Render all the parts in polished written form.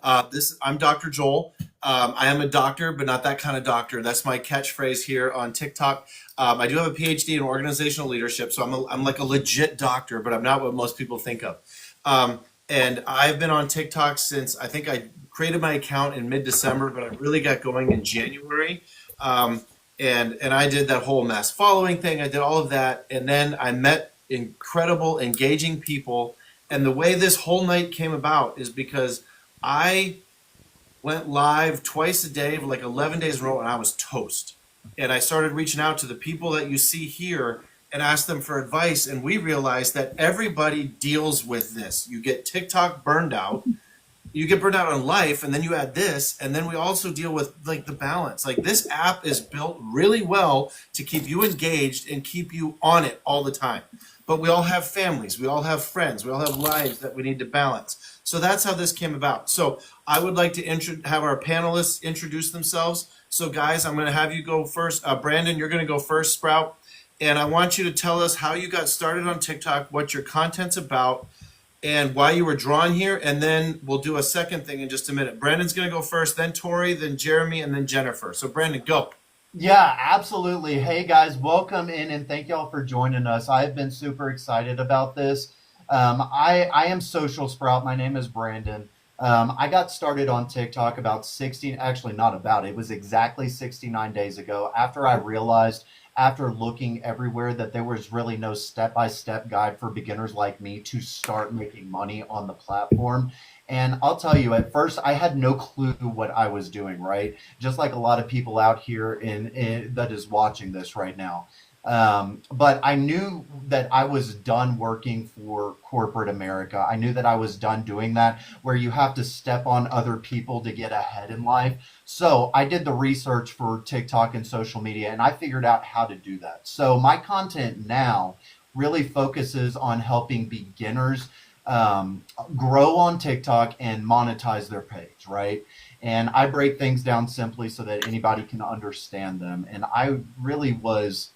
I'm Dr. Joel. I am a doctor, but not that kind of doctor. That's my catchphrase here on TikTok. I do have a PhD in organizational leadership, so I'm like a legit doctor, but I'm not what most people think of. And I've been on TikTok since I think I created my account in mid-December, but I really got going in January. And I did that whole mass following thing. I did all of that, and then I met incredible, engaging people. And the way this whole night came about is because I went live twice a day for like 11 days in a row, and I was toast. And I started reaching out to the people that you see here and asked them for advice. And we realized that everybody deals with this. You get TikTok burned out, you get burned out on life, and then you add this, and then we also deal with like the balance. Like this app is built really well to keep you engaged and keep you on it all the time. But we all have families, we all have friends, we all have lives that we need to balance. So that's how this came about. So I would like to have our panelists introduce themselves. So guys, I'm going to have you go first. Brandon, you're going to go first, Sprout. And I want you to tell us how you got started on TikTok, what your content's about, and why you were drawn here. And then we'll do a second thing in just a minute. Brandon's going to go first, then Tori, then Jeremy, and then Jennifer. So Brandon, go. Yeah, absolutely. Hey guys, welcome in and thank y'all for joining us. I've been super excited about this. I am Social Sprout. My name is Brandon. I got started on TikTok about 60, actually not about, it was exactly 69 days ago after I realized, after looking everywhere, that there was really no step-by-step guide for beginners like me to start making money on the platform. And I'll tell you, at first, I had no clue what I was doing, right? Just like a lot of people out here that is watching this right now. But I knew that I was done working for corporate America. I knew that I was done doing that, where you have to step on other people to get ahead in life. So I did the research for TikTok and social media, and I figured out how to do that. So my content now really focuses on helping beginners grow on TikTok and monetize their page, right? And I break things down simply so that anybody can understand them. And I really was,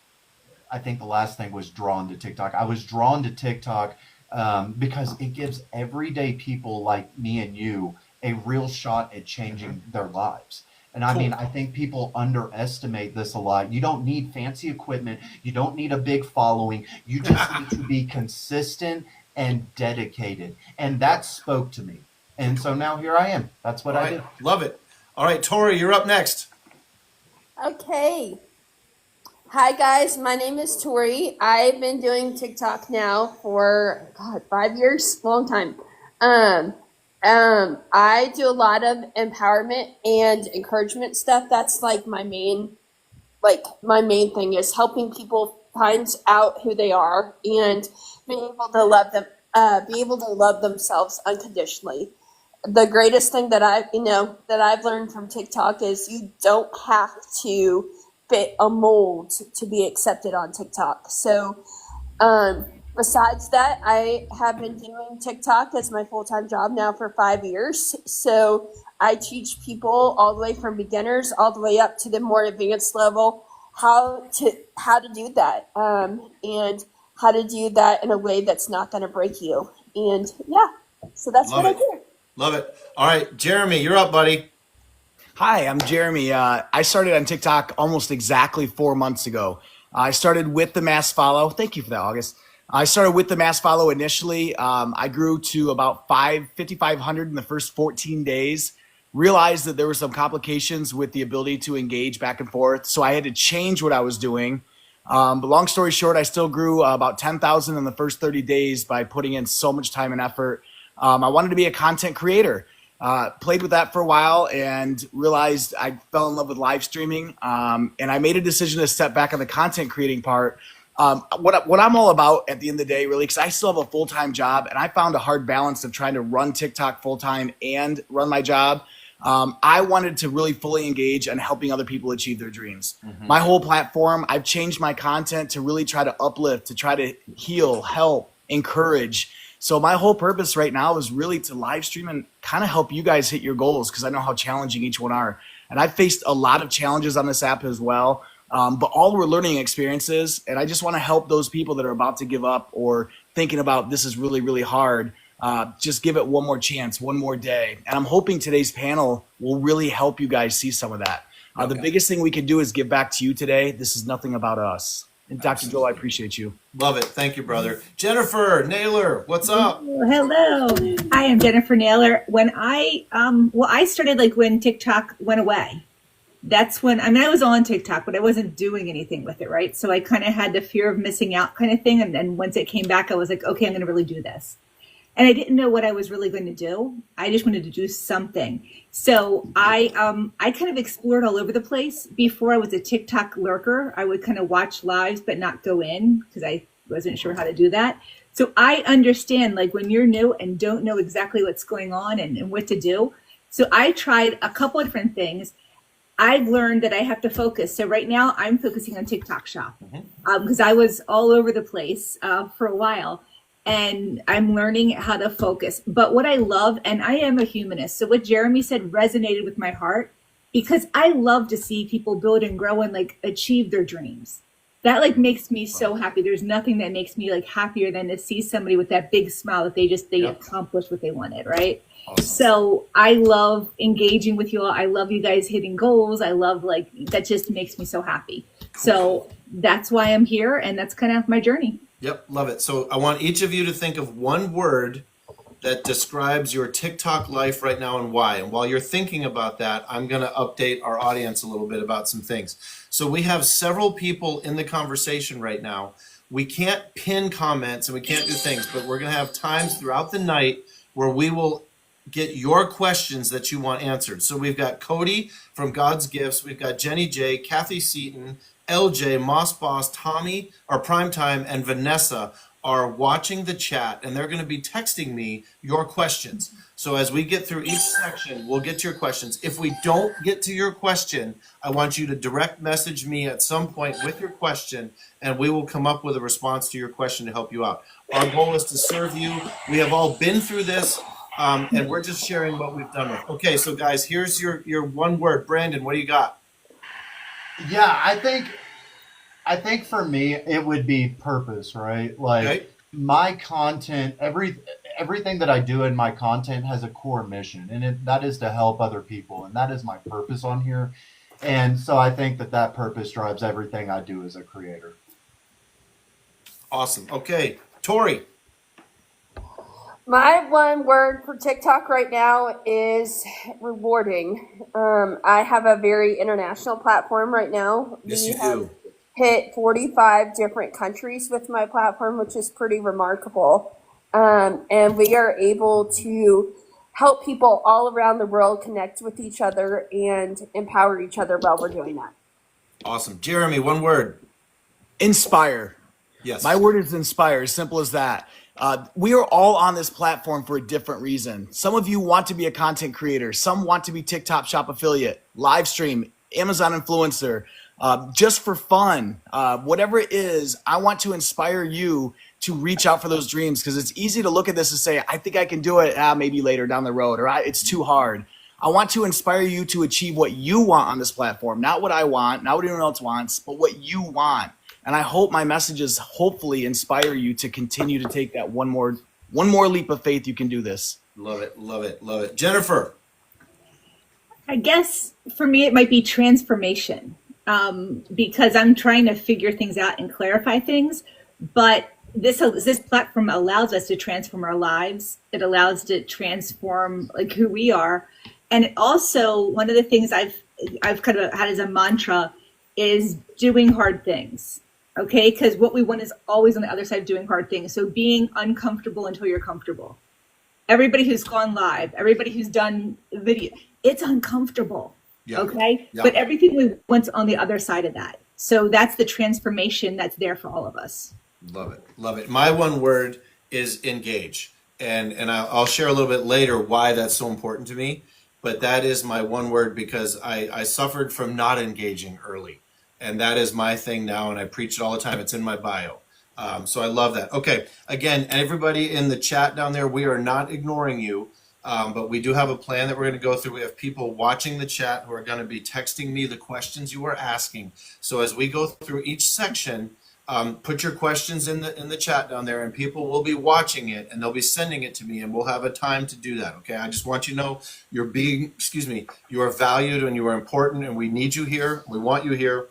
I think the last thing was drawn to TikTok. I was drawn to TikTok because it gives everyday people like me and you a real shot at changing their lives. And I mean, I think people underestimate this a lot. You don't need fancy equipment. You don't need a big following. You just need to be consistent and dedicated. And that spoke to me. And so now here I am. That's what I did. Love it. All right, Tori, you're up next. Okay. Hi guys, my name is Tori. I've been doing TikTok now for 5 years, long time. I do a lot of empowerment and encouragement stuff. That's like my main thing is helping people find out who they are and be able to love them, be able to love themselves unconditionally. The greatest thing that I've learned from TikTok is you don't have to fit a mold to be accepted on TikTok. So, besides that, I have been doing TikTok as my full-time job now for 5 years. So I teach people all the way from beginners all the way up to the more advanced level how to do that, and how to do that in a way that's not going to break you. And yeah, so that's what I do. Love it. All right, Jeremy, you're up, buddy. Hi, I'm Jeremy. I started on TikTok almost exactly 4 months ago. I started with the mass follow. Thank you for that, August. I started with the mass follow initially. I grew to about 5,500 in the first 14 days. Realized that there were some complications with the ability to engage back and forth, so I had to change what I was doing. But long story short, I still grew about 10,000 in the first 30 days by putting in so much time and effort. I wanted to be a content creator. Played with that for a while and realized I fell in love with live streaming. And I made a decision to step back on the content creating part. What I'm all about at the end of the day, really, because I still have a full-time job, and I found a hard balance of trying to run TikTok full-time and run my job. I wanted to really fully engage in helping other people achieve their dreams. My whole platform, I've changed my content to really try to uplift, to try to heal, help, encourage. So my whole purpose right now is really to live stream and kind of help you guys hit your goals, because I know how challenging each one are. And I've faced a lot of challenges on this app as well, but all were learning experiences. And I just want to help those people that are about to give up or thinking about this is really, really hard. Just give it one more chance, one more day. And I'm hoping today's panel will really help you guys see some of that. The biggest thing we can do is give back to you today. This is nothing about us. And Dr. Joel, I appreciate you. Love it. Thank you, brother. Jennifer Naylor, what's up? Hello. I am Jennifer Naylor. When I started like when TikTok went away. That's when, I was on TikTok, but I wasn't doing anything with it, right? So I kind of had the fear of missing out kind of thing. And then once it came back, I was like, okay, I'm going to really do this. And I didn't know what I was really going to do. I just wanted to do something. So I kind of explored all over the place. Before I was a TikTok lurker, I would kind of watch lives, but not go in because I wasn't sure how to do that. So I understand like when you're new and don't know exactly what's going on and what to do. So I tried a couple of different things. I've learned that I have to focus. So right now I'm focusing on TikTok Shop because I was all over the place for a while. And I'm learning how to focus. But what I love, and I am a humanist, so what Jeremy said resonated with my heart because I love to see people build and grow and like achieve their dreams. That like makes me so happy. There's nothing that makes me like happier than to see somebody with that big smile that they accomplished what they wanted, right? Awesome. So I love engaging with you all. I love you guys hitting goals. I love like, that just makes me so happy. So that's why I'm here and that's kind of my journey. Yep, love it. So I want each of you to think of one word that describes your TikTok life right now and why. And while you're thinking about that, I'm going to update our audience a little bit about some things. So we have several people in the conversation right now. We can't pin comments and we can't do things, but we're going to have times throughout the night where we will get your questions that you want answered. So we've got Cody from God's Gifts. We've got Jenny J, Kathy Seaton, LJ, Moss Boss, Tommy, our Primetime, and Vanessa are watching the chat, and they're going to be texting me your questions. So as we get through each section, we'll get to your questions. If we don't get to your question, I want you to direct message me at some point with your question, and we will come up with a response to your question to help you out. Our goal is to serve you. We have all been through this, and we're just sharing what we've done with. Okay, so guys, here's your one word. Brandon, what do you got? Yeah, I think for me it would be purpose, right? Like my content, everything that I do in my content has a core mission, and that is to help other people, and that is my purpose on here. And so I think that purpose drives everything I do as a creator. Awesome. Okay, Tori. My one word for TikTok right now is rewarding. I have a very international platform right now. Yes, we you have do. hit 45 different countries with my platform, which is pretty remarkable. And we are able to help people all around the world connect with each other and empower each other while we're doing that. Awesome. Jeremy, one word. Inspire. Yes. My word is inspire, as simple as that. We are all on this platform for a different reason. Some of you want to be a content creator. Some want to be TikTok Shop affiliate, live stream, Amazon influencer, just for fun. Whatever it is, I want to inspire you to reach out for those dreams because it's easy to look at this and say, I think I can do it, maybe later down the road, or it's too hard. I want to inspire you to achieve what you want on this platform, not what I want, not what anyone else wants, but what you want. And I hope my messages hopefully inspire you to continue to take that one more leap of faith. You can do this. Love it, love it, love it. Jennifer. I guess for me, it might be transformation because I'm trying to figure things out and clarify things. But this platform allows us to transform our lives. It allows us to transform like who we are. And it also, one of the things I've kind of had as a mantra is doing hard things. Okay, because what we want is always on the other side of doing hard things. So being uncomfortable until you're comfortable. Everybody who's gone live, everybody who's done video, it's uncomfortable. Yeah. Okay, yeah. But everything we want's on the other side of that. So that's the transformation that's there for all of us. Love it, love it. My one word is engage, and I'll share a little bit later why that's so important to me. But that is my one word because I suffered from not engaging early. And that is my thing now, and I preach it all the time. It's in my bio. So I love that. Okay, again, everybody in the chat down there, we are not ignoring you, but we do have a plan that we're going to go through. We have people watching the chat who are going to be texting me the questions you are asking. So as we go through each section, Put your questions in the chat down there, and people will be watching it, and they'll be sending it to me, and we'll have a time to do that. Okay, I just want you to know you are valued and you are important, and we need you here. We want you here,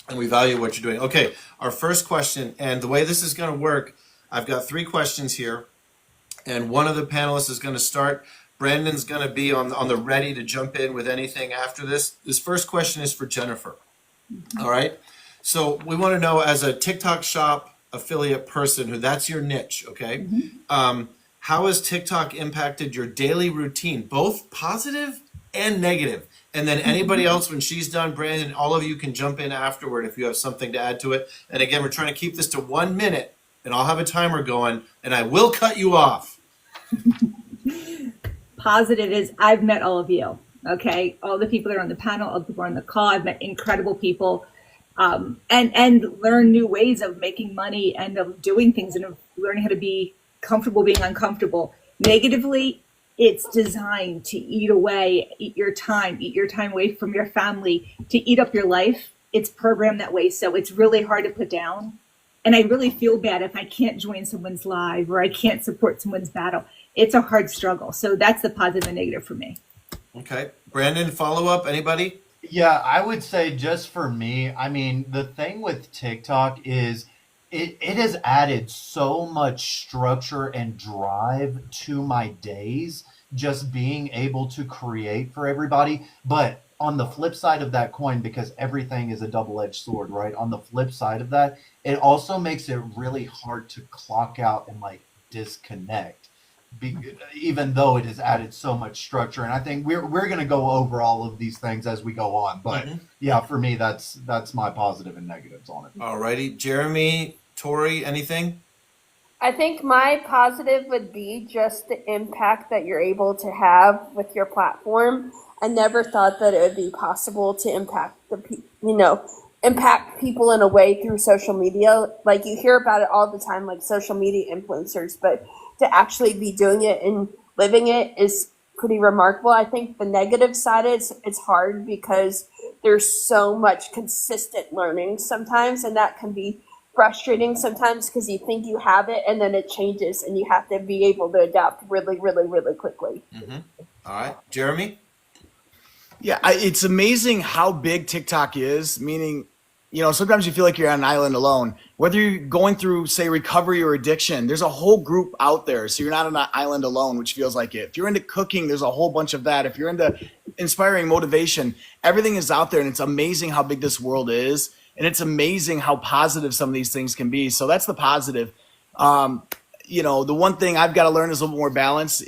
and we value what you're doing. Okay, our first question, and the way this is going to work, I've got 3 questions here, and one of the panelists is going to start. Brandon's going to be on the ready to jump in with anything after this. This first question is for Jennifer. All right. So we want to know, as a TikTok Shop affiliate person, who that's your niche, okay? How has TikTok impacted your daily routine, both positive and negative? And then anybody else, when she's done, Brandon, all of you can jump in afterward if you have something to add to it. And again, we're trying to keep this to 1 minute, and I'll have a timer going, and I will cut you off. Positive is I've met all of you. Okay, all the people that are on the panel, all the people on the call. I've met incredible people, and learn new ways of making money and of doing things and of learning how to be comfortable being uncomfortable. Negatively, it's designed to eat your time away from your family, to eat up your life. It's programmed that way, so it's really hard to put down. And I really feel bad if I can't join someone's live or I can't support someone's battle. It's a hard struggle. So that's the positive and negative for me. Okay. Brandon, follow up, anybody? Yeah, I would say just for me, I mean, the thing with TikTok is it has added so much structure and drive to my days, just being able to create for everybody. But on the flip side of that coin, because everything is a double-edged sword, right? On the flip side of that, it also makes it really hard to clock out and like disconnect. Even though it has added so much structure, and I think we're going to go over all of these things as we go on. But yeah, for me, that's my positive and negatives on it. All righty, Jeremy, Tori, anything? I think my positive would be just the impact that you're able to have with your platform. I never thought that it would be possible to impact impact people in a way through social media. Like, you hear about it all the time, like social media influencers, but to actually be doing it and living it is pretty remarkable. I think the negative side is it's hard because there's so much consistent learning sometimes, and that can be frustrating sometimes because you think you have it and then it changes and you have to be able to adapt really, really, really quickly. All right, Jeremy? Yeah, it's amazing how big TikTok is, meaning, sometimes you feel like you're on an island alone. Whether you're going through, say, recovery or addiction, there's a whole group out there. So you're not on an island alone, which feels like it. If you're into cooking, there's a whole bunch of that. If you're into inspiring motivation, everything is out there. And it's amazing how big this world is. And it's amazing how positive some of these things can be. So that's the positive. The one thing I've got to learn is a little more balance.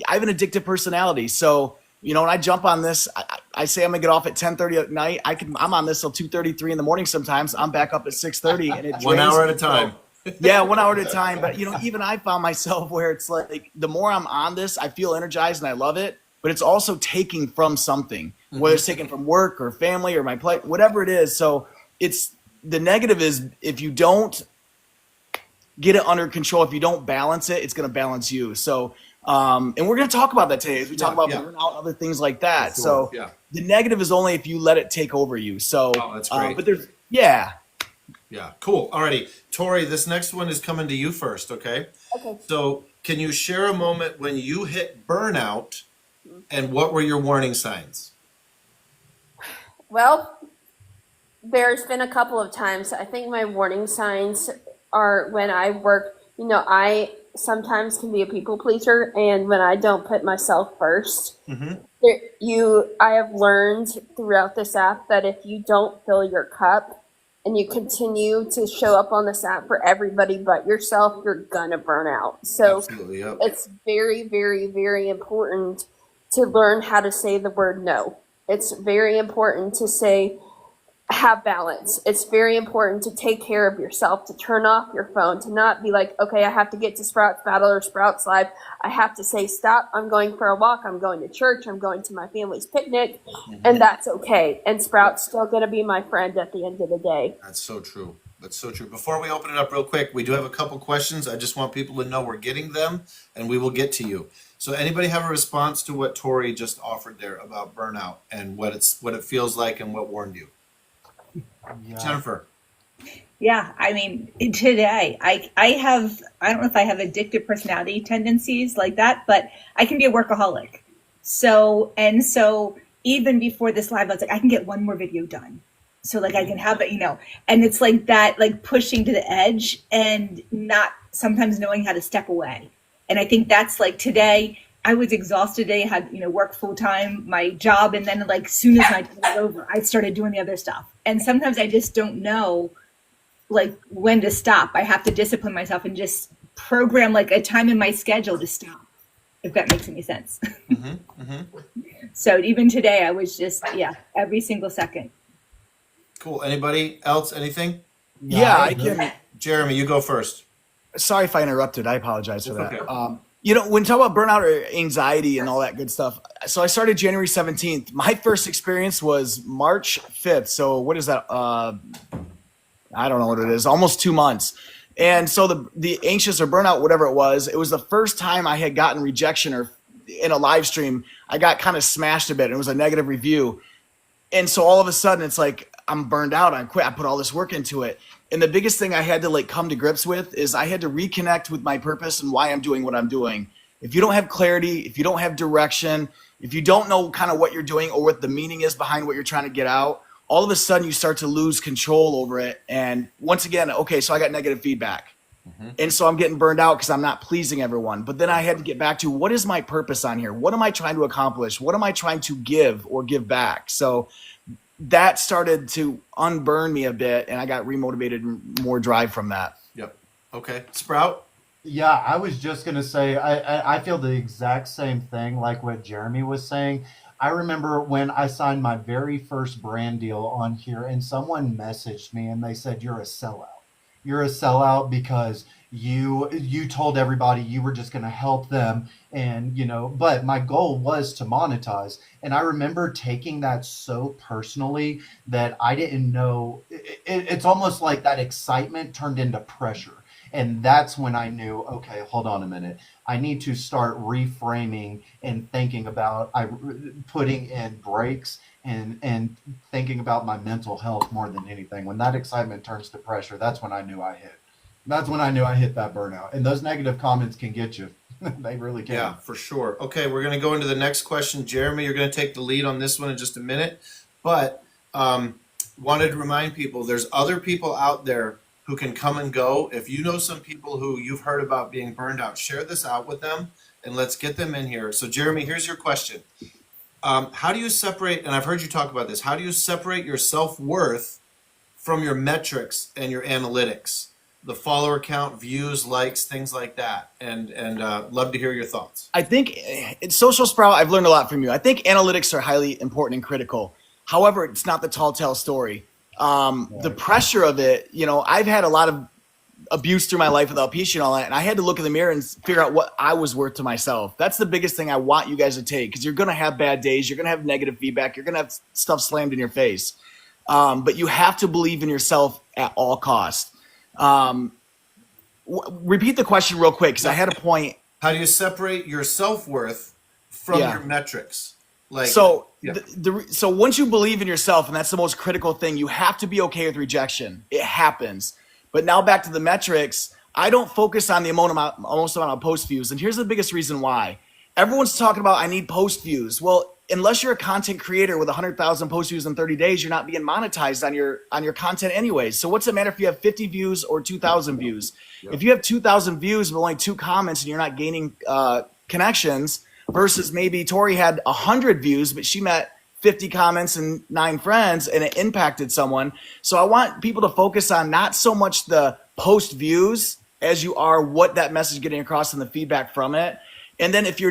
I have an addictive personality. So, when I jump on this, I say I'm gonna get off at 10:30 at night. I'm on this till 2:33 in the morning. Sometimes I'm back up at 6:30, and it 1 hour at a time. Yeah, 1 hour at a time. But even I found myself where it's like the more I'm on this, I feel energized and I love it. But it's also taking from something, whether it's taken from work or family or my play, whatever it is. So it's the negative is if you don't get it under control, if you don't balance it, it's gonna balance you. So. And we're going to talk about that today as we talk about burnout and other things like that. Sure, so the negative is only if you let it take over you. So, that's great. But there's, Yeah, cool. Alrighty. Tori, this next one is coming to you first, okay? Okay. So can you share a moment when you hit burnout and what were your warning signs? Well, there's been a couple of times. I think my warning signs are when I work, I sometimes can be a people pleaser, and when I don't put myself first. I have learned throughout this app that if you don't fill your cup and you continue to show up on this app for everybody but yourself, you're gonna burn out. So Absolutely, yep. It's very, very, very important to learn how to say the word no. It's very important to have balance. It's very important to take care of yourself, to turn off your phone, to not be like, okay, I have to get to Sprouts Battle or Sprouts Live. I have to say, stop, I'm going for a walk, I'm going to church, I'm going to my family's picnic, and that's okay. And Sprout's still going to be my friend at the end of the day. That's so true. That's so true. Before we open it up real quick, we do have a couple questions. I just want people to know we're getting them, and we will get to you. So anybody have a response to what Tori just offered there about burnout and what it feels like and what warned you? Yeah. Jennifer. Yeah, I mean, today I don't know if I have addictive personality tendencies like that, but I can be a workaholic. So even before this live, I was like, I can get one more video done. So like I can have it, and it's like that, like pushing to the edge and not sometimes knowing how to step away. And I think that's like today I was exhausted today, had, work full time, my job. And then like soon as my time was over, I started doing the other stuff. And sometimes I just don't know like when to stop. I have to discipline myself and just program like a time in my schedule to stop, if that makes any sense. So even today I was just, every single second. Cool. Anybody else? Anything? Yeah, I can. Jeremy, you go first. Sorry if I interrupted. I apologize for that. Okay. When talk about burnout or anxiety and all that good stuff. So I started January 17th. My first experience was March 5th. So what is that? I don't know what it is. Almost 2 months. And so the anxious or burnout, whatever it was the first time I had gotten rejection or in a live stream, I got kind of smashed a bit. It was a negative review. And so all of a sudden it's like, I'm burned out. I quit. I put all this work into it. And the biggest thing I had to like come to grips with is I had to reconnect with my purpose and why I'm doing what I'm doing. If you don't have clarity, if you don't have direction, if you don't know kind of what you're doing or what the meaning is behind what you're trying to get out, all of a sudden you start to lose control over it. And once again, okay, so I got negative feedback. And so I'm getting burned out because I'm not pleasing everyone. But then I had to get back to what is my purpose on here? What am I trying to accomplish? What am I trying to give or give back? So that started to unburn me a bit, and I got remotivated and more drive from that. Yep. Okay. Sprout? Yeah, I was just gonna say I feel the exact same thing like what Jeremy was saying. I remember when I signed my very first brand deal on here, and someone messaged me and they said, "You're a sellout. You're a sellout because you told everybody you were just going to help them, and but my goal was to monetize." And I remember taking that so personally that I didn't know it's almost like that excitement turned into pressure. And that's when I knew, okay, hold on a minute. I need to start reframing and thinking about putting in breaks and thinking about my mental health more than anything. When that excitement turns to pressure, that's when I knew I hit. That's when I knew I hit that burnout. And those negative comments can get you. They really can. Yeah, for sure. Okay, we're going to go into the next question. Jeremy, you're going to take the lead on this one in just a minute. But wanted to remind people, there's other people out there who can come and go. If you know some people who you've heard about being burned out, share this out with them and let's get them in here. So Jeremy, here's your question. How do you separate, and I've heard you talk about this, how do you separate your self-worth from your metrics and your analytics? The follower count, views, likes, things like that. And love to hear your thoughts. I think in Social Sprout, I've learned a lot from you. I think analytics are highly important and critical. However, it's not the tall tale story. The pressure of it, I've had a lot of abuse through my life with alopecia and all that, and I had to look in the mirror and figure out what I was worth to myself. That's the biggest thing I want you guys to take, because you're going to have bad days, you're going to have negative feedback, you're going to have stuff slammed in your face. But you have to believe in yourself at all costs. Repeat the question real quick, because I had a point. How do you separate your self-worth from your metrics? So once you believe in yourself, and that's the most critical thing, you have to be okay with rejection. It happens. But now back to the metrics, I don't focus on the most amount of post views. And here's the biggest reason why. Everyone's talking about, I need post views. Well, unless you're a content creator with 100,000 post views in 30 days, you're not being monetized on your content anyways. So what's it matter if you have 50 views or 2,000 views? Yep. If you have 2,000 views but only 2 comments and you're not gaining connections, versus maybe Tori had 100 views, but she met 50 comments and 9 friends, and it impacted someone. So I want people to focus on not so much the post views as you are what that message is getting across and the feedback from it. And then if you're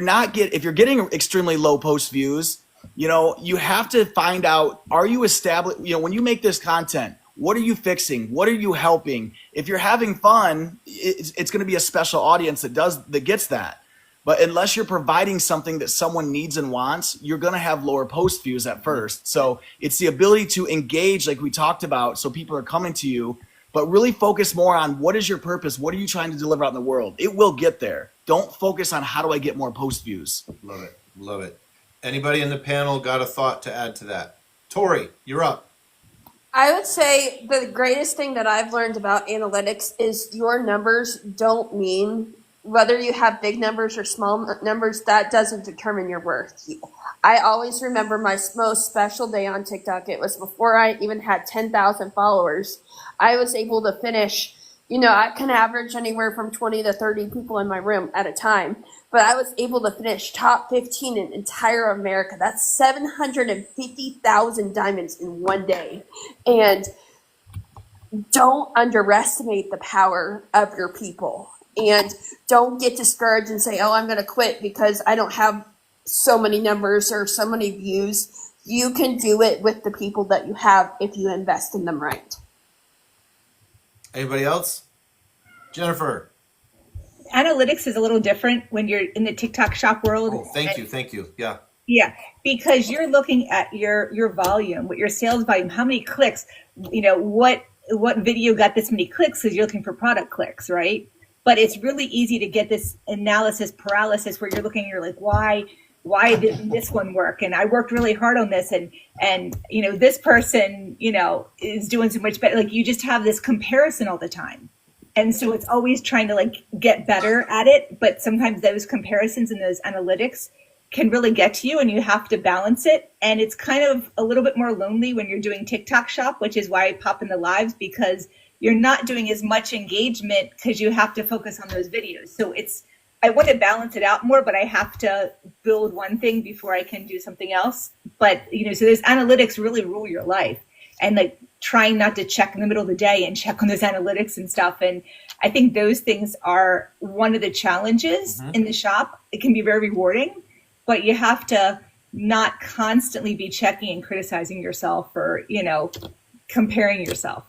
getting extremely low post views, you have to find out, are you established, when you make this content, what are you fixing? What are you helping? If you're having fun, it's going to be a special audience that gets that. But unless you're providing something that someone needs and wants, you're going to have lower post views at first. So it's the ability to engage, like we talked about, so people are coming to you, but really focus more on what is your purpose? What are you trying to deliver out in the world? It will get there. Don't focus on how do I get more post views. Love it. Love it. Anybody in the panel got a thought to add to that? Tori, you're up. I would say the greatest thing that I've learned about analytics is your numbers don't mean whether you have big numbers or small numbers, that doesn't determine your worth. I always remember my most special day on TikTok. It was before I even had 10,000 followers. I was able to finish, I can average anywhere from 20 to 30 people in my room at a time, but I was able to finish top 15 in entire America. That's 750,000 diamonds in one day. And don't underestimate the power of your people. And don't get discouraged and say, oh, I'm going to quit because I don't have so many numbers or so many views. You can do it with the people that you have if you invest in them right. Anybody else? Jennifer. Analytics is a little different when you're in the TikTok shop world. Oh, thank you. Yeah. Yeah, because you're looking at your volume, what your sales volume, how many clicks, what video got this many clicks because you're looking for product clicks, right? But it's really easy to get this analysis paralysis where you're looking, you're like, why didn't this one work? And I worked really hard on this, and this person, is doing so much better. Like, you just have this comparison all the time. And so it's always trying to get better at it. But sometimes those comparisons and those analytics can really get to you, and you have to balance it. And it's kind of a little bit more lonely when you're doing TikTok shop, which is why I pop in the lives, because you're not doing as much engagement because you have to focus on those videos. So I want to balance it out more, but I have to build one thing before I can do something else. But, so those analytics really rule your life, and trying not to check in the middle of the day and check on those analytics and stuff. And I think those things are one of the challenges in the shop. It can be very rewarding, but you have to not constantly be checking and criticizing yourself or, comparing yourself.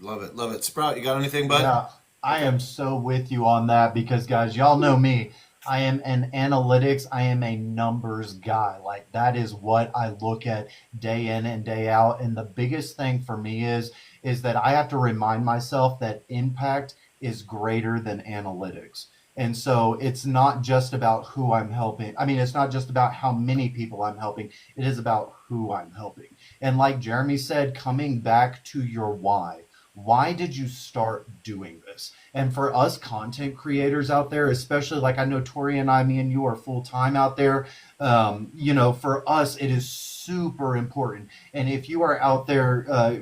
Love it. Sprout, you got anything, bud? Yeah, I am so with you on that because, guys, y'all know me. I am an analytics. I am a numbers guy. That is what I look at day in and day out. And the biggest thing for me is that I have to remind myself that impact is greater than analytics. And so it's not just about who I'm helping. I mean, it's not just about how many people I'm helping. It is about who I'm helping. And like Jeremy said, coming back to your why. Why did you start doing this? And for us content creators out there, especially I know Tori and I, me and you are full time out there. For us, it is super important. And if you are out there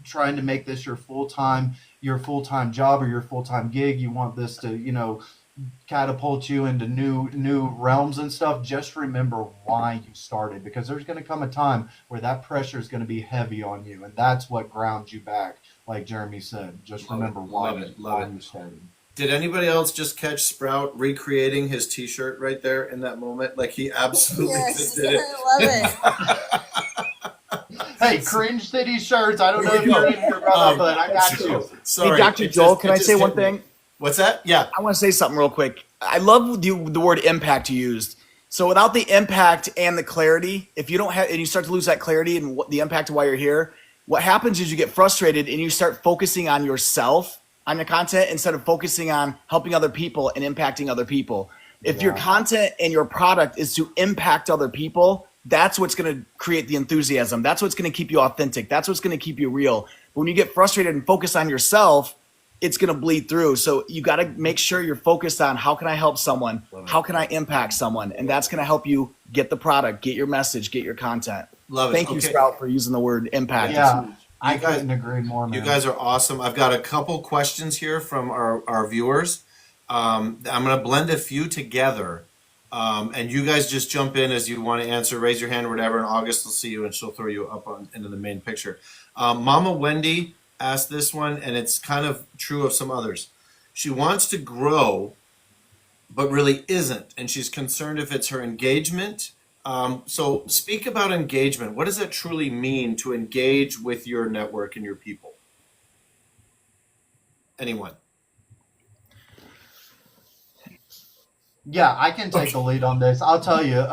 trying to make this your full-time job or your full-time gig, you want this to, catapult you into new realms and stuff, just remember why you started, because there's going to come a time where that pressure is going to be heavy on you, and that's what grounds you back. Like Jeremy said, just remember why you started. Did anybody else just catch Sprout recreating his T-shirt right there in that moment? He absolutely just did it. I love it. Hey, Cringe City shirts. I don't know if you're in here, brother, but I got you. Sorry, Hey, Dr. Joel, can I say one thing? What's that? Yeah. I want to say something real quick. I love the word impact you used. So without the impact and the clarity, if you don't have, and you start to lose that clarity and what the impact of why you're here, what happens is you get frustrated and you start focusing on yourself, on the content, instead of focusing on helping other people and impacting other people. If your content and your product is to impact other people, that's what's going to create the enthusiasm. That's what's going to keep you authentic. That's what's going to keep you real. But when you get frustrated and focus on yourself, it's going to bleed through. So you got to make sure you're focused on how can I help someone? How can I impact someone? And that's going to help you get the product, get your message, get your content. Love it. Thank you, Sprout, for using the word impact. Yeah, I couldn't agree more, man. You guys are awesome. I've got a couple questions here from our viewers. I'm going to blend a few together. And you guys just jump in as you want to answer. Raise your hand or whatever, and August will see you, and she'll throw you up into the main picture. Mama Wendy asked this one, and it's kind of true of some others. She wants to grow, but really isn't, and she's concerned if it's her engagement. So speak about engagement. What does that truly mean to engage with your network and your people? Anyone? Yeah, I can take the lead on this. I'll tell you,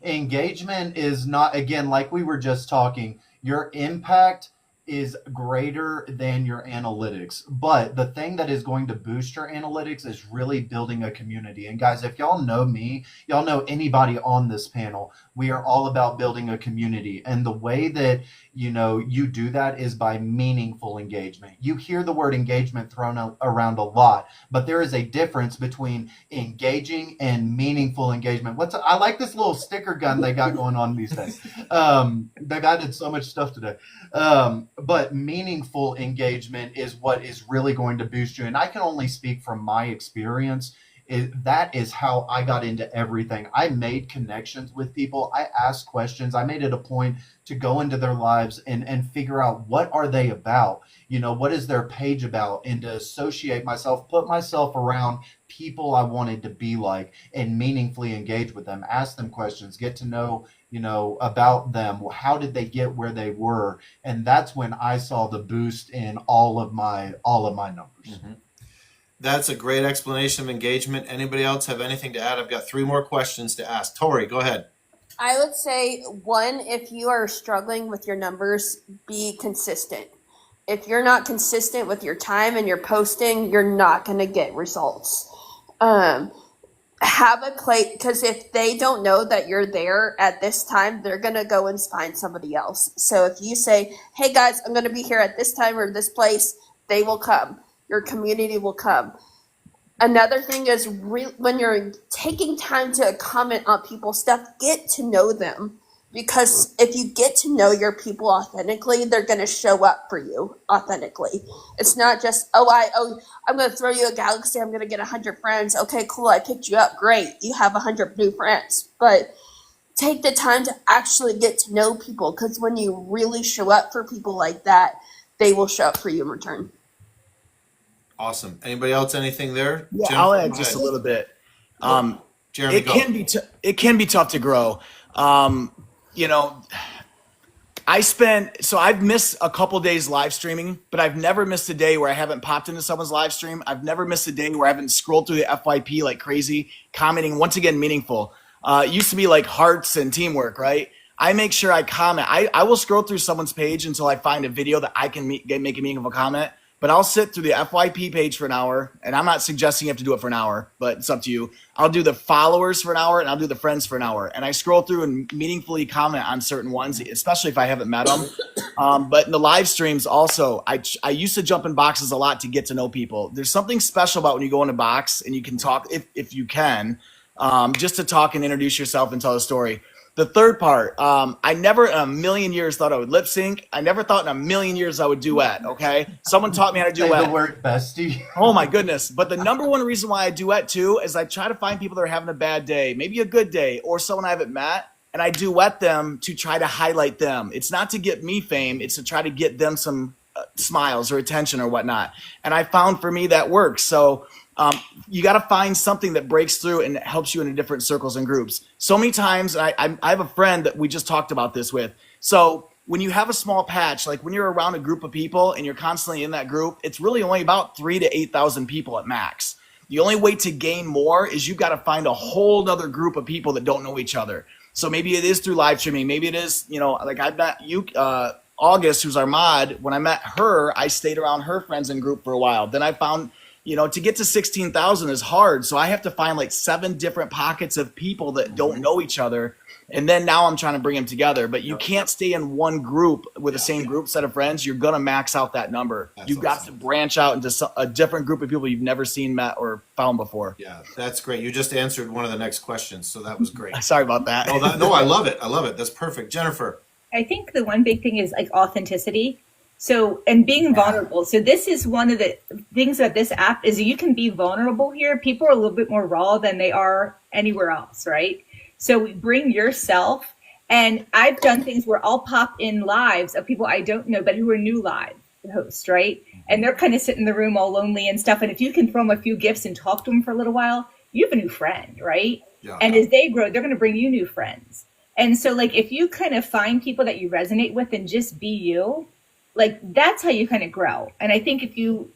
engagement is not, again, like we were just talking, your impact is greater than your analytics. But the thing that is going to boost your analytics is really building a community. And guys, if y'all know me, y'all know anybody on this panel, we are all about building a community. And the way that you do that is by meaningful engagement. You hear the word engagement thrown around a lot, but there is a difference between engaging and meaningful engagement. I like this little sticker gun they got going on these days. The guy did so much stuff today. But meaningful engagement is what is really going to boost you. And I can only speak from my experience. That is how I got into everything. I made connections with people. I asked questions. I made it a point to go into their lives and figure out what are they about? What is their page about? And to associate myself, put myself around people I wanted to be like and meaningfully engage with them, ask them questions, get to know about them. How did they get where they were? And that's when I saw the boost in all of my numbers. Mm-hmm. That's a great explanation of engagement. Anybody else have anything to add? I've got 3 more questions to ask. Tori, go ahead. I would say, one, if you are struggling with your numbers, be consistent. If you're not consistent with your time and your posting, you're not going to get results. Have a plate, because if they don't know that you're there at this time, they're going to go and find somebody else. So if you say, hey guys, I'm going to be here at this time or this place, they will come. Your community will come. Another thing is when you're taking time to comment on people's stuff, get to know them. Because if you get to know your people authentically, they're going to show up for you authentically. It's not just, I'm going to throw you a galaxy. I'm going to get 100 friends. Okay, cool. I picked you up. Great. You have 100 new friends. But take the time to actually get to know people. Because when you really show up for people like that, they will show up for you in return. Awesome. Anybody else? Anything there? Yeah, Jennifer? I'll add just a little bit. Jeremy, It go. can be tough to grow. I've missed a couple days live streaming, but I've never missed a day where I haven't popped into someone's live stream. I've never missed a day where I haven't scrolled through the FYP like crazy, commenting, once again, meaningful. It used to be like hearts and teamwork, right? I make sure I comment. I will scroll through someone's page until I find a video that I can make a meaningful comment. But I'll sit through the FYP page for an hour, and I'm not suggesting you have to do it for an hour, but it's up to you. I'll do the followers for an hour, and I'll do the friends for an hour. And I scroll through and meaningfully comment on certain ones, especially if I haven't met them. But in the live streams also, I used to jump in boxes a lot to get to know people. There's something special about when you go in a box and you can talk, if you can, just to talk and introduce yourself and tell a story. The third part, I never in a million years thought I would lip sync. I never thought in a million years I would duet, okay? Someone taught me how to Say duet. the word bestie. Oh my goodness. But the number one reason why I duet too is I try to find people that are having a bad day, maybe a good day, or someone I haven't met, and I duet them to try to highlight them. It's not to get me fame, it's to try to get them some smiles or attention or whatnot. And I found for me that works. So you got to find something that breaks through and helps you in different circles and groups. So many times, I have a friend that we just talked about this with. So when you have a small patch, like when you're around a group of people and you're constantly in that group, it's really only about 3,000 to 8,000 people at max. The only way to gain more is you've got to find a whole other group of people that don't know each other. So maybe it is through live streaming. Maybe it is, like I met you, August, who's our mod. When I met her, I stayed around her friends and group for a while. Then I found, to get to 16,000 is hard. So I have to find like 7 different pockets of people that don't know each other. And then now I'm trying to bring them together. But you can't stay in one group with the same group set of friends. You're going to max out that number. You've got to branch out into a different group of people you've never seen, met, or found before. Yeah, that's great. You just answered one of the next questions, so that was great. Sorry about that. No, I love it. I love it. That's perfect. Jennifer. I think the one big thing is like authenticity. So, and being vulnerable. So this is one of the things about this app is you can be vulnerable here. People are a little bit more raw than they are anywhere else, right? So bring yourself. And I've done things where I'll pop in lives of people I don't know, but who are new live hosts, right? And they're kind of sitting in the room all lonely and stuff. And if you can throw them a few gifts and talk to them for a little while, you have a new friend, right? Yeah. And as they grow, they're going to bring you new friends. And so like, if you kind of find people that you resonate with and just be you, like that's how you kind of grow. And I think if you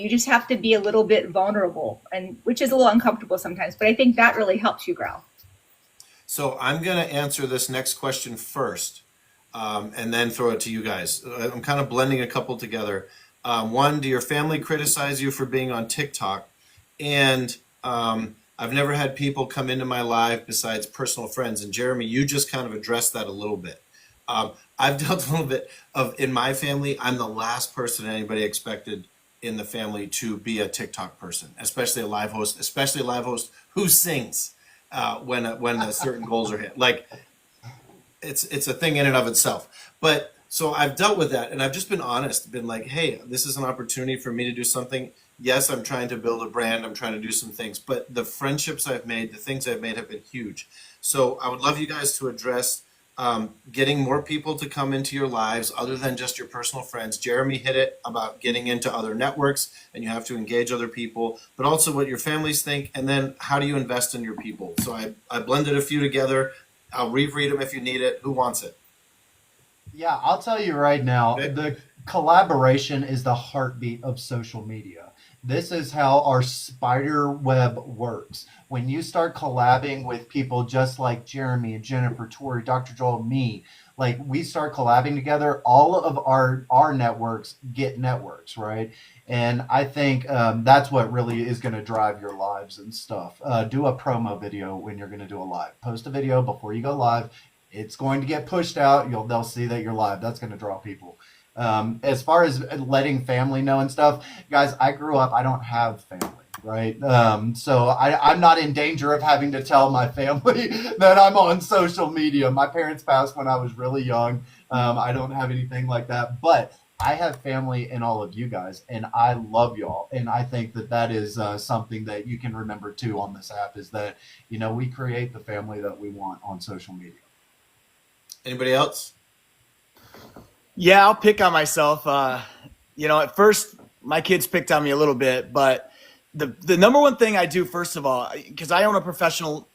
just have to be a little bit vulnerable, and which is a little uncomfortable sometimes, but I think that really helps you grow. So I'm going to answer this next question first. and then throw it to you guys. I'm kind of blending a couple together. One, do your family criticize you for being on TikTok? And I've never had people come into my live besides personal friends. And Jeremy, you just kind of addressed that a little bit. I've dealt a little bit of, in my family, I'm the last person anybody expected in the family to be a TikTok person, especially a live host who sings when certain goals are hit. Like, it's a thing in and of itself. But so I've dealt with that, and I've just been honest, been like, hey, this is an opportunity for me to do something. Yes, I'm trying to build a brand, I'm trying to do some things, but the friendships I've made, the things I've made have been huge. So I would love you guys to address getting more people to come into your lives other than just your personal friends. Jeremy hit it about getting into other networks, and you have to engage other people, but also what your families think, and then how do you invest in your people? So I blended a few together. I'll reread them if you need it. Who wants it? Yeah, I'll tell you right now, Okay. the collaboration is the heartbeat of social media. This is how our spider web works. When you start collabing with people just like Jeremy and Jennifer, Tori, Dr. Joel, me, like we start collabing together, all of our networks get networks, right? And I think that's what really is going to drive your lives and stuff. Do a promo video when you're going to do a live. Post a video before you go live. It's going to get pushed out. They'll see that you're live. That's going to draw people. As far as letting family know and stuff, guys, I grew up, I don't have family, right? So I'm not in danger of having to tell my family that I'm on social media. My parents passed when I was really young. I don't have anything like that, but I have family in all of you guys, and I love y'all. And I think that is something that you can remember too on this app is that, we create the family that we want on social media. Anybody else? Yeah, I'll pick on myself. At first my kids picked on me a little bit, but the number one thing I do, first of all, because I own a professional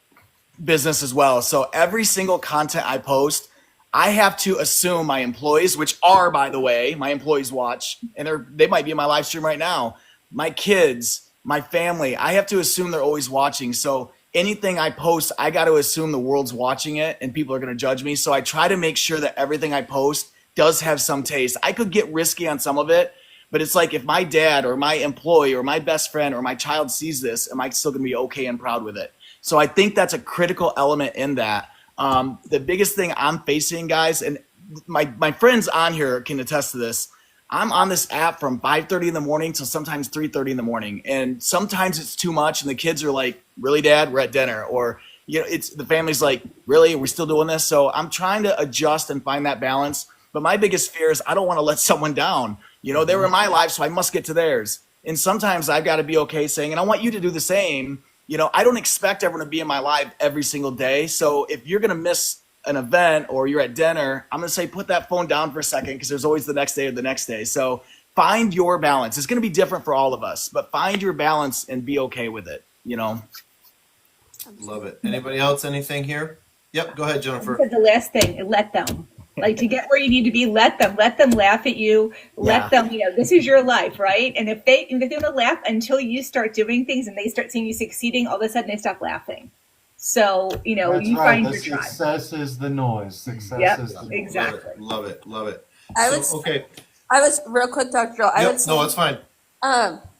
business as well. So every single content I post, I have to assume my employees, which are, by the way, my employees watch, and they might be in my live stream right now, my kids, my family, I have to assume they're always watching. So anything I post, I got to assume the world's watching it and people are going to judge me. So I try to make sure that everything I post does have some taste. I could get risky on some of it, but it's like if my dad or my employee or my best friend or my child sees this, am I still going to be okay and proud with it? So I think that's a critical element in that. The biggest thing I'm facing, guys, and my friends on here can attest to this, I'm on this app from 5:30 in the morning till sometimes 3:30 in the morning. And sometimes it's too much and the kids are like, really, Dad, we're at dinner. Or, it's the family's like, really, are we still doing this? So I'm trying to adjust and find that balance. But my biggest fear is I don't want to let someone down. They were in my life, so I must get to theirs. And sometimes I've got to be okay saying, and I want you to do the same. I don't expect everyone to be in my life every single day. So if you're going to miss an event or you're at dinner, I'm going to say, put that phone down for a second because there's always the next day or the next day. So find your balance. It's going to be different for all of us, but find your balance and be okay with it, Love it. Anybody else? Anything here? Yep. Go ahead, Jennifer. The last thing, let them. Like to get where you need to be, let them laugh at you, let them, this is your life, right? And if they're going to laugh until you start doing things and they start seeing you succeeding, all of a sudden they stop laughing. So, That's you right. find The your tribe. success is the noise. Success Yep, is the noise. exactly. Love it. Love it. I I was real quick, Dr. Joel. I would say, No, it's fine.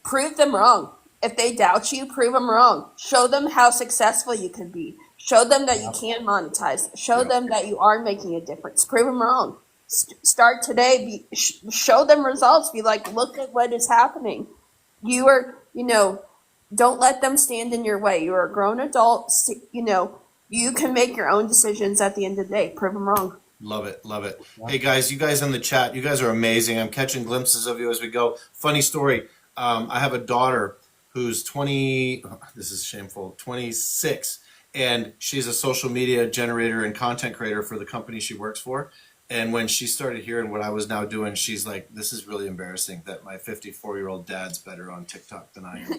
prove them wrong. If they doubt you, prove them wrong. Show them how successful you can be. Show them that you can monetize. Show them that you are making a difference. Prove them wrong. Start today. Show them results. Be like, look at what is happening. You are, don't let them stand in your way. You're a grown adult. You can make your own decisions at the end of the day. Prove them wrong. Love it. Love it. Hey, guys, you guys in the chat, you guys are amazing. I'm catching glimpses of you as we go. Funny story. I have a daughter who's 26, and she's a social media generator and content creator for the company she works for. And when she started hearing what I was now doing, she's like, this is really embarrassing that my 54-year-old dad's better on TikTok than I am.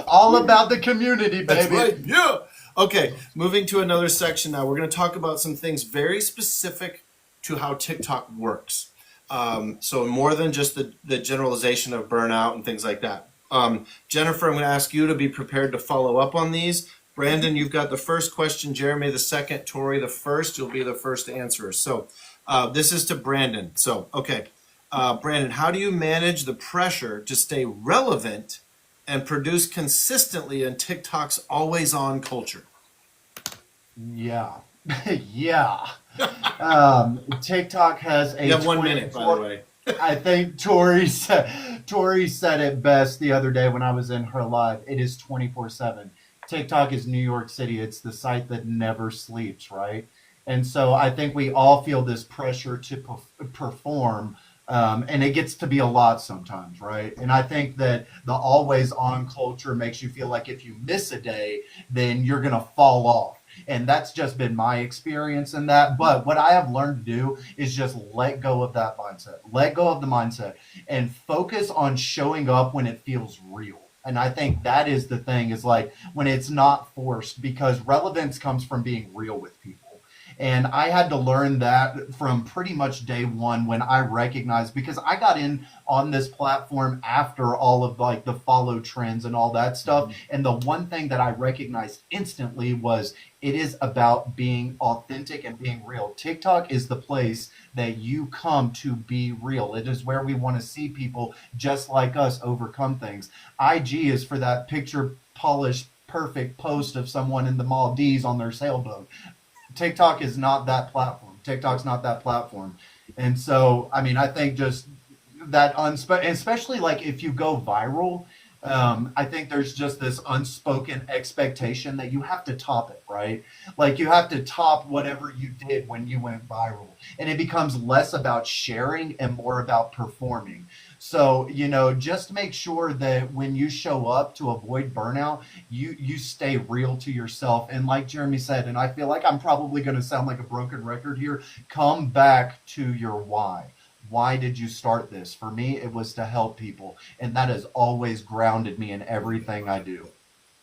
All about the community, baby. That's right. Yeah. Okay. Moving to another section now. We're going to talk about some things very specific to how TikTok works. So more than just the generalization of burnout and things like that. Jennifer, I'm going to ask you to be prepared to follow up on these, Brandon, you've got the first question. Jeremy, the second. Tori, the first. You'll be the first answerer. So this is to Brandon. So, okay. Brandon, how do you manage the pressure to stay relevant and produce consistently in TikTok's always-on culture? Yeah. Yeah. TikTok has a You have 1 minute, by the way. I think Tori said it best the other day when I was in her live. It is 24/7. TikTok is New York City. It's the site that never sleeps, right? And so I think we all feel this pressure to perform, and it gets to be a lot sometimes, right? And I think that the always on culture makes you feel like if you miss a day, then you're going to fall off. And that's just been my experience in that. But what I have learned to do is just let go of that mindset, let go of the mindset, and focus on showing up when it feels real. And I think that is the thing, is like when it's not forced, because relevance comes from being real with people. And I had to learn that from pretty much day one, when I recognized, because I got in on this platform after all of like the follow trends and all that stuff. And the one thing that I recognized instantly was it is about being authentic and being real. TikTok is the place that you come to be real. It is where we want to see people just like us overcome things. IG is for that picture polished, perfect post of someone in the Maldives on their sailboat. TikTok is not that platform. TikTok's not that platform. And so, I mean, I think just that, especially like if you go viral, I think there's just this unspoken expectation that you have to top it, right? Like you have to top whatever you did when you went viral. And it becomes less about sharing and more about performing. So, just make sure that when you show up, to avoid burnout, you stay real to yourself. And like Jeremy said, and I feel like I'm probably going to sound like a broken record here, come back to your why. Why did you start this? For me, it was to help people. And that has always grounded me in everything I do.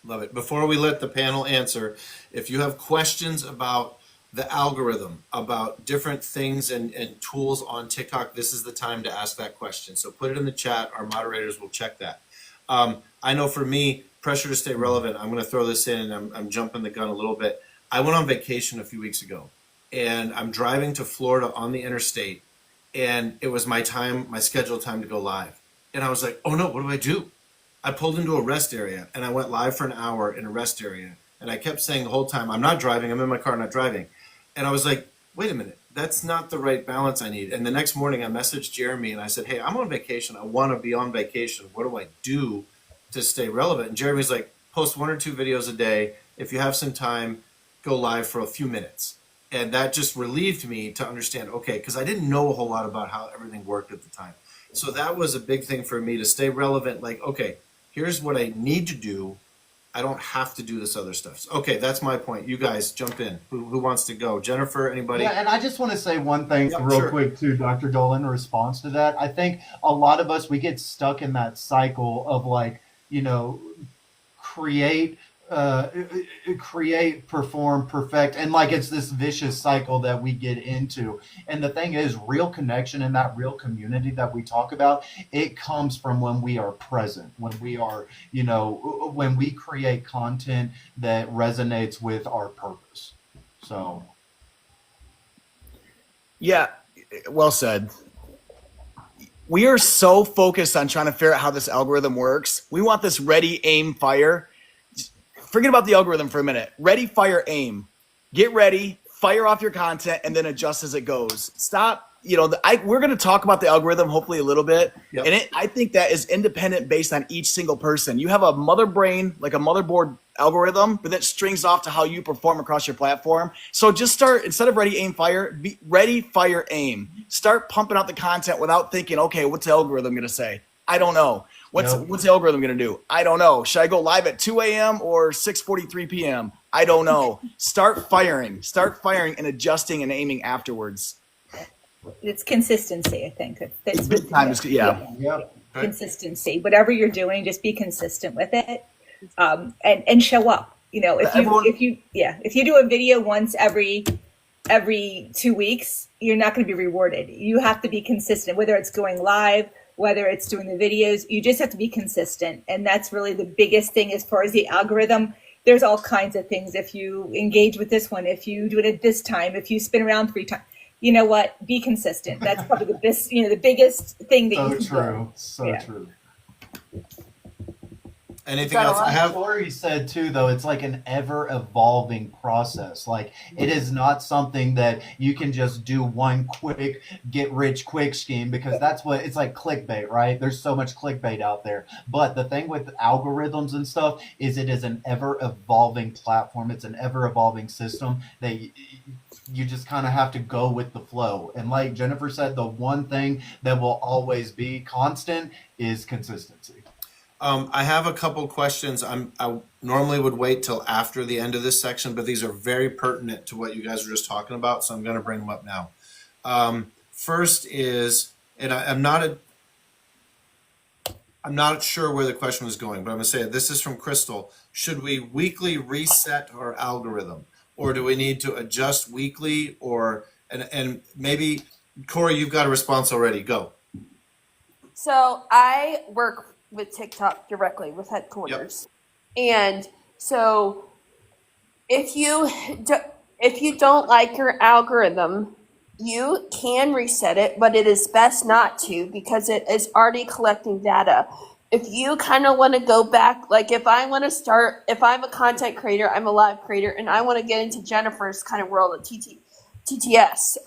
Love it. Before we let the panel answer, if you have questions about the algorithm, about different things and tools on TikTok, this is the time to ask that question. So put it in the chat. Our moderators will check that. I know for me, pressure to stay relevant, I'm going to throw this in, and I'm jumping the gun a little bit. I went on vacation a few weeks ago, and I'm driving to Florida on the interstate, and it was my scheduled time to go live. And I was like, oh no, what do I do? I pulled into a rest area, and I went live for an hour in a rest area. And I kept saying the whole time, I'm not driving, I'm in my car, not driving. And I was like, wait a minute, that's not the right balance I need. And the next morning I messaged Jeremy and I said, hey, I'm on vacation. I want to be on vacation. What do I do to stay relevant? And Jeremy's like, post 1 or 2 videos a day. If you have some time, go live for a few minutes. And that just relieved me to understand, okay, because I didn't know a whole lot about how everything worked at the time. So that was a big thing for me to stay relevant. Like, okay, here's what I need to do. I don't have to do this other stuff. Okay, that's my point. You guys jump in. Who wants to go? Jennifer, anybody? Yeah, and I just want to say one thing Yeah, real sure. quick to Dr. Dole in response to that. I think a lot of us, we get stuck in that cycle of like, create, perform, perfect, and like it's this vicious cycle that we get into. And the thing is, real connection in that real community that we talk about, it comes from when we are present, when we are, when we create content that resonates with our purpose. So Yeah, well said. We are so focused on trying to figure out how this algorithm works. We want this ready, aim, fire. Forget about the algorithm for a minute. Ready, fire, aim. Get ready, fire off your content, and then adjust as it goes. Stop. We're going to talk about the algorithm hopefully a little bit. Yep. And I think that is independent based on each single person. You have a mother brain, like a motherboard algorithm, but that strings off to how you perform across your platform. So just start, instead of ready, aim, fire, be ready, fire, aim. Start pumping out the content without thinking, okay, what's the algorithm going to say? I don't know. What's the algorithm going to do? I don't know. Should I go live at 2 a.m. or 6:43 p.m.? I don't know. Start firing and adjusting and aiming afterwards. It's consistency, I think. That's Big time is, yeah. yep. Consistency. Whatever you're doing, just be consistent with it, and show up. If you do a video once every 2 weeks, you're not going to be rewarded. You have to be consistent, whether it's going live, whether it's doing the videos. You just have to be consistent, and that's really the biggest thing as far as the algorithm. there's all kinds of things. If you engage with this one, if you do it at this time, if you spin around 3 times, you know what? Be consistent. That's probably the biggest thing that you So can true. So Yeah. true. Anything else? I Like have. Tori said too, though, it's like an ever evolving process. Like it is not something that you can just do one quick get rich quick scheme, because that's what it's like clickbait, right? There's so much clickbait out there. But the thing with algorithms and stuff is it is an ever evolving platform. It's an ever evolving system that you just kind of have to go with the flow. And like Jennifer said, the one thing that will always be constant is consistency. I have a couple questions. I normally would wait till after the end of this section, but these are very pertinent to what you guys were just talking about, so I'm going to bring them up now. First is, and I'm not sure where the question was going, but I'm going to say it. This is from Crystal. Should we weekly reset our algorithm, or do we need to adjust weekly? Or and maybe Corey, you've got a response already. Go. So I work with TikTok directly with headquarters, and so if you don't like your algorithm, you can reset it, but it is best not to, because it is already collecting data. If you kind of want to go back, like if I'm a content creator, I'm a live creator, and I want to get into Jennifer's kind of world of TTS,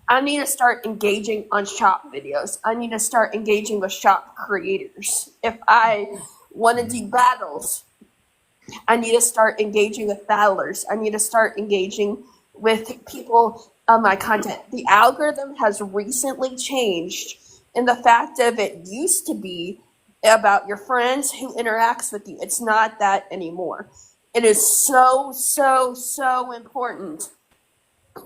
I need to start engaging on shop videos. I need to start engaging with shop creators. If I want to do battles, I need to start engaging with battlers. I need to start engaging with people on my content. The algorithm has recently changed in the fact of it used to be about your friends who interacts with you. It's not that anymore. It is so, so, so important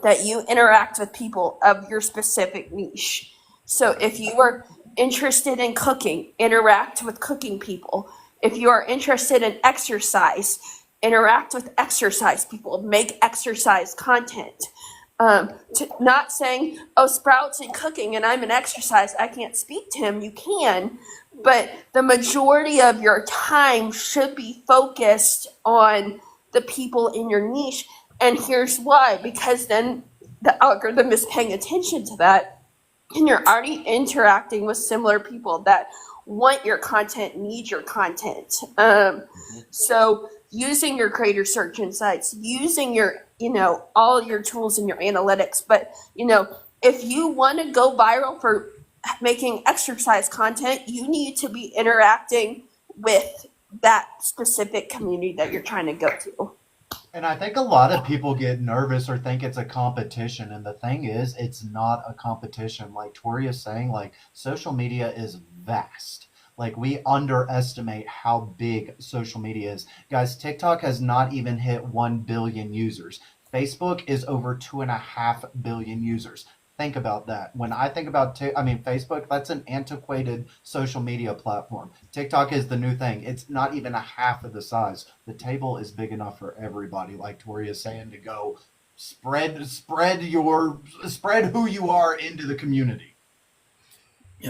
that you interact with people of your specific niche. So if you are interested in cooking, interact with cooking people. If you are interested in exercise, interact with exercise people, make exercise content. Not saying, oh, Sprout's in cooking and I'm in exercise, I can't speak to him. You can, but the majority of your time should be focused on the people in your niche. And here's why, because then the algorithm is paying attention to that, and you're already interacting with similar people that want your content, need your content. So using your creator search insights, using your, all your tools and your analytics. But, if you want to go viral for making exercise content, you need to be interacting with that specific community that you're trying to go to. And I think a lot of people get nervous or think it's a competition. And the thing is, it's not a competition. Like Tori is saying, like social media is vast. Like we underestimate how big social media is. Guys, TikTok has not even hit 1 billion users. Facebook is over 2.5 billion users. Think about that. When I think about, Facebook, that's an antiquated social media platform. TikTok is the new thing. It's not even a half of the size. The table is big enough for everybody, like Tori is saying, to go spread who you are into the community.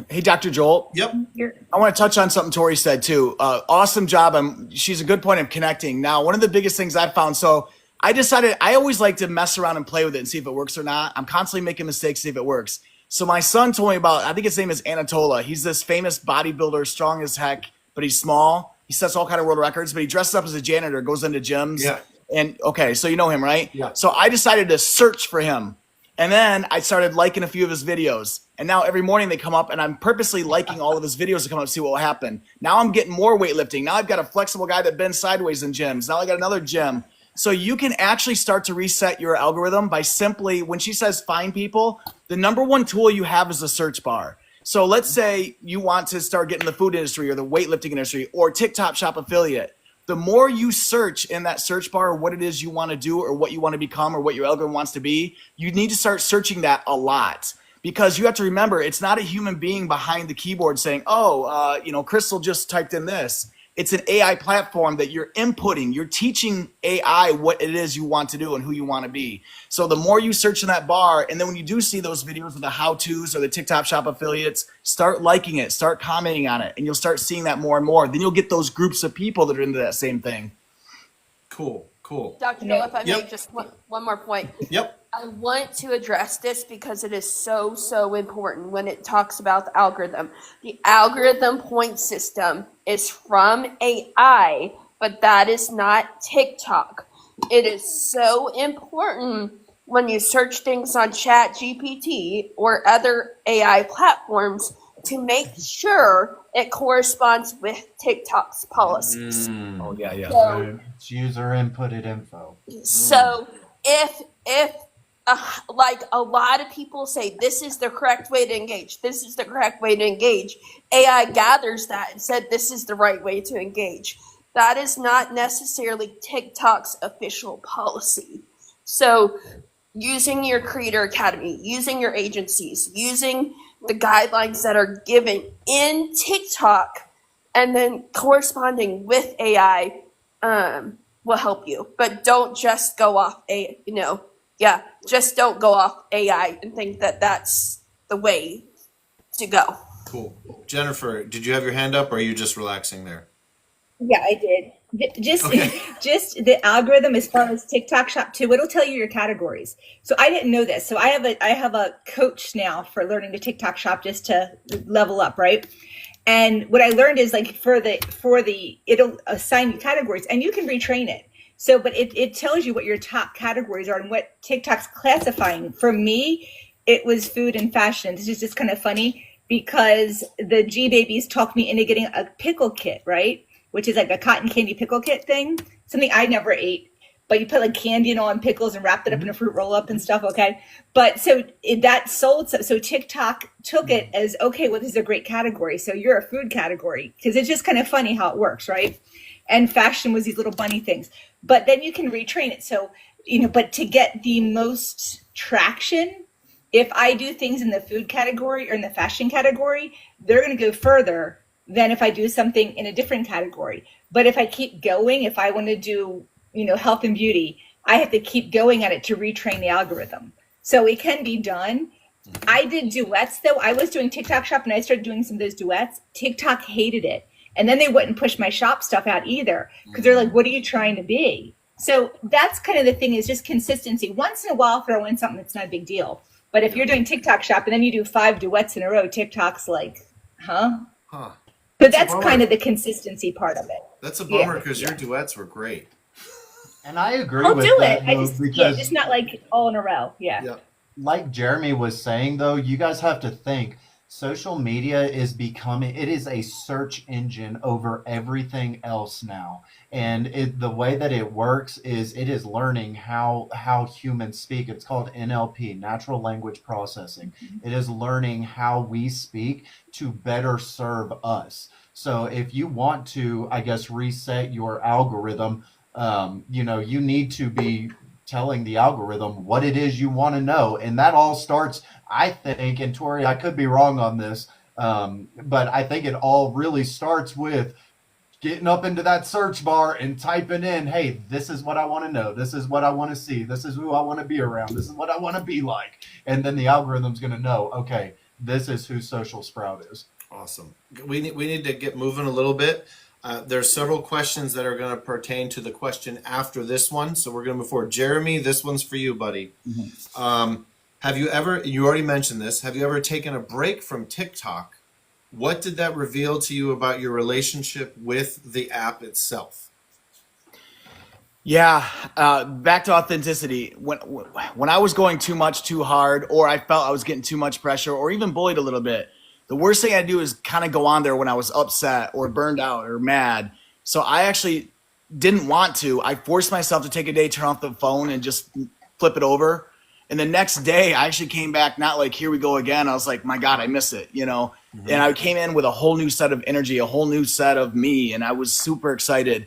Hey, Dr. Joel. Yep. I want to touch on something Tori said too. Awesome job. She's a good point of connecting. Now, one of the biggest things I've found, so I decided I always like to mess around and play with it and see if it works or not. I'm constantly making mistakes, see if it works. So my son told me about, I think his name is Anatola. He's this famous bodybuilder, strong as heck, but he's small. He sets all kind of world records, but he dresses up as a janitor, goes into gyms. Yeah. And okay, so you know him, right? Yeah. So I decided to search for him. And then I started liking a few of his videos. And now every morning they come up and I'm purposely liking all of his videos to come up and see what will happen. Now I'm getting more weightlifting. Now I've got a flexible guy that bends sideways in gyms. Now I got another gym. So you can actually start to reset your algorithm by simply, when she says find people, the number one tool you have is the search bar. So let's say you want to start getting the food industry or the weightlifting industry or TikTok shop affiliate. The more you search in that search bar what it is you want to do or what you want to become or what your algorithm wants to be, you need to start searching that a lot. Because you have to remember, it's not a human being behind the keyboard saying, Crystal just typed in this. It's an AI platform that you're inputting. You're teaching AI what it is you want to do and who you want to be. So the more you search in that bar, and then when you do see those videos of the how-tos or the TikTok shop affiliates, start liking it, start commenting on it, and you'll start seeing that more and more. Then you'll get those groups of people that are into that same thing. Cool. Dr. Bill, if I may, Yep. just one more point. Yep. I want to address this because it is so, so important when it talks about the algorithm. The algorithm point system is from AI, but that is not TikTok. It is so important when you search things on Chat GPT or other AI platforms to make sure it corresponds with TikTok's policies. Oh yeah, yeah. So, It's user inputted info. so if like a lot of people say this is the correct way to engage, this is the correct way to engage, AI gathers that and said this is the right way to engage. That is not necessarily TikTok's official policy. So using your Creator Academy, using your agencies, using the guidelines that are given in TikTok, and then corresponding with AI will help you. But don't just go off just don't go off AI and think that that's the way to go. Cool. Jennifer, did you have your hand up or are you just relaxing there? Yeah, I did. Just Okay. just the algorithm as far as TikTok Shop too, it'll tell you your categories. So I didn't know this. So I have a coach now for learning to TikTok Shop just to level up, right? And what I learned is like for the it'll assign you categories and you can retrain it. So but it tells you what your top categories are and what TikTok's classifying. For me, it was food and fashion. This is just kind of funny because the G Babies talked me into getting a pickle kit, right? Which is like a cotton candy pickle kit thing, something I never ate. But you put like candy and all in pickles and wrapped it up in a fruit roll up and stuff, okay? But so that sold, so TikTok took it as, okay, well, this is a great category. So you're a food category because it's just kind of funny how it works, right? And fashion was these little bunny things. But then you can retrain it. So, but to get the most traction, if I do things in the food category or in the fashion category, they're going to go further than if I do something in a different category. But if I keep going, if I want to do, health and beauty, I have to keep going at it to retrain the algorithm. So it can be done. I did duets though. I was doing TikTok Shop and I started doing some of those duets. TikTok hated it. And then they wouldn't push my shop stuff out either because they're like, what are you trying to be? So that's kind of the thing, is just consistency. Once in a while, throw in something that's not a big deal. But if you're doing TikTok Shop and then you do 5 duets in a row, TikTok's like, huh? Huh. But that's bummer. kind of the consistency part of it. That's a bummer Yeah. because your duets were great. And I agree I'll with do that, it. I though, just, because just not like all in a row. Yeah. Yeah. like Jeremy was saying, though, you guys have to think social media is becoming, it is a search engine over everything else now. And the way that it works is it is learning how humans speak. It's called NLP, natural language processing. It is learning how we speak to better serve us. So if you want to, I guess, reset your algorithm, you need to be telling the algorithm what it is you want to know. And that all starts, I think, and Tori, I could be wrong on this, but I think it all really starts with getting up into that search bar and typing in, hey, this is what I want to know. This is what I want to see. This is who I want to be around. This is what I want to be like. And then the algorithm's going to know, okay, this is who Social Sprout is. Awesome. We need to get moving a little bit. There's several questions that are going to pertain to the question after this one, so we're going to move forward. Jeremy, this one's for you, buddy. Have you ever, you already mentioned this, have you ever taken a break from TikTok? What did that reveal to you about your relationship with the app itself? Yeah, back to authenticity. When I was going too much, too hard, or I felt I was getting too much pressure, or even bullied a little bit, the worst thing I do is kind of go on there when I was upset or burned out or mad. So I actually didn't want to. I forced myself to take a day, turn off the phone, and just flip it over. And the next day, I actually came back, not like, here we go again. I was like, my God, I miss it, And I came in with a whole new set of energy, a whole new set of me, and I was super excited.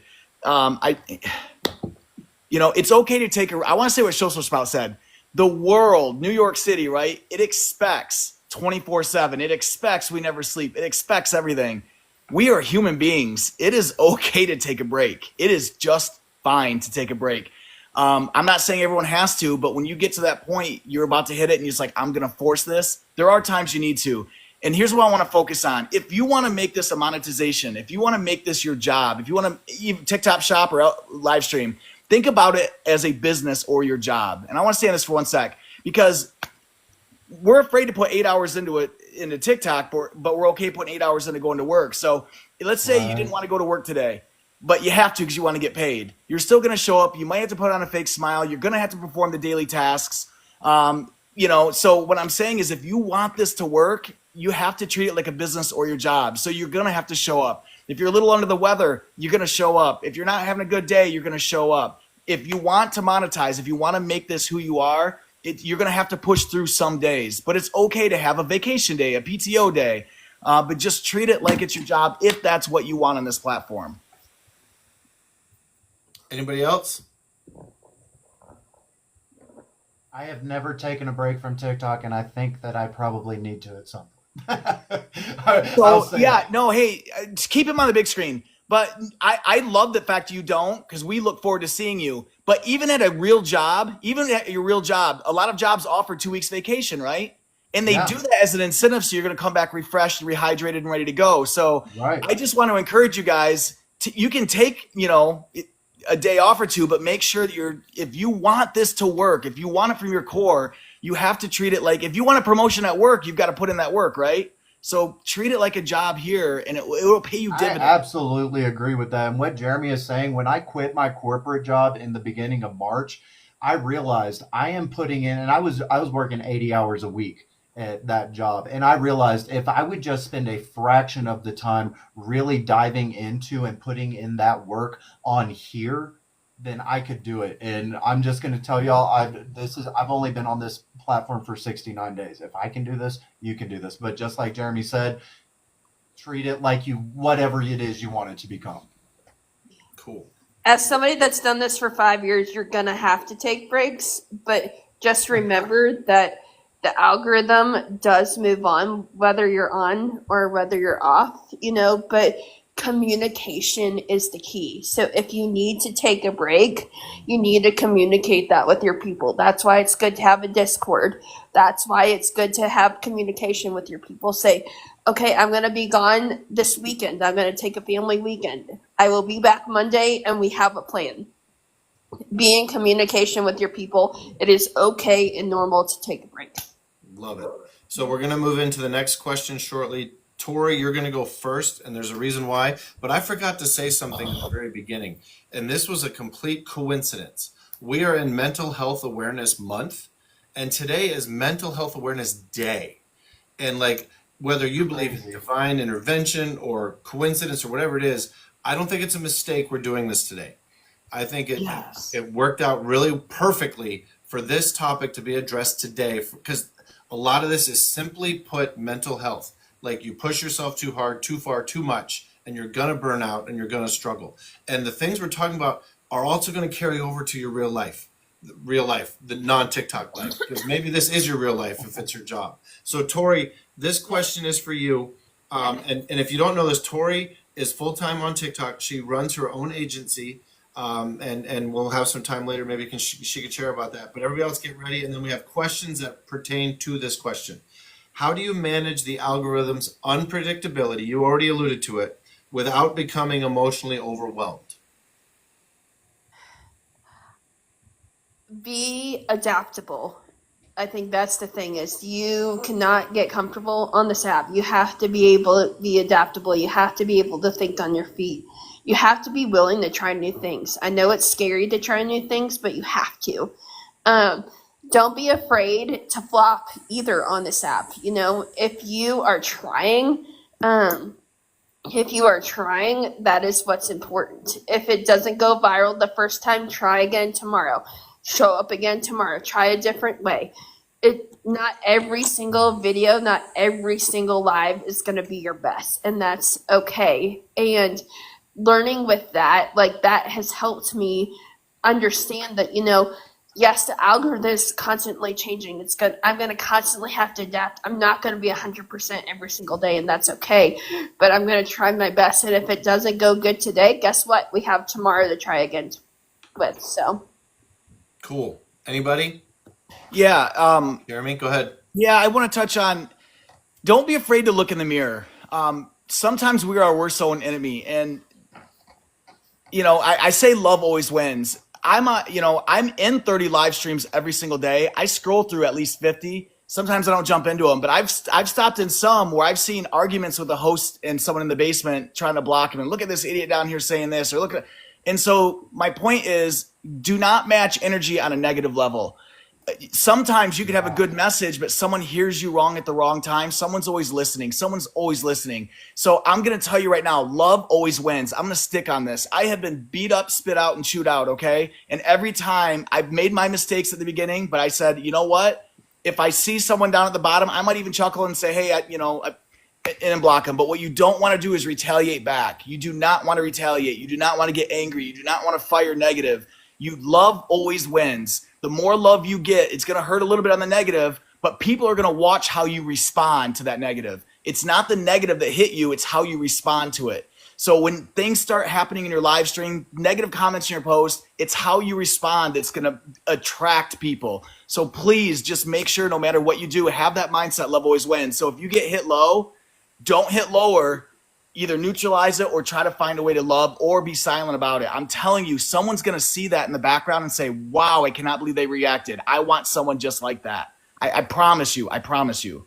It's okay to take I want to say what Social Sprout said. The world, New York City, right? It expects 24/7. It expects we never sleep. It expects everything. We are human beings. It is okay to take a break. It is just fine to take a break. I'm not saying everyone has to, but when you get to that point, you're about to hit it and you're just like, I'm going to force this. There are times you need to. And here's what I want to focus on. If you want to make this a monetization, if you want to make this your job, if you want to TikTok Shop or live stream, think about it as a business or your job. And I want to stay on this for 1 sec, because we're afraid to put 8 hours into TikTok, but we're okay putting 8 hours into going to work. So let's say you didn't want to go to work today, but you have to because you want to get paid. You're still going to show up. You might have to put on a fake smile. You're going to have to perform the daily tasks. So what I'm saying is, if you want this to work, you have to treat it like a business or your job. So you're going to have to show up. If you're a little under the weather, you're going to show up. If you're not having a good day, you're going to show up. If you want to monetize, if you want to make this who you are, you're going to have to push through some days. But it's okay to have a vacation day, a PTO day, but just treat it like it's your job if that's what you want on this platform. Anybody else? I have never taken a break from TikTok, and I think that I probably need to at some point. Just keep him on the big screen. But I love the fact you don't, because we look forward to seeing you. But even at your real job, a lot of jobs offer 2 weeks vacation, right? And they do that as an incentive, so you're going to come back refreshed, rehydrated, and ready to go. So I just want to encourage you guys, you can take, a day off or two, but make sure that if you want this to work, if you want it from your core, you have to treat it like, if you want a promotion at work, you've got to put in that work, right? So treat it like a job here, and it will pay you dividends. I absolutely agree with that. And what Jeremy is saying, when I quit my corporate job in the beginning of March, I realized I am putting in, and I was working 80 hours a week at that job. And I realized if I would just spend a fraction of the time really diving into and putting in that work on here, then I could do it. And I'm just going to tell y'all, I've only been on this platform for 69 days. If I can do this, you can do this. But just like Jeremy said, treat it like whatever it is you want it to become. Cool. As somebody that's done this for 5 years, you're going to have to take breaks, but just remember that the algorithm does move on, whether you're on or whether you're off, but communication is the key. So if you need to take a break, you need to communicate that with your people. That's why it's good to have a Discord. That's why it's good to have communication with your people. Say, okay, I'm going to be gone this weekend. I'm going to take a family weekend. I will be back Monday, and we have a plan. Be in communication with your people. It is okay and normal to take a break. Love it. So we're going to move into the next question shortly. Tori, you're going to go first, and there's a reason why. But I forgot to say something at the very beginning, and this was a complete coincidence. We are in Mental Health Awareness Month, and today is Mental Health Awareness Day. And whether you believe in divine intervention or coincidence or whatever it is, I don't think it's a mistake we're doing this today. I think it worked out really perfectly for this topic to be addressed today, because a lot of this is simply put mental health. Like, you push yourself too hard, too far, too much, and you're going to burn out and you're going to struggle. And the things we're talking about are also going to carry over to your real life, the non-TikTok life, because maybe this is your real life if it's your job. So Tori, this question is for you. And if you don't know this, Tori is full-time on TikTok. She runs her own agency. And we'll have some time later. Maybe she could share about that. But everybody else get ready. And then we have questions that pertain to this question. How do you manage the algorithm's unpredictability? You already alluded to it, without becoming emotionally overwhelmed. Be adaptable. I think that's the thing, is you cannot get comfortable on this app. You have to be able to be adaptable. You have to be able to think on your feet. You have to be willing to try new things. I know it's scary to try new things, but you have to. Don't be afraid to flop either on this app. If you are trying, that is what's important. If it doesn't go viral the first time, try again tomorrow. Show up again tomorrow. Try a different way. Not every single video, not every single live is going to be your best, and that's okay. And learning with that, that has helped me understand that, yes, the algorithm is constantly changing. It's good. I'm going to constantly have to adapt. I'm not going to be 100% every single day, and that's okay. But I'm going to try my best. And if it doesn't go good today, guess what? We have tomorrow to try again with. So cool. Anybody? Yeah. Jeremy, go ahead. Yeah, I want to touch on, don't be afraid to look in the mirror. Sometimes we are our worst own enemy. And, I say love always wins. I'm in 30 live streams every single day. I scroll through at least 50. Sometimes I don't jump into them, but I've stopped in some where I've seen arguments with the host and someone in the basement trying to block him and look at this idiot down here saying this or look at. And so my point is, do not match energy on a negative level. Sometimes you can have a good message, but someone hears you wrong at the wrong time. Someone's always listening. So I'm going to tell you right now, love always wins. I'm going to stick on this. I have been beat up, spit out, and chewed out, okay? And every time I've made my mistakes at the beginning, but I said, you know what? If I see someone down at the bottom, I might even chuckle and say, hey, and block them. But what you don't want to do is retaliate back. You do not want to retaliate. You do not want to get angry. You do not want to fire negative. Love always wins. The more love you get, it's going to hurt a little bit on the negative, but people are going to watch how you respond to that negative. It's not the negative that hit you, it's how you respond to it. So when things start happening in your live stream, negative comments in your post, it's how you respond that's going to attract people. So please just make sure no matter what you do, have that mindset, love always wins. So if you get hit low, don't hit lower. Either neutralize it or try to find a way to love or be silent about it. I'm telling you, someone's going to see that in the background and say, wow, I cannot believe they reacted. I want someone just like that. I promise you. I promise you.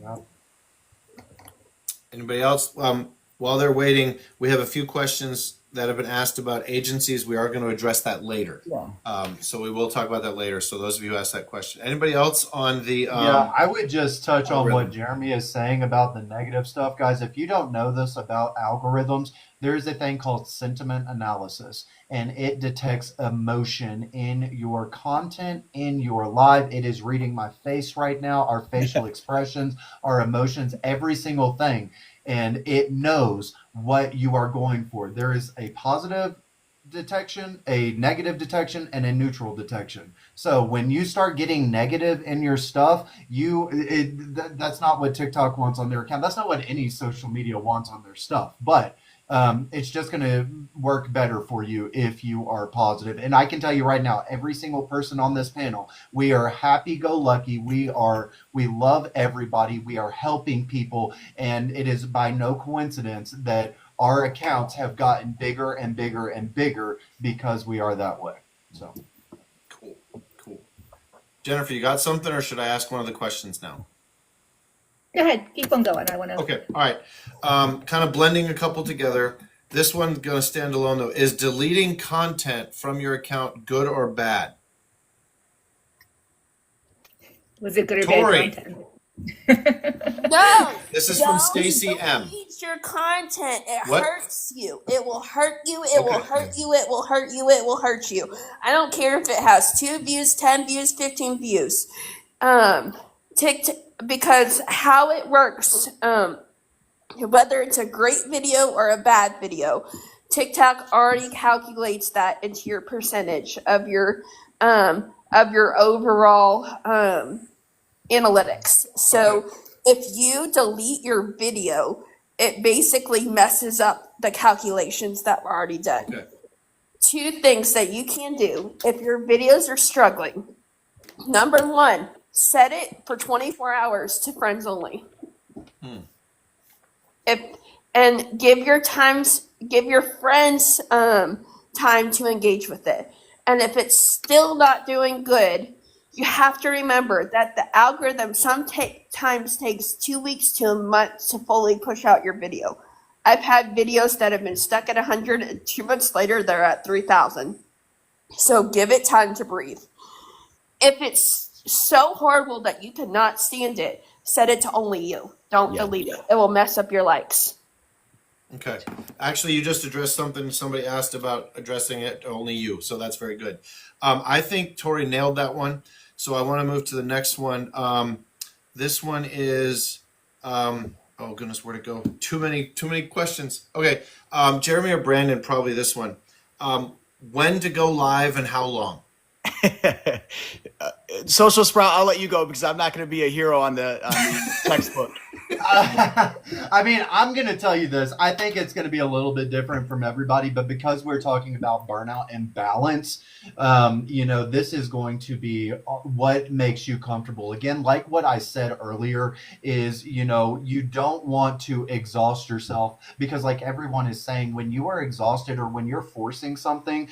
Yeah. Anybody else? While they're waiting, we have a few questions that have been asked about agencies. We are going to address that later. Yeah. So we will talk about that later. So those of you who asked that question. Anybody else on the Yeah, I would just touch on algorithm. what Jeremy is saying about the negative stuff. Guys, if you don't know this about algorithms, there's a thing called sentiment analysis, and it detects emotion in your content, in your live. It is reading my face right now, our facial expressions, our emotions, every single thing. And it knows what you are going for. There is a positive detection, a negative detection, and a neutral detection. So when you start getting negative in your stuff, that's not what TikTok wants on their account. That's not what any social media wants on their stuff. But it's just going to work better for you if you are positive. And I can tell you right now, every single person on this panel, we are happy-go-lucky. We love everybody. We are helping people. And it is by no coincidence that our accounts have gotten bigger and bigger and bigger because we are that way. So Cool. Jennifer, you got something, or should I ask one of the questions now? Go ahead, keep on going. I want to. Okay, all right. Kind of blending a couple together. This one's going to stand alone, though. Is deleting content from your account good or bad? Was it good or Tori. bad content? No. This is from Don't Stacy M. delete your content. It What? hurts you. It will hurt you. It will Okay. hurt you. It will hurt you. It will hurt you. I don't care if it has 2 views, 10 views, 15 views. TikTok, because how it works, whether it's a great video or a bad video, TikTok already calculates that into your percentage of your overall analytics. So if you delete your video, it basically messes up the calculations that were already done. Okay. 2 things that you can do if your videos are struggling. Number 1, set it for 24 hours to friends only. And give your friends time to engage with it. And if it's still not doing good, you have to remember that the algorithm sometimes takes 2 weeks to a month to fully push out your video. I've had videos that have been stuck at 100, and 2 months later they're at 3,000. So give it time to breathe. If it's so horrible that you cannot stand it, set it to only you. Don't delete it. It will mess up your likes. Okay. Actually, you just addressed something somebody asked about addressing it to only you, so that's very good. I think Tori nailed that one, so I want to move to the next one. This one is, oh goodness, where'd it go? Too many questions. Okay, Jeremy or Brandon, probably this one. When to go live and how long? Social Sprout, I'll let you go because I'm not going to be a hero on the textbook. I mean, I'm going to tell you this. I think it's going to be a little bit different from everybody, but because we're talking about burnout and balance, this is going to be what makes you comfortable. Again, like what I said earlier is, you don't want to exhaust yourself because like everyone is saying, when you are exhausted or when you're forcing something,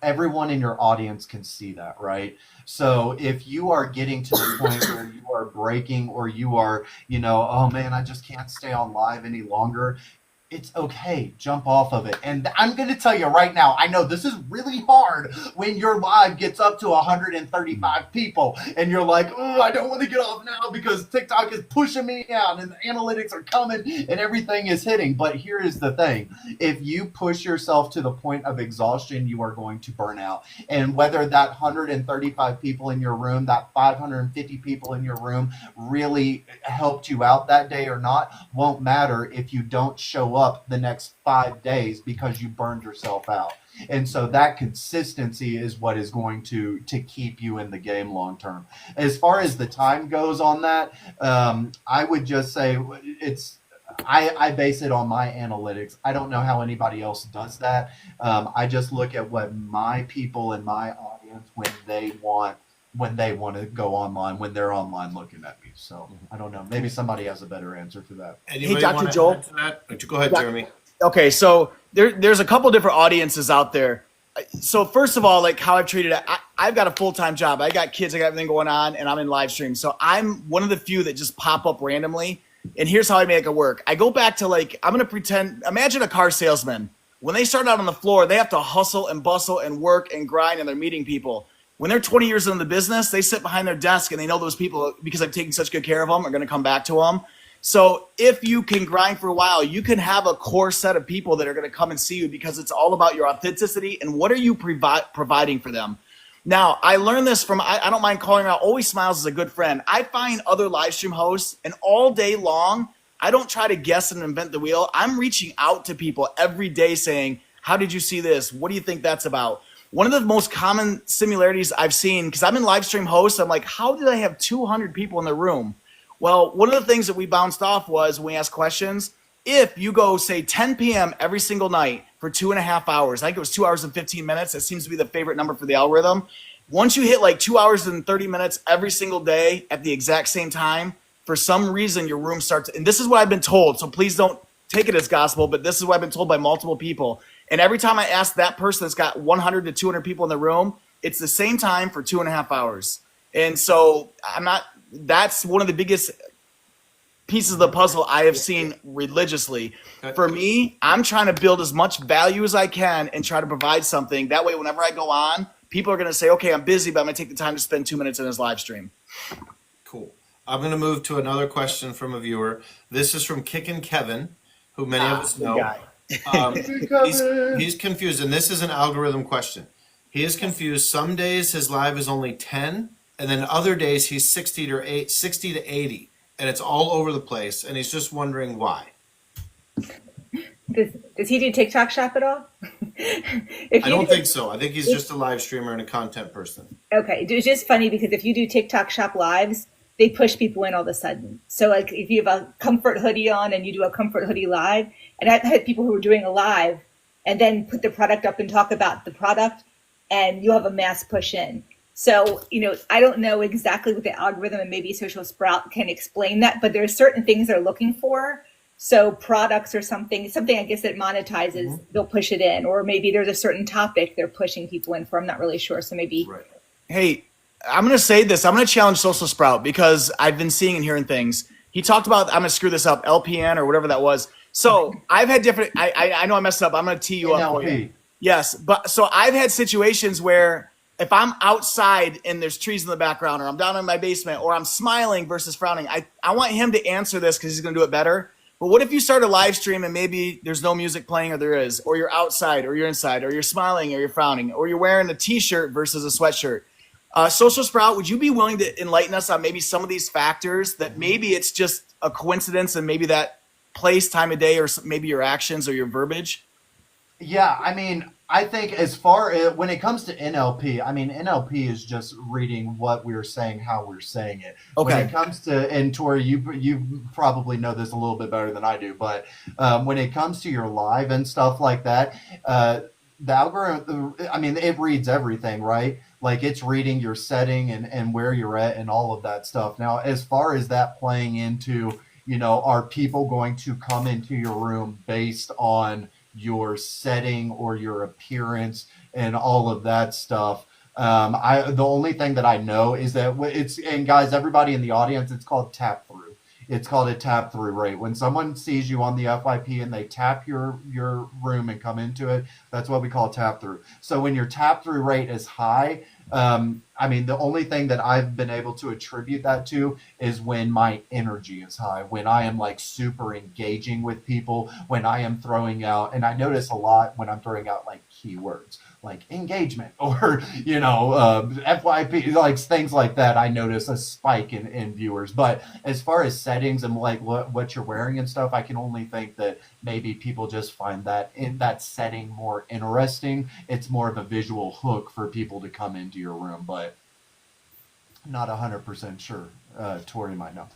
everyone in your audience can see that, right? So if you are getting to the point where you are breaking or you are, oh man, I just can't stay on live any longer, it's okay. Jump off of it. And I'm going to tell you right now, I know this is really hard when your live gets up to 135 people and you're like, oh, I don't want to get off now because TikTok is pushing me out and the analytics are coming and everything is hitting. But here is the thing. If you push yourself to the point of exhaustion, you are going to burn out. And whether that 135 people in your room, that 550 people in your room really helped you out that day or not, won't matter if you don't show up the next 5 days because you burned yourself out. And so that consistency is what is going to keep you in the game long term. As far as the time goes on that, I would just say I base it on my analytics. I don't know how anybody else does that. I just look at what my people in my audience when they want to go online, when they're online looking at me. So I don't know. Maybe somebody has a better answer for that. Anybody Dr. wanna Joel? add to that? Go ahead, Jeremy. Okay, so there's a couple different audiences out there. So first of all, like how I've treated it, I've got a full-time job. I got kids, I got everything going on, and I'm in live stream. So I'm one of the few that just pop up randomly. And here's how I make it work. I go back to I'm going to pretend, imagine a car salesman. When they start out on the floor, they have to hustle and bustle and work and grind, and they're meeting people. When they're 20 years in the business, they sit behind their desk and they know those people, because I'm taking such good care of them, are going to come back to them. So if you can grind for a while, you can have a core set of people that are going to come and see you because it's all about your authenticity and what are you providing for them. Now, I learned this from, I don't mind calling out Always Smiles as a good friend. I find other live stream hosts, and all day long, I don't try to guess and invent the wheel. I'm reaching out to people every day saying, how did you see this? What do you think that's about? One of the most common similarities I've seen, because I'm in live stream host, I'm like, how did I have 200 people in the room? Well, one of the things that we bounced off was when we asked questions, if you go, say, 10 p.m. every single night for 2.5 hours, I think it was 2 hours and 15 minutes. That seems to be the favorite number for the algorithm. Once you hit like 2 hours and 30 minutes every single day at the exact same time, for some reason your room starts, and this is what I've been told, so please don't take it as gospel, but this is what I've been told by multiple people. And every time I ask that person that's got 100 to 200 people in the room, it's the same time for 2.5 hours. And so that's one of the biggest pieces of the puzzle I have seen religiously. For me, I'm trying to build as much value as I can and try to provide something. That way, whenever I go on, people are going to say, okay, I'm busy, but I'm going to take the time to spend 2 minutes in his live stream. Cool. I'm going to move to another question from a viewer. This is from Kickin' Kevin, who many of us know. Guy. He's confused, and this is an algorithm question. He is confused. Some days his live is only 10, and then other days he's 60 to 80, and it's all over the place, and he's just wondering why. Does he do TikTok shop at all? I don't think so. I think he's just a live streamer and a content person. Okay, it's just funny because if you do TikTok shop lives, they push people in all of a sudden. So like if you have a comfort hoodie on and you do a comfort hoodie live, and I've had people who are doing a live and then put the product up and talk about the product, and you have a mass push in. So, I don't know exactly what the algorithm and maybe Social Sprout can explain that, but there are certain things they're looking for. So products or something I guess that monetizes, they'll push it in. Or maybe there's a certain topic they're pushing people in for. I'm not really sure. So maybe. Right. Hey, I'm going to say this. I'm going to challenge Social Sprout because I've been seeing and hearing things. He talked about, I'm going to screw this up, LPN or whatever that was. So I've had different, I know I messed up. I'm going to tee you up for you. Yes. But so I've had situations where if I'm outside and there's trees in the background, or I'm down in my basement, or I'm smiling versus frowning, I want him to answer this because he's going to do it better. But what if you start a live stream and maybe there's no music playing, or there is, or you're outside, or you're inside, or you're smiling, or you're frowning, or you're wearing a t-shirt versus a sweatshirt? Social Sprout, would you be willing to enlighten us on maybe some of these factors that maybe it's just a coincidence and maybe that place, time of day, or maybe your actions or your verbiage? Yeah, I mean, I think as far as when it comes to NLP, I mean NLP is just reading what we're saying, how we're saying it. When Okay. it comes to, and Tori, you probably know this a little bit better than I do, but when it comes to your live and stuff like that, the algorithm, I mean, it reads everything, right? Like it's reading your setting and where you're at and all of that stuff. Now, as far as that playing into, are people going to come into your room based on your setting or your appearance and all of that stuff? The only thing that I know is that and guys, everybody in the audience, it's called tap through. It's called a tap through rate. When someone sees you on the FYP and they tap your room and come into it, that's what we call tap through. So when your tap through rate is high, I mean, the only thing that I've been able to attribute that to is when my energy is high, when I am like super engaging with people, when I am throwing out, and I notice a lot when I'm throwing out like keywords like engagement or FYP, like things like that. I notice a spike in viewers. But as far as settings and like what you're wearing and stuff, I can only think that maybe people just find that in that setting more interesting. It's more of a visual hook for people to come into your room, but not 100% sure. Tori might know.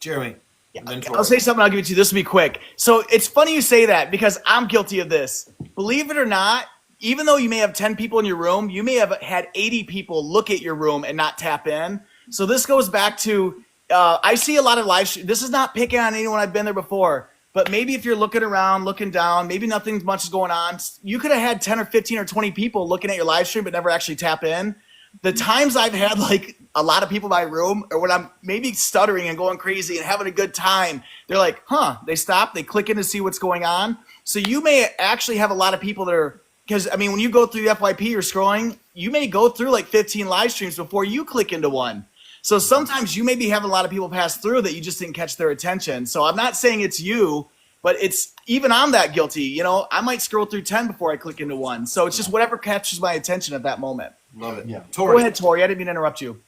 Jeremy. And then I'll Tori. say something. I'll give it to you. This will be quick. So it's funny you say that because I'm guilty of this. Believe it or not, even though you may have 10 people in your room, you may have had 80 people look at your room and not tap in. So this goes back to, I see a lot of live stream. This is not picking on anyone. I've been there before. But maybe if you're looking around, looking down, maybe nothing much is going on. You could have had 10 or 15 or 20 people looking at your live stream but never actually tap in. The times I've had like a lot of people in my room, or when I'm maybe stuttering and going crazy and having a good time, they're like, they stop, they click in to see what's going on. So you may actually have a lot of people that are, because I mean, when you go through FYP, you're scrolling, you may go through like 15 live streams before you click into one. So sometimes you may be having a lot of people pass through that you just didn't catch their attention. So I'm not saying it's you, but it's even I'm that guilty. I might scroll through 10 before I click into one. So it's just whatever catches my attention at that moment. Love it. Yeah. Tori. Go ahead, Tori. I didn't mean to interrupt you.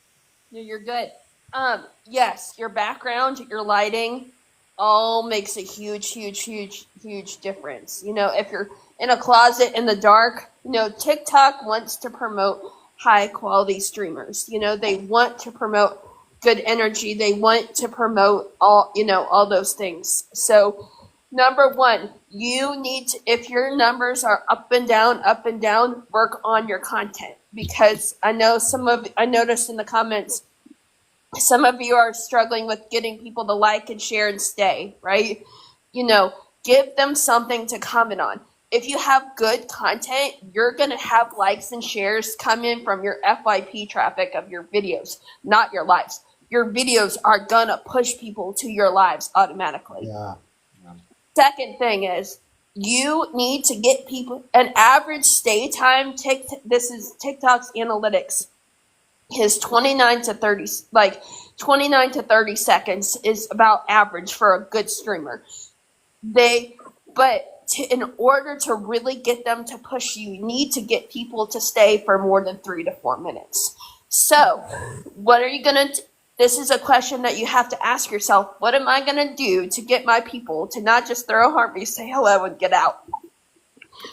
No, you're good. Yes, your background, your lighting, all makes a huge difference. If you're in a closet in the dark, TikTok wants to promote high quality streamers. They want to promote good energy. They want to promote all those things. So number one, you need to, if your numbers are up and down, work on your content, because I noticed in the comments, some of you are struggling with getting people to like and share and stay, right? Give them something to comment on. If you have good content, you're going to have likes and shares come in from your FYP traffic of your videos, not your lives. Your videos are going to push people to your lives automatically. Yeah. Second thing is you need to get people an average stay time. This is TikTok's analytics. His 29 to 30 seconds is about average for a good streamer. In order to really get them to push you, you need to get people to stay for more than 3 to 4 minutes. So, what are you going to do? This is a question that you have to ask yourself. What am I going to do to get my people to not just throw a heartbeat, say hello, and get out?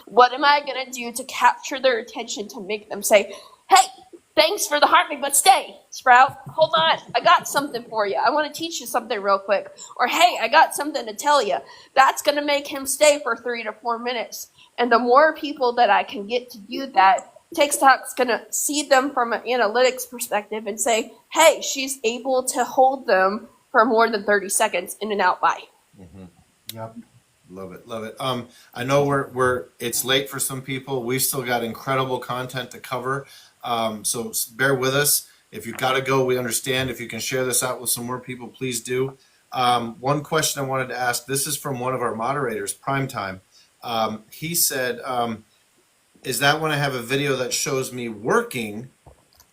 What am I going to do to capture their attention to make them say, hey, thanks for the heartbeat, but stay, Sprout. Hold on. I got something for you. I want to teach you something real quick. Or, hey, I got something to tell you. That's going to make him stay for 3 to 4 minutes. And the more people that I can get to do that, TikTok's going to see them from an analytics perspective and say, hey, she's able to hold them for more than 30 seconds in and out by. Yep. Love it. I know it's late for some people. We've still got incredible content to cover. So bear with us. If you've got to go, we understand. If you can share this out with some more people, please do. One question I wanted to ask, this is from one of our moderators, Primetime. He said, is that when I have a video that shows me working,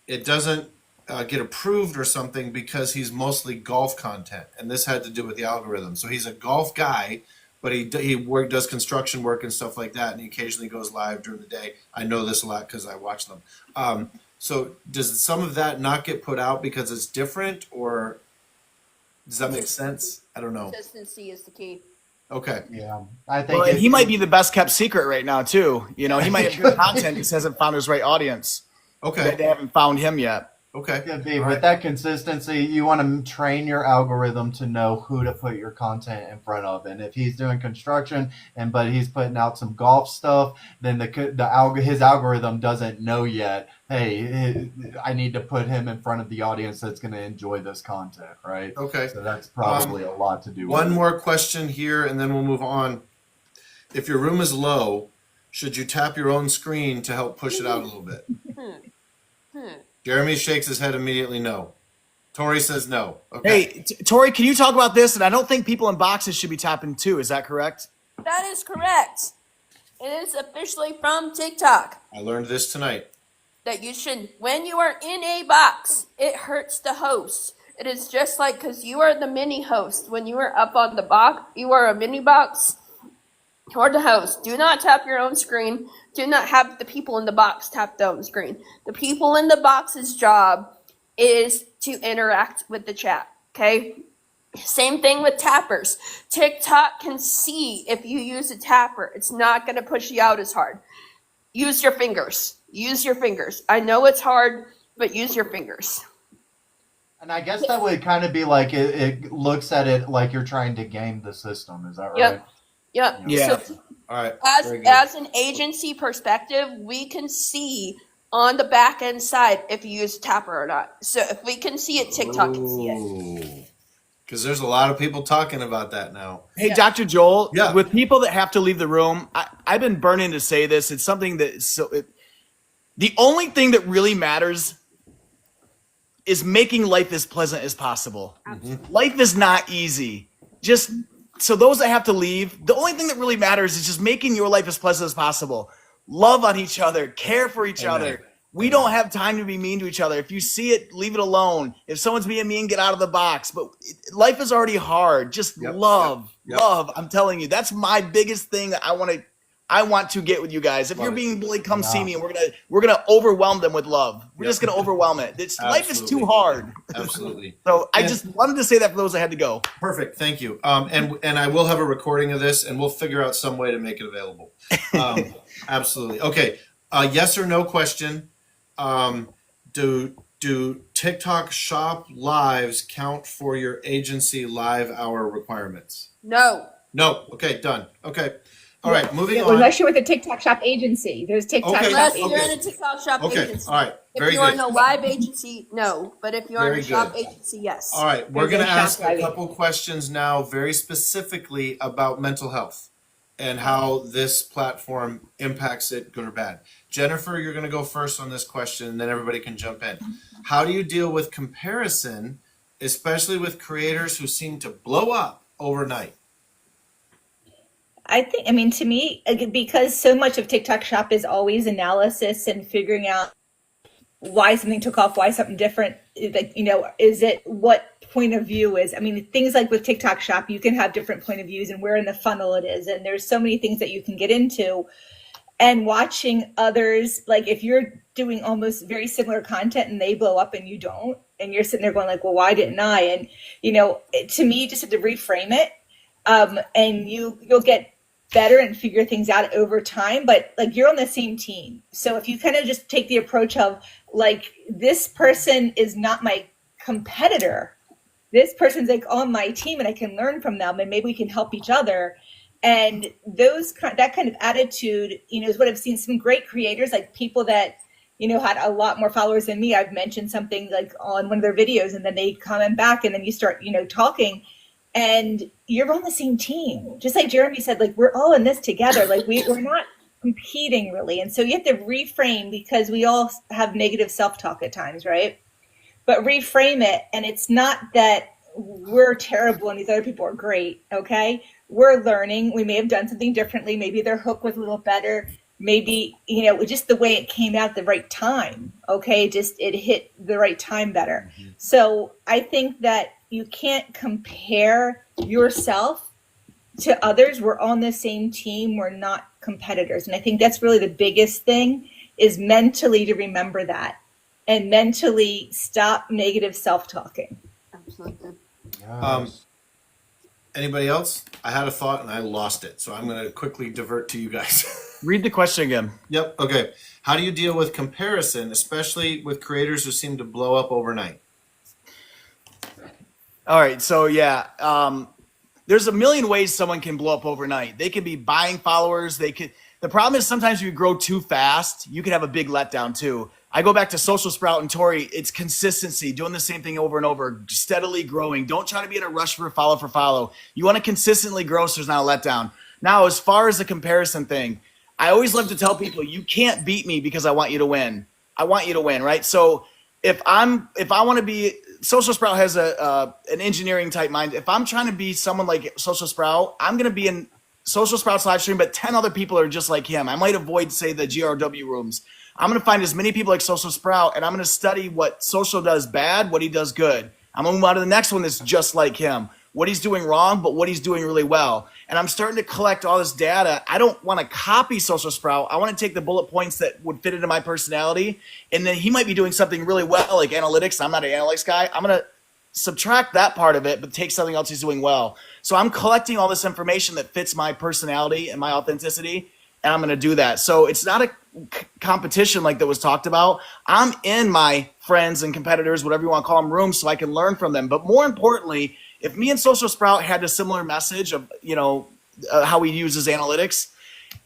it doesn't get approved or something because he's mostly golf content? And this had to do with the algorithm. So he's a golf guy, but he does construction work and stuff like that, and he occasionally goes live during the day. I know this a lot because I watch them. So does some of that not get put out because it's different, or does that make sense? I don't know. Consistency is the key. Okay. Yeah, I think Well, and he might be the best kept secret right now too. You know, he might have good content, just hasn't found his right audience. Okay. They haven't found him yet. Okay. could be All with right. that consistency. You want to train your algorithm to know who to put your content in front of, and if he's doing construction but he's putting out some golf stuff, then his algorithm doesn't know yet. Hey, I need to put him in front of the audience that's going to enjoy this content, right? Okay. So that's probably a lot to do with One it. more question here, and then we'll move on. If your room is low, should you tap your own screen to help push it out a little bit? Jeremy shakes his head immediately. No. Tori says no. Okay. Hey, Tori, can you talk about this? And I don't think people in boxes should be tapping too. Is that correct? That is correct. It is officially from TikTok I learned this tonight. that you should, when you are in a box, it hurts the host. It is just like, because you are the mini host. When you are up on the box, you are a mini box toward the host. Do not tap your own screen. Do not have the people in the box tap their own screen. The people in the box's job is to interact with the chat. Okay? Same thing with tappers. TikTok can see if you use a tapper. It's not going to push you out as hard. Use your fingers. Use your fingers. I know it's hard, but use your fingers. And I guess that would kind of be like it looks at it like you're trying to game the system. Is that right? Yep. Yep. Yeah. So All right. Very good. as an agency perspective, we can see on the back end side if you use a tapper or not. So if we can see it, TikTok can see it. Because there's a lot of people talking about that now. Hey, Yeah. Dr. Joel, Yeah. with people that have to leave the room, I've been burning to say this. It's something that the only thing that really matters is making life as pleasant as possible. Life is not easy. Just so those that have to leave, the only thing that really matters is just making your life as pleasant as possible. Love on each other, care for each Amen. other. We don't have time to be mean to each other. If you see it, leave it alone. If someone's being mean, get out of the box. But life is already hard. Just Yep, love, yep. love. I'm telling you, that's my biggest thing that I want to get with you guys. If Love you're it. being bullied, come see me, and we're gonna overwhelm them with love. We're Yep. just gonna overwhelm it. Life is Absolutely. too hard. Absolutely. So I And- just wanted to say that for those that had to go. Perfect. Thank you. And I will have a recording of this, and we'll figure out some way to make it available. Absolutely. Okay. Yes or no question. Do TikTok Shop lives count for your agency live hour requirements? No. No. Okay. Done. Okay. All right. Moving Yeah, on. unless you're with a TikTok Shop agency, there's TikTok Okay. Shop Unless agency. you're in a TikTok shop Okay. agency. All right. If Very you are good. in a live agency, no. But if you are in Very a shop good. agency, yes. All right, we're There's going to no shop ask a driving. couple questions now, very specifically about mental health and how this platform impacts it, good or bad. Jennifer, you're going to go first on this question, and then everybody can jump in. How do you deal with comparison, especially with creators who seem to blow up overnight? I mean, to me, again, because so much of TikTok Shop is always analysis and figuring out why something took off, why something different, like, is it what point of view is, I mean, things like with TikTok Shop, you can have different point of views and where in the funnel it is. And there's so many things that you can get into. And watching others, like if you're doing almost very similar content and they blow up and you don't, and you're sitting there going like, well, why didn't I? And, to me, you just have to reframe it. And you'll get better and figure things out over time, but like you're on the same team. So if you kind of just take the approach of like, this person is not my competitor, this person's like on my team and I can learn from them and maybe we can help each other. And that kind of attitude, is what I've seen some great creators, like people that, had a lot more followers than me. I've mentioned something like on one of their videos and then they comment back and then you start, talking. And you're on the same team. Just like Jeremy said, like we're all in this together. Like we're not competing really. And so you have to reframe because we all have negative self-talk at times, right? But reframe it. And it's not that we're terrible and these other people are great, okay? We're learning. We may have done something differently. Maybe their hook was a little better. Maybe, just the way it came out at the right time, okay? Just it hit the right time better. Mm-hmm. So I think that you can't compare yourself to others. We're on the same team. We're not competitors. And I think that's really the biggest thing is mentally to remember that and mentally stop negative self-talking. Absolutely. Yes. Anybody else? I had a thought and I lost it, so I'm going to quickly divert to you guys. Read the question again. Yep. Okay. How do you deal with comparison, especially with creators who seem to blow up overnight? All right, so yeah, there's a million ways someone can blow up overnight. They could be buying followers. They could. The problem is sometimes if you grow too fast, you can have a big letdown too. I go back to Social Sprout and Tori. It's consistency, doing the same thing over and over, steadily growing. Don't try to be in a rush for follow. You want to consistently grow so there's not a letdown. Now, as far as the comparison thing, I always love to tell people you can't beat me because I want you to win. I want you to win, right? So if I want to be, Social Sprout has an engineering type mind. If I'm trying to be someone like Social Sprout, I'm going to be in Social Sprout's live stream, but 10 other people are just like him. I might avoid, say, the GRW rooms. I'm going to find as many people like Social Sprout, and I'm going to study what Social does bad, what he does good. I'm going to move on to the next one that's just like him. What he's doing wrong, but what he's doing really well. And I'm starting to collect all this data. I don't want to copy Social Sprout. I want to take the bullet points that would fit into my personality. And then he might be doing something really well, like analytics. I'm not an analytics guy. I'm going to subtract that part of it, but take something else he's doing well. So I'm collecting all this information that fits my personality and my authenticity, and I'm going to do that. So it's not a competition like that was talked about. I'm in my friends and competitors, whatever you want to call them, rooms so I can learn from them. But more importantly, if me and Social Sprout had a similar message of, how he uses analytics,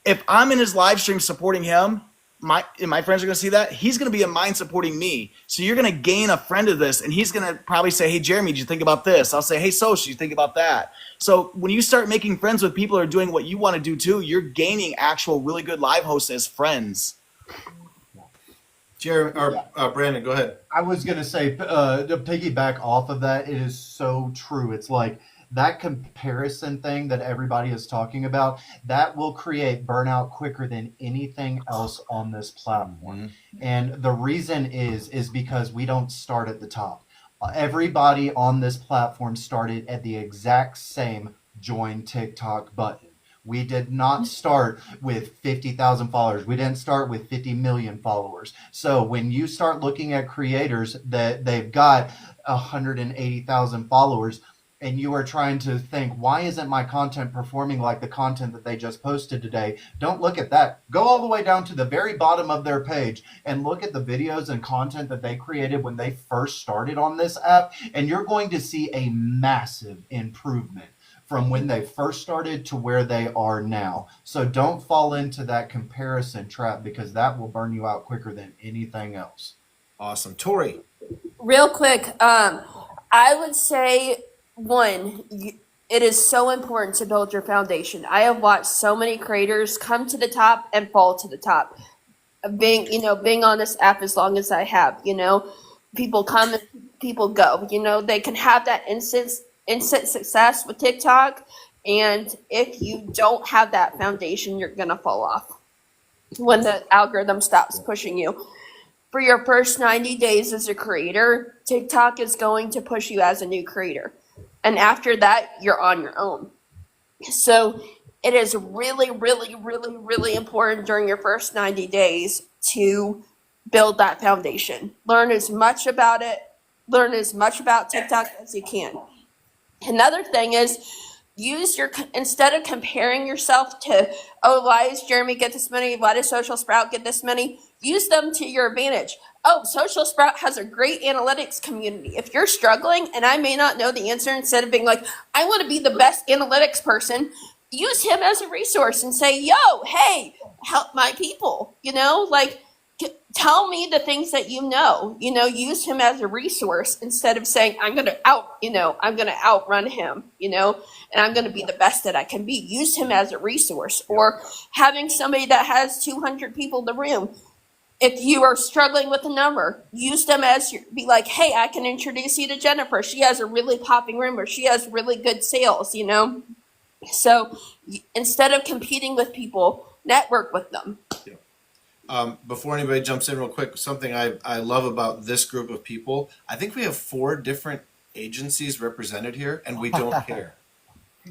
if I'm in his live stream supporting him, my friends are going to see that. He's going to be in mine supporting me. So you're going to gain a friend of this, and he's going to probably say, hey, Jeremy, did you think about this? I'll say, hey, Social, you think about that? So when you start making friends with people who are doing what you want to do too, you're gaining actual really good live hosts as friends. Jeremy or Brandon, go ahead. I was going to say, to piggyback off of that, it is so true. It's like that comparison thing that everybody is talking about, that will create burnout quicker than anything else on this platform. And the reason is because we don't start at the top. Everybody on this platform started at the exact same join TikTok button. We did not start with 50,000 followers. We didn't start with 50 million followers. So when you start looking at creators that they've got 180,000 followers, and you are trying to think, why isn't my content performing like the content that they just posted today? Don't look at that. Go all the way down to the very bottom of their page and look at the videos and content that they created when they first started on this app, and you're going to see a massive improvement from when they first started to where they are now. So don't fall into that comparison trap, because that will burn you out quicker than anything else. Awesome. Tori. Real quick, I would say, one, it is so important to build your foundation. I have watched so many creators come to the top and fall to the top. Being on this app as long as I have, people come and people go. They can have that instant success with TikTok, and if you don't have that foundation, you're gonna fall off when the algorithm stops pushing you. For your first 90 days as a creator, TikTok is going to push you as a new creator. And after that, you're on your own. So it is really, really, really, really important during your first 90 days to build that foundation. Learn as much about it. Learn as much about TikTok as you can. Another thing is, instead of comparing yourself to, why does Jeremy get this many? Why does Social Sprout get this many? Use them to your advantage. Social Sprout has a great analytics community. If you're struggling and I may not know the answer, instead of being like, I want to be the best analytics person, use him as a resource and say, hey, help my people. Tell me the things that use him as a resource instead of saying, I'm going to outrun him, and I'm going to be the best that I can be. Use him as a resource, or having somebody that has 200 people in the room. If you are struggling with a number, use them be like, hey, I can introduce you to Jennifer. She has a really popping room, or she has really good sales, So instead of competing with people, network with them. Before anybody jumps in real quick, something I love about this group of people, I think we have 4 different agencies represented here, and we don't care.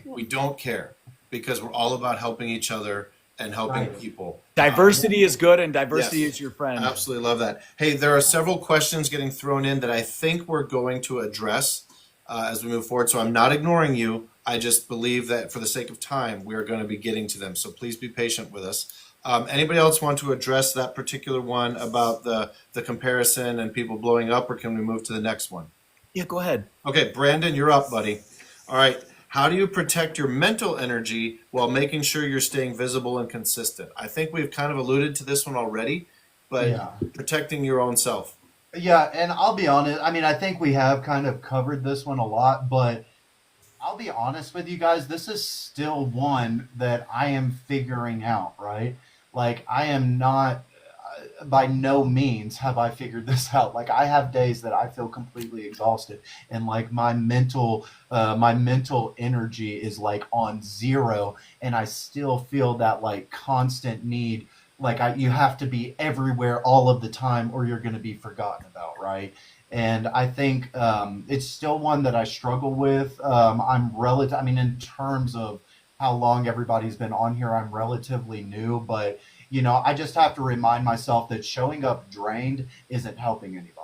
We don't care, because we're all about helping each other and helping people. Diversity is good, and diversity is your friend. I absolutely love that. Hey, there are several questions getting thrown in that I think we're going to address as we move forward. So I'm not ignoring you. I just believe that for the sake of time, we are going to be getting to them. So please be patient with us. Anybody else want to address that particular one about the comparison and people blowing up, or can we move to the next one? Yeah, go ahead. Okay, Brandon, you're up, buddy. All right. How do you protect your mental energy while making sure you're staying visible and consistent? I think we've kind of alluded to this one already, but Yeah. protecting your own self. Yeah, and I'll be honest. I mean, I think we have kind of covered this one a lot, but I'll be honest with you guys. This is still one that I am figuring out, right? Like, I am not, by no means have I figured this out. Like, I have days that I feel completely exhausted, and like my mental energy is like on zero, and I still feel that like constant need. Like, you have to be everywhere all of the time, or you're going to be forgotten about, right? And I think it's still one that I struggle with. I mean, in terms of how long everybody's been on here, I'm relatively new, but I just have to remind myself that showing up drained isn't helping anybody.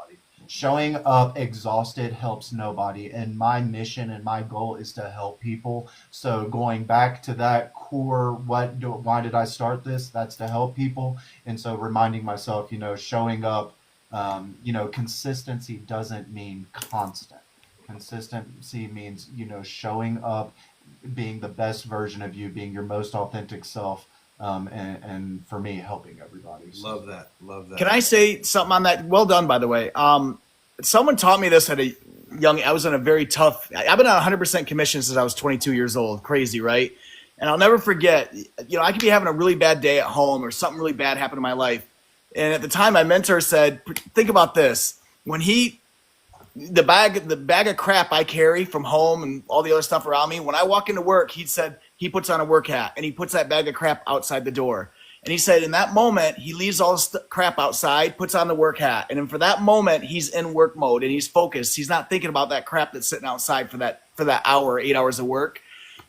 Showing up exhausted helps nobody. And my mission and my goal is to help people. So going back to that core, why did I start this? That's to help people. And so reminding myself, showing up, consistency doesn't mean constant. Consistency means, showing up, being the best version of you, being your most authentic self, and for me, helping everybody. So. Love that. Love that. Can I say something on that? Well done, by the way. Someone taught me this I was in a very tough, I've been on 100% commission since I was 22 years old. Crazy, right? And I'll never forget, I could be having a really bad day at home or something really bad happened in my life. And at the time, my mentor said, think about this. When the bag of crap I carry from home and all the other stuff around me, when I walk into work, he said he puts on a work hat and he puts that bag of crap outside the door. And he said in that moment, he leaves all this crap outside, puts on the work hat. And then for that moment, he's in work mode and he's focused. He's not thinking about that crap that's sitting outside for that hour, 8 hours of work.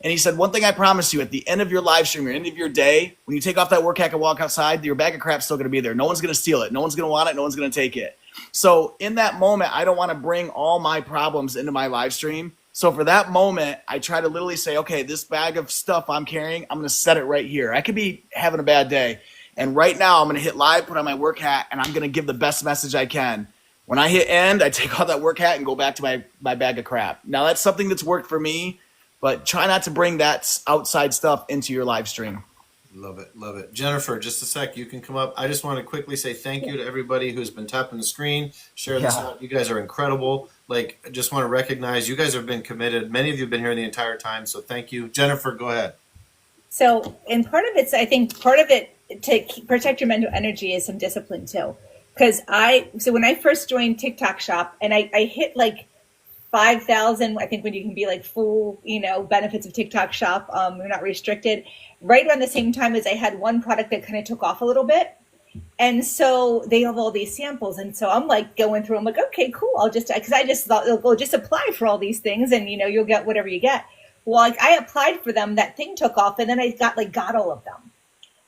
And he said, one thing I promise you, at the end of your live stream, or end of your day, when you take off that work hat and walk outside, your bag of crap's still going to be there. No one's going to steal it. No one's going to want it. No one's going to take it. So in that moment, I don't want to bring all my problems into my live stream. So for that moment, I try to literally say, okay, this bag of stuff I'm carrying, I'm going to set it right here. I could be having a bad day. And right now I'm going to hit live, put on my work hat, and I'm going to give the best message I can. When I hit end, I take off that work hat and go back to my bag of crap. Now that's something that's worked for me, but try not to bring that outside stuff into your live stream. Love it. Love it. Jennifer, just a sec. You can come up. I just want to quickly say thank you to everybody who's been tapping the screen, sharing this out. You guys are incredible. I just want to recognize you guys have been committed. Many of you have been here the entire time. So thank you. Jennifer, go ahead. So, and part of it, I think part of it to protect your mental energy is some discipline too. Because when I first joined TikTok Shop and I hit like 5,000, I think when you can be like full, benefits of TikTok Shop, you're not restricted. Right around the same time as I had one product that kind of took off a little bit. And so they have all these samples. And so I'm like going through, I'm like, okay, cool. Because I just thought, well, just apply for all these things and, you'll get whatever you get. Well, I applied for them, that thing took off, and then I got all of them.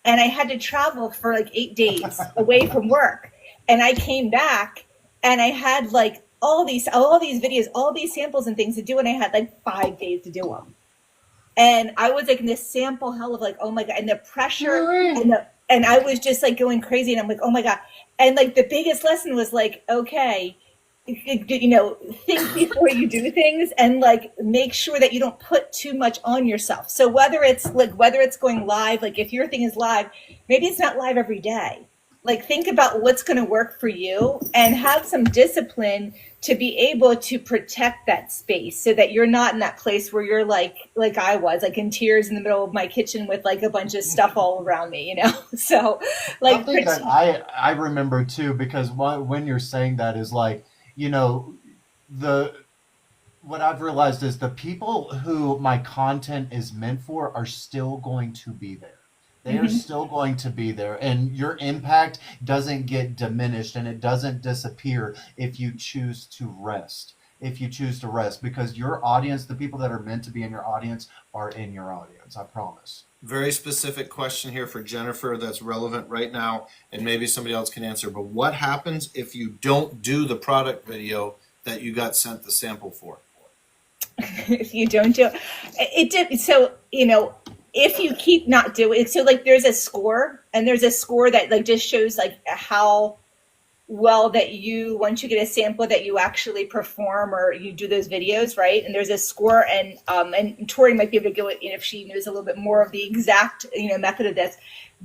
And I had to travel for like 8 days away from work. And I came back and I had like all these videos, all these samples and things to do. And I had like 5 days to do them. And I was like in this sample hell of like, oh my God, and the pressure and I was just like going crazy. And I'm like, oh my God. And like the biggest lesson was like, okay, think before you do things and like make sure that you don't put too much on yourself. So whether it's going live, like if your thing is live, maybe it's not live every day. Like think about what's going to work for you and have some discipline to be able to protect that space so that you're not in that place where you're like I was, like in tears in the middle of my kitchen with like a bunch of stuff all around me, So like something that I remember too, because when you're saying that is like, what I've realized is the people who my content is meant for are still going to be there. They are still going to be there, and your impact doesn't get diminished and it doesn't disappear if you choose to rest. Because your audience, the people that are meant to be in your audience are in your audience, I promise. Very specific question here for Jennifer that's relevant right now, and maybe somebody else can answer. But what happens if you don't do the product video that you got sent the sample for? if you don't do it. So, if you keep not doing, so like there's a score, and there's a score that like just shows like how well that you, once you get a sample, that you actually perform or you do those videos, right? And there's a score, and Tori might be able to go if she knows a little bit more of the exact method of this.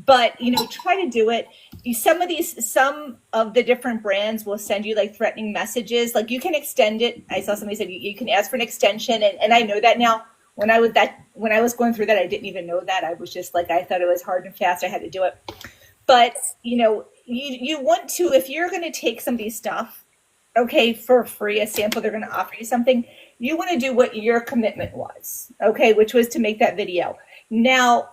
But try to do it. Some of the different brands will send you like threatening messages. Like you can extend it. I saw somebody said you can ask for an extension, and I know that now. When I was going through that, I didn't even know that. I was just like, I thought it was hard and fast. I had to do it. But you want to, if you're going to take somebody's stuff, okay, for free, a sample, they're going to offer you something. You want to do what your commitment was, okay, which was to make that video. Now,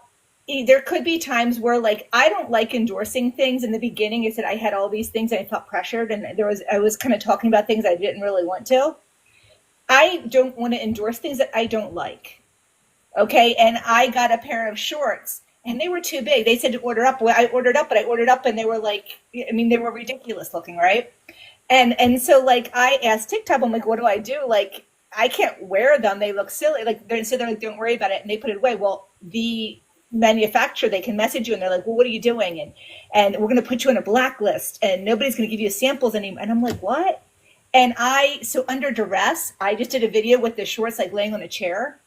there could be times where like I don't like endorsing things. In the beginning, is that I had all these things and I felt pressured, and I was kind of talking about things I didn't really want to. I don't want to endorse things that I don't like. Okay. And I got a pair of shorts and they were too big. They said to order up. Well, I ordered up and they were like, they were ridiculous looking. Right. And so like I asked TikTok, I'm like, what do I do? Like, I can't wear them. They look silly. Like they're like, don't worry about it. And they put it away. Well, the manufacturer, they can message you and they're like, well, what are you doing? And we're going to put you on a blacklist and nobody's going to give you samples anymore. And I'm like, what? And so under duress, I just did a video with the shorts, like laying on a chair.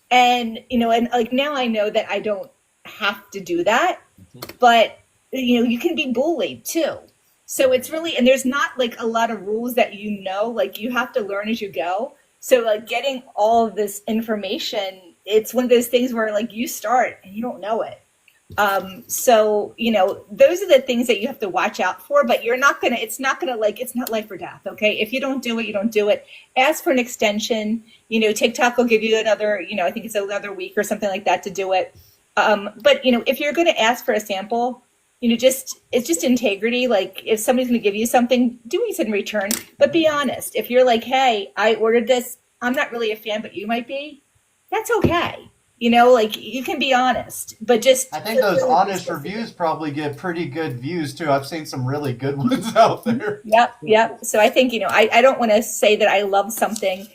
And, and like now I know that I don't have to do that, but, you can be bullied too. So it's really, and there's not like a lot of rules that, like you have to learn as you go. So like getting all of this information, it's one of those things where like you start and you don't know it. So, those are the things that you have to watch out for, but it's not life or death. Okay. If you don't do it, you don't do it. Ask for an extension, TikTok will give you another, I think it's another week or something like that to do it. But if you're going to ask for a sample, it's just integrity. Like if somebody's going to give you something, do it in return, but be honest. If you're like, hey, I ordered this, I'm not really a fan, but you might be, that's okay. Like you can be honest, but just. I think those honest reviews probably get pretty good views too. I've seen some really good ones out there. Yep. So I think, I don't want to say that I love something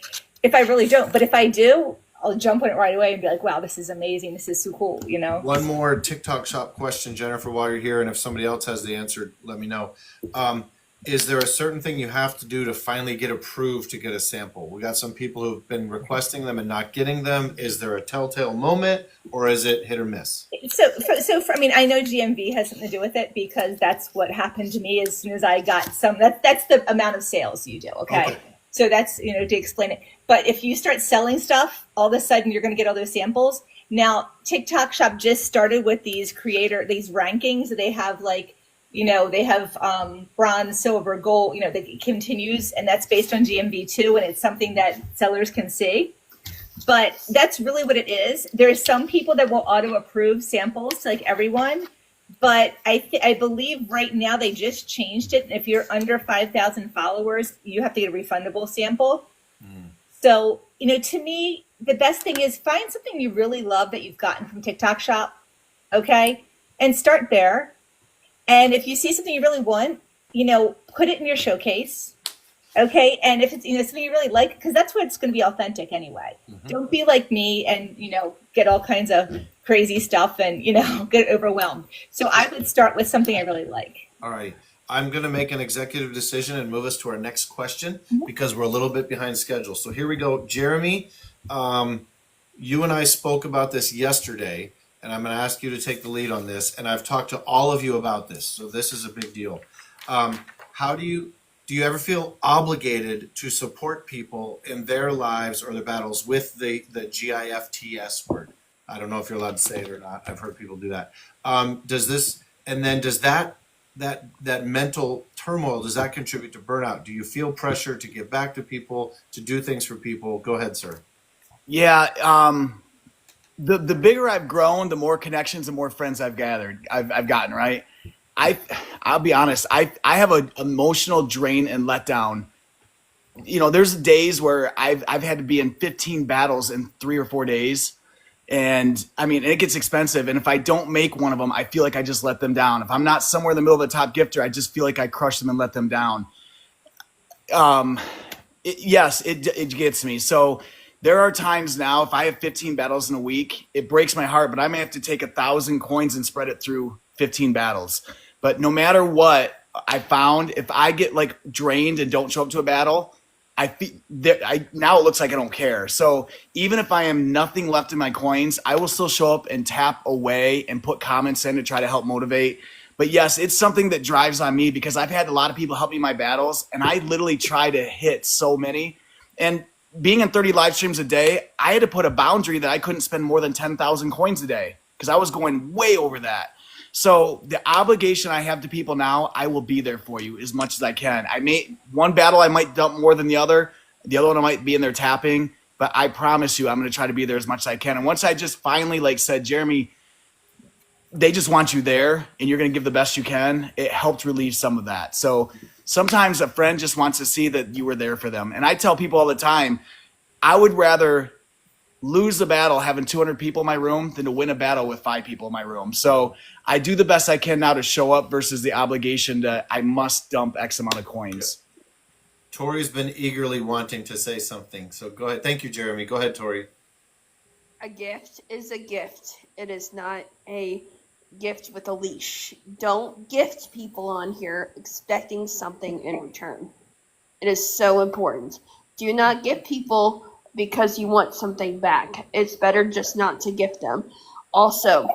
if I really don't, but if I do, I'll jump on it right away and be like, wow, this is amazing. This is so cool, One more TikTok shop question, Jennifer, while you're here, and if somebody else has the answer, let me know. Is there a certain thing you have to do to finally get approved to get a sample? We got some people who've been requesting them and not getting them. Is there a telltale moment, or is it hit or miss? I know GMV has something to do with it because that's what happened to me as soon as I got some. That's the amount of sales you do. Okay. So that's, to explain it. But if you start selling stuff, all of a sudden you're going to get all those samples. Now, TikTok Shop just started with these rankings. They have like, they have bronze, silver, gold, that continues, and that's based on GMV too, and it's something that sellers can see. But that's really what it is. There's some people that will auto-approve samples, like everyone, but I believe right now they just changed it. If you're under 5,000 followers, you have to get a refundable sample. So, to me, the best thing is find something you really love that you've gotten from TikTok Shop, okay, and start there. And if you see something you really want, put it in your showcase. Okay. And if it's, something you really like, because that's what's going to be authentic anyway. Don't be like me and, get all kinds of crazy stuff and, get overwhelmed. So I would start with something I really like. All right. I'm going to make an executive decision and move us to our next question because we're a little bit behind schedule. So here we go. Jeremy, you and I spoke about this yesterday. And I'm going to ask you to take the lead on this. And I've talked to all of you about this. So this is a big deal. How do you ever feel obligated to support people in their lives or their battles with the GIFTS word? I don't know if you're allowed to say it or not. I've heard people do that. Does that mental turmoil, does that contribute to burnout? Do you feel pressure to give back to people, to do things for people? Go ahead, sir. Yeah. The bigger I've grown, the more connections and more friends I've gotten, right? I'll be honest, I have an emotional drain and letdown. There's days where I've had to be in 15 battles in 3 or 4 days. And it gets expensive. And if I don't make one of them, I feel like I just let them down. If I'm not somewhere in the middle of the top gifter, I just feel like I crush them and let them down. Yes, it gets me. So there are times now, if I have 15 battles in a week, it breaks my heart, but I may have to take 1,000 coins and spread it through 15 battles. But no matter what, I found if I get like drained and don't show up to a battle, now it looks like I don't care. So even if I am nothing left in my coins, I will still show up and tap away and put comments in to try to help motivate. But yes, it's something that drives on me because I've had a lot of people help me in my battles, and I literally try to hit so many. And being in 30 live streams a day, I had to put a boundary that I couldn't spend more than 10,000 coins a day because I was going way over that. So the obligation I have to people now, I will be there for you as much as I can. One battle I might dump more than the other one I might be in there tapping, but I promise you I'm going to try to be there as much as I can. And once I just finally like said, Jeremy, they just want you there and you're going to give the best you can, it helped relieve some of that. So sometimes a friend just wants to see that you were there for them. And I tell people all the time, I would rather lose a battle having 200 people in my room than to win a battle with 5 people in my room. So I do the best I can now to show up versus the obligation that I must dump X amount of coins. Tori's been eagerly wanting to say something. So go ahead. Thank you, Jeremy. Go ahead, Tori. A gift is a gift. It is not a gift with a leash. Don't gift people on here expecting something in return. It is so important. Do not gift people because you want something back. It's better just not to gift them. Also,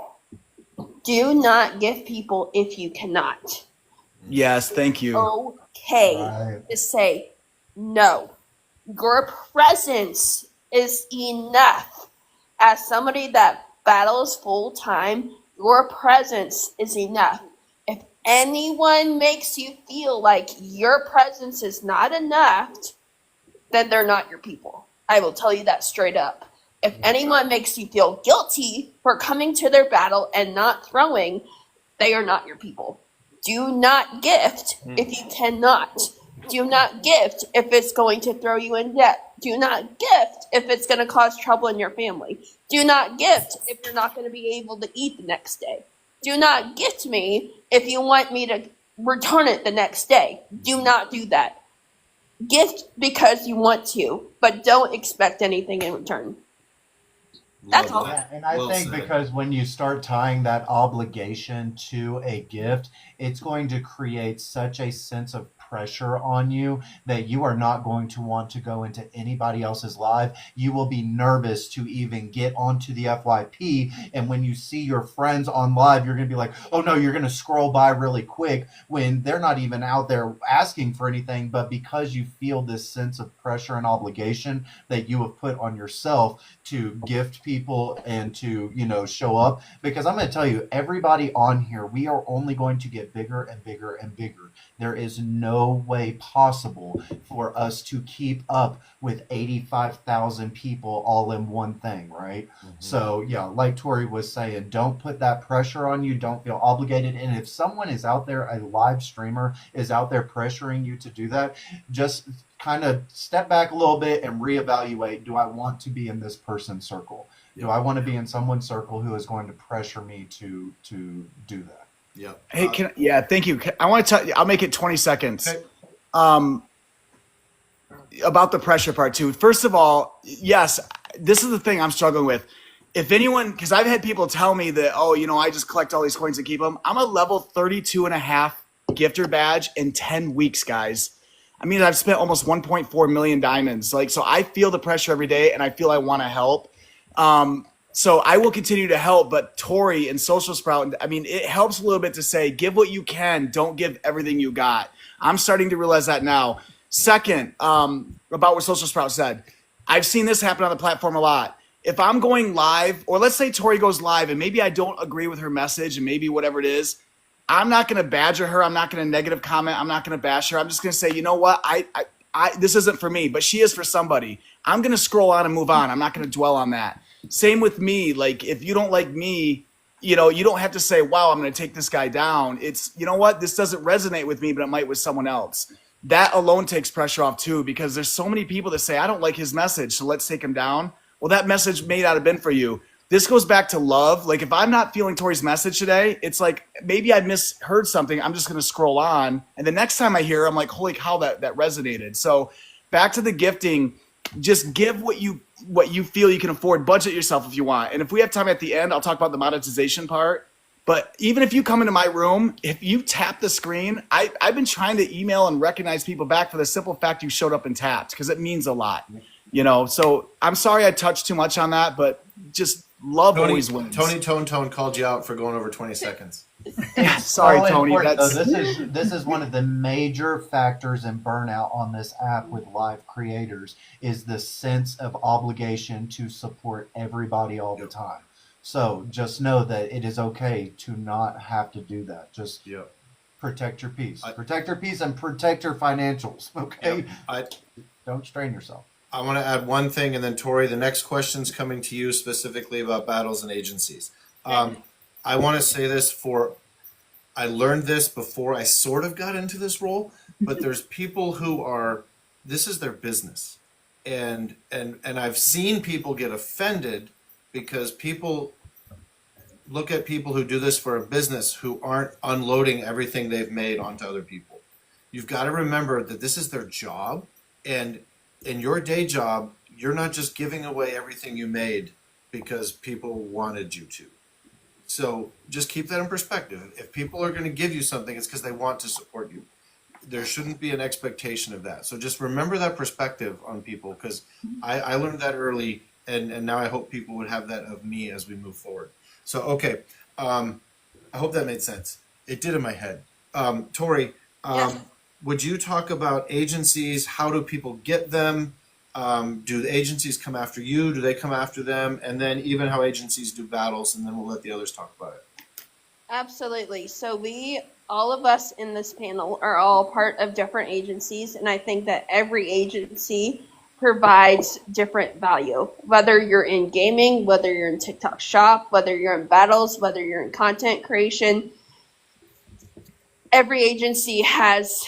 do not gift people if you cannot. Yes, thank you. Okay Right. to say no. Your presence is enough. As somebody that battles full time, your presence is enough. If anyone makes you feel like your presence is not enough, then they're not your people. I will tell you that straight up. If anyone makes you feel guilty for coming to their battle and not throwing, they are not your people. Do not gift if you cannot. Do not gift if it's going to throw you in debt. Do not gift if it's going to cause trouble in your family. Do not gift if you're not going to be able to eat the next day. Do not gift me if you want me to return it the next day. Do not do that. Gift because you want to, but don't expect anything in return. That's all. Yeah, and I Well think said. because when you start tying that obligation to a gift, it's going to create such a sense of pressure on you that you are not going to want to go into anybody else's live. You will be nervous to even get onto the FYP. And when you see your friends on live, you're going to be like, oh no, you're going to scroll by really quick when they're not even out there asking for anything. But because you feel this sense of pressure and obligation that you have put on yourself to gift people and to, show up, because I'm going to tell you, everybody on here, we are only going to get bigger and bigger and bigger. There is no way possible for us to keep up with 85,000 people all in one thing, right? So, yeah, like Tori was saying, don't put that pressure on you. Don't feel obligated. And if someone is out there, a live streamer is out there pressuring you to do that, just kind of step back a little bit and reevaluate. Do I want to be in this person's circle? Do I want to be in someone's circle who is going to pressure me to do that? Yeah. Hey, thank you. I want to tell you, I'll make it 20 seconds. Okay. About the pressure part too. First of all, yes, this is the thing I'm struggling with. If anyone, because I've had people tell me that, I just collect all these coins and keep them. I'm a level 32 and a half gifter badge in 10 weeks, guys. I mean, I've spent almost 1.4 million diamonds. So I feel the pressure every day and I feel I want to help. So I will continue to help, but Tori and Social Sprout, it helps a little bit to say, give what you can, don't give everything you got. I'm starting to realize that now. Second, about what Social Sprout said, I've seen this happen on the platform a lot. If I'm going live, or let's say Tori goes live and maybe I don't agree with her message and maybe whatever it is, I'm not going to badger her. I'm not going to negative comment. I'm not going to bash her. I'm just going to say, you know what? This isn't for me, but she is for somebody. I'm going to scroll on and move on. I'm not going to dwell on that. Same with me. Like, if you don't like me, you don't have to say, wow, I'm going to take this guy down. It's, you know what? This doesn't resonate with me, but it might with someone else. That alone takes pressure off too, because there's so many people that say, I don't like his message, so let's take him down. Well, that message may not have been for you. This goes back to love. Like, if I'm not feeling Tori's message today, it's like, maybe I misheard something. I'm just going to scroll on. And the next time I hear, I'm like, holy cow, that resonated. So back to the gifting, just give what you feel you can afford. Budget yourself if you want. And if we have time at the end, I'll talk about the monetization part. But even if you come into my room, if you tap the screen, I've been trying to email and recognize people back for the simple fact you showed up and tapped, because it means a lot. So I'm sorry I touched too much on that, but just love always wins. Tony Tone called you out for going over 20 seconds. Sorry, So Tony. important, though. That's This is one of the major factors in burnout on this app with live creators is the sense of obligation to support everybody all the time. So just know that it is okay to not have to do that. Just protect your peace. Protect your peace and protect your financials. Okay. Don't strain yourself. I want to add one thing, and then Tori, the next question's coming to you specifically about battles and agencies. I want to say this I learned this before I sort of got into this role, but there's people who this is their business. And I've seen people get offended because people look at people who do this for a business who aren't unloading everything they've made onto other people. You've got to remember that this is their job, and in your day job, you're not just giving away everything you made because people wanted you to. So just keep that in perspective. If people are going to give you something, it's because they want to support you. There shouldn't be an expectation of that. So just remember that perspective on people, because I learned that early, and now I hope people would have that of me as we move forward. So, okay. I hope that made sense. It did in my head. Tori, would you talk about agencies? How do people get them? Do the agencies come after you? Do they come after them? And then even how agencies do battles, and then we'll let the others talk about it. Absolutely. So all of us in this panel are all part of different agencies, and I think that every agency provides different value. Whether you're in gaming, whether you're in TikTok Shop, whether you're in battles, whether you're in content creation, every agency has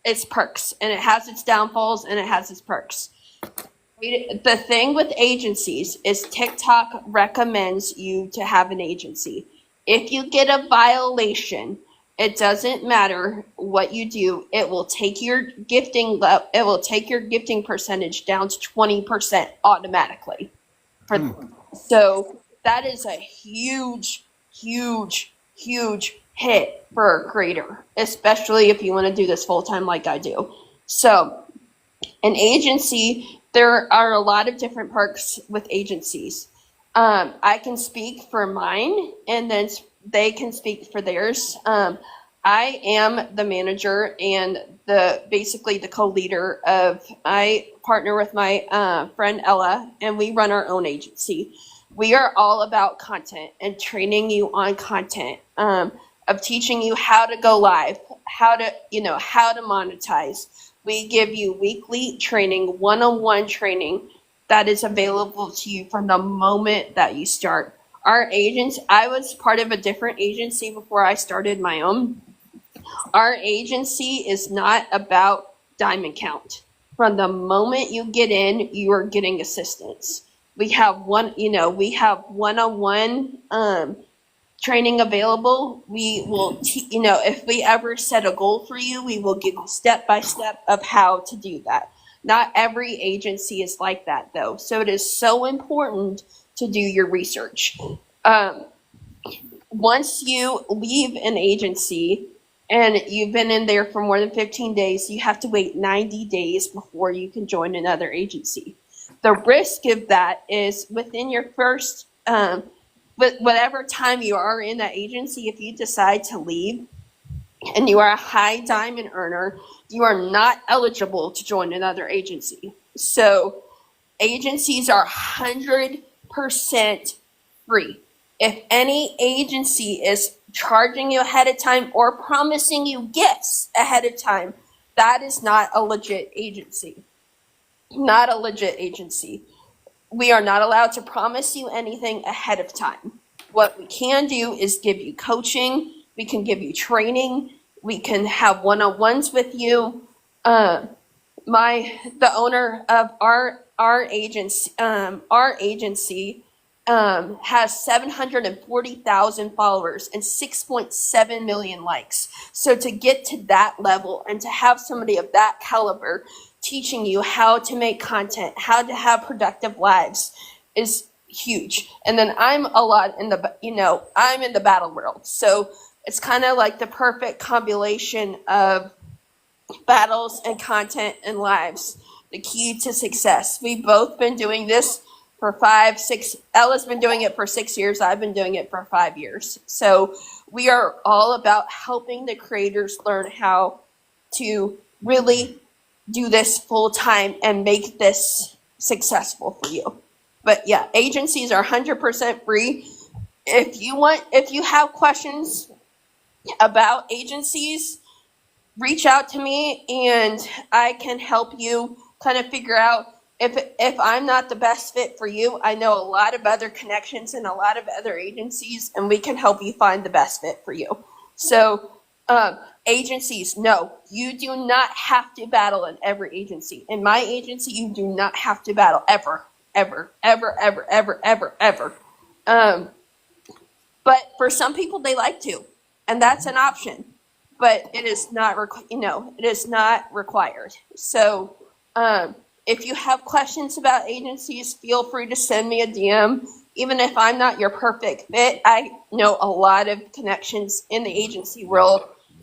its perks, and it has its downfalls, and it has its perks. The thing with agencies is TikTok recommends you to have an agency. If you get a violation, it doesn't matter what you do. It will take your gifting percentage down to 20% automatically. So that is a huge, huge, huge hit for a creator, especially if you want to do this full time like I do. So an agency, there are a lot of different perks with agencies. I can speak for mine, and then they can speak for theirs. I am the manager and basically the co-leader I partner with my friend Ella, and we run our own agency. We are all about content and training you on content, of teaching you how to go live, how to monetize. We give you weekly training, one-on-one training that is available to you from the moment that you start. Our agents, I was part of a different agency before I started my own. Our agency is not about diamond count. From the moment you get in, you are getting assistance. We have one-on-one training available. We will, if we ever set a goal for you, we will give you step-by-step of how to do that. Not every agency is like that, though. So it is so important to do your research. Once you leave an agency and you've been in there for more than 15 days, you have to wait 90 days before you can join another agency. The risk of that is within your first, whatever time you are in that agency, if you decide to leave and you are a high diamond earner, you are not eligible to join another agency. So agencies are 100% free. If any agency is charging you ahead of time or promising you gifts ahead of time, that is not a legit agency. Not a legit agency. We are not allowed to promise you anything ahead of time. What we can do is give you coaching. We can give you training. We can have one-on-ones with you. The owner of our agency has 740,000 followers and 6.7 million likes. So to get to that level and to have somebody of that caliber teaching you how to make content, how to have productive lives is huge. And then I'm a lot in the, I'm in the battle world. So it's kind of like the perfect combination of battles and content and lives, the key to success. We've both been doing this for 5, 6. Ella's been doing it for 6 years. I've been doing it for 5 years. So we are all about helping the creators learn how to really do this full time and make this successful for you. But yeah, agencies are 100% free. If you have questions about agencies, reach out to me and I can help you kind of figure out if I'm not the best fit for you. I know a lot of other connections and a lot of other agencies, and we can help you find the best fit for you. So agencies, no, you do not have to battle in every agency. In my agency, you do not have to battle ever, ever, ever, ever, ever, ever, ever. But for some people, they like to, and that's an option. But it is not, it is not required. So if you have questions about agencies, feel free to send me a DM. Even if I'm not your perfect fit, I know a lot of connections in the agency world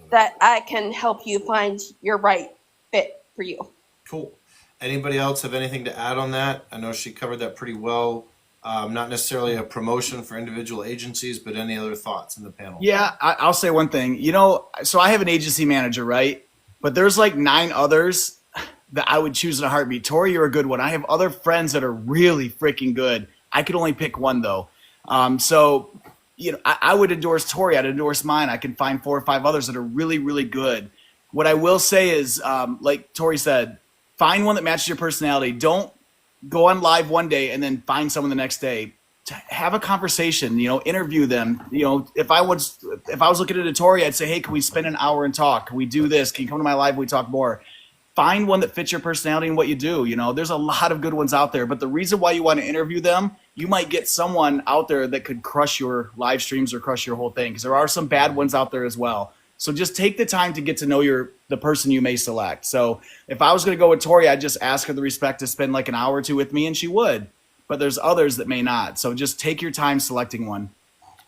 that I can help you find your right fit for you. Cool. Anybody else have anything to add on that? I know she covered that pretty well. Not necessarily a promotion for individual agencies, but any other thoughts in the panel? Yeah, I'll say one thing. So I have an agency manager, right? But there's like 9 others that I would choose in a heartbeat. Tori, you're a good one. I have other friends that are really freaking good. I could only pick one though. I would endorse Tori. I'd endorse mine. I can find 4 or 5 others that are really, really good. What I will say is, like Tori said, find one that matches your personality. Don't go on live one day and then find someone the next day. To have a conversation, interview them. If I was looking at a Tori, I'd say, hey, can we spend an hour and talk? Can we do this? Can you come to my live and we talk more? Find one that fits your personality and what you do. There's a lot of good ones out there, but the reason why you want to interview them, you might get someone out there that could crush your live streams or crush your whole thing, because there are some bad ones out there as well. So just take the time to get to know the person you may select. So if I was going to go with Tori, I'd just ask her the respect to spend like an hour or 2 with me, and she would. But there's others that may not. So just take your time selecting one.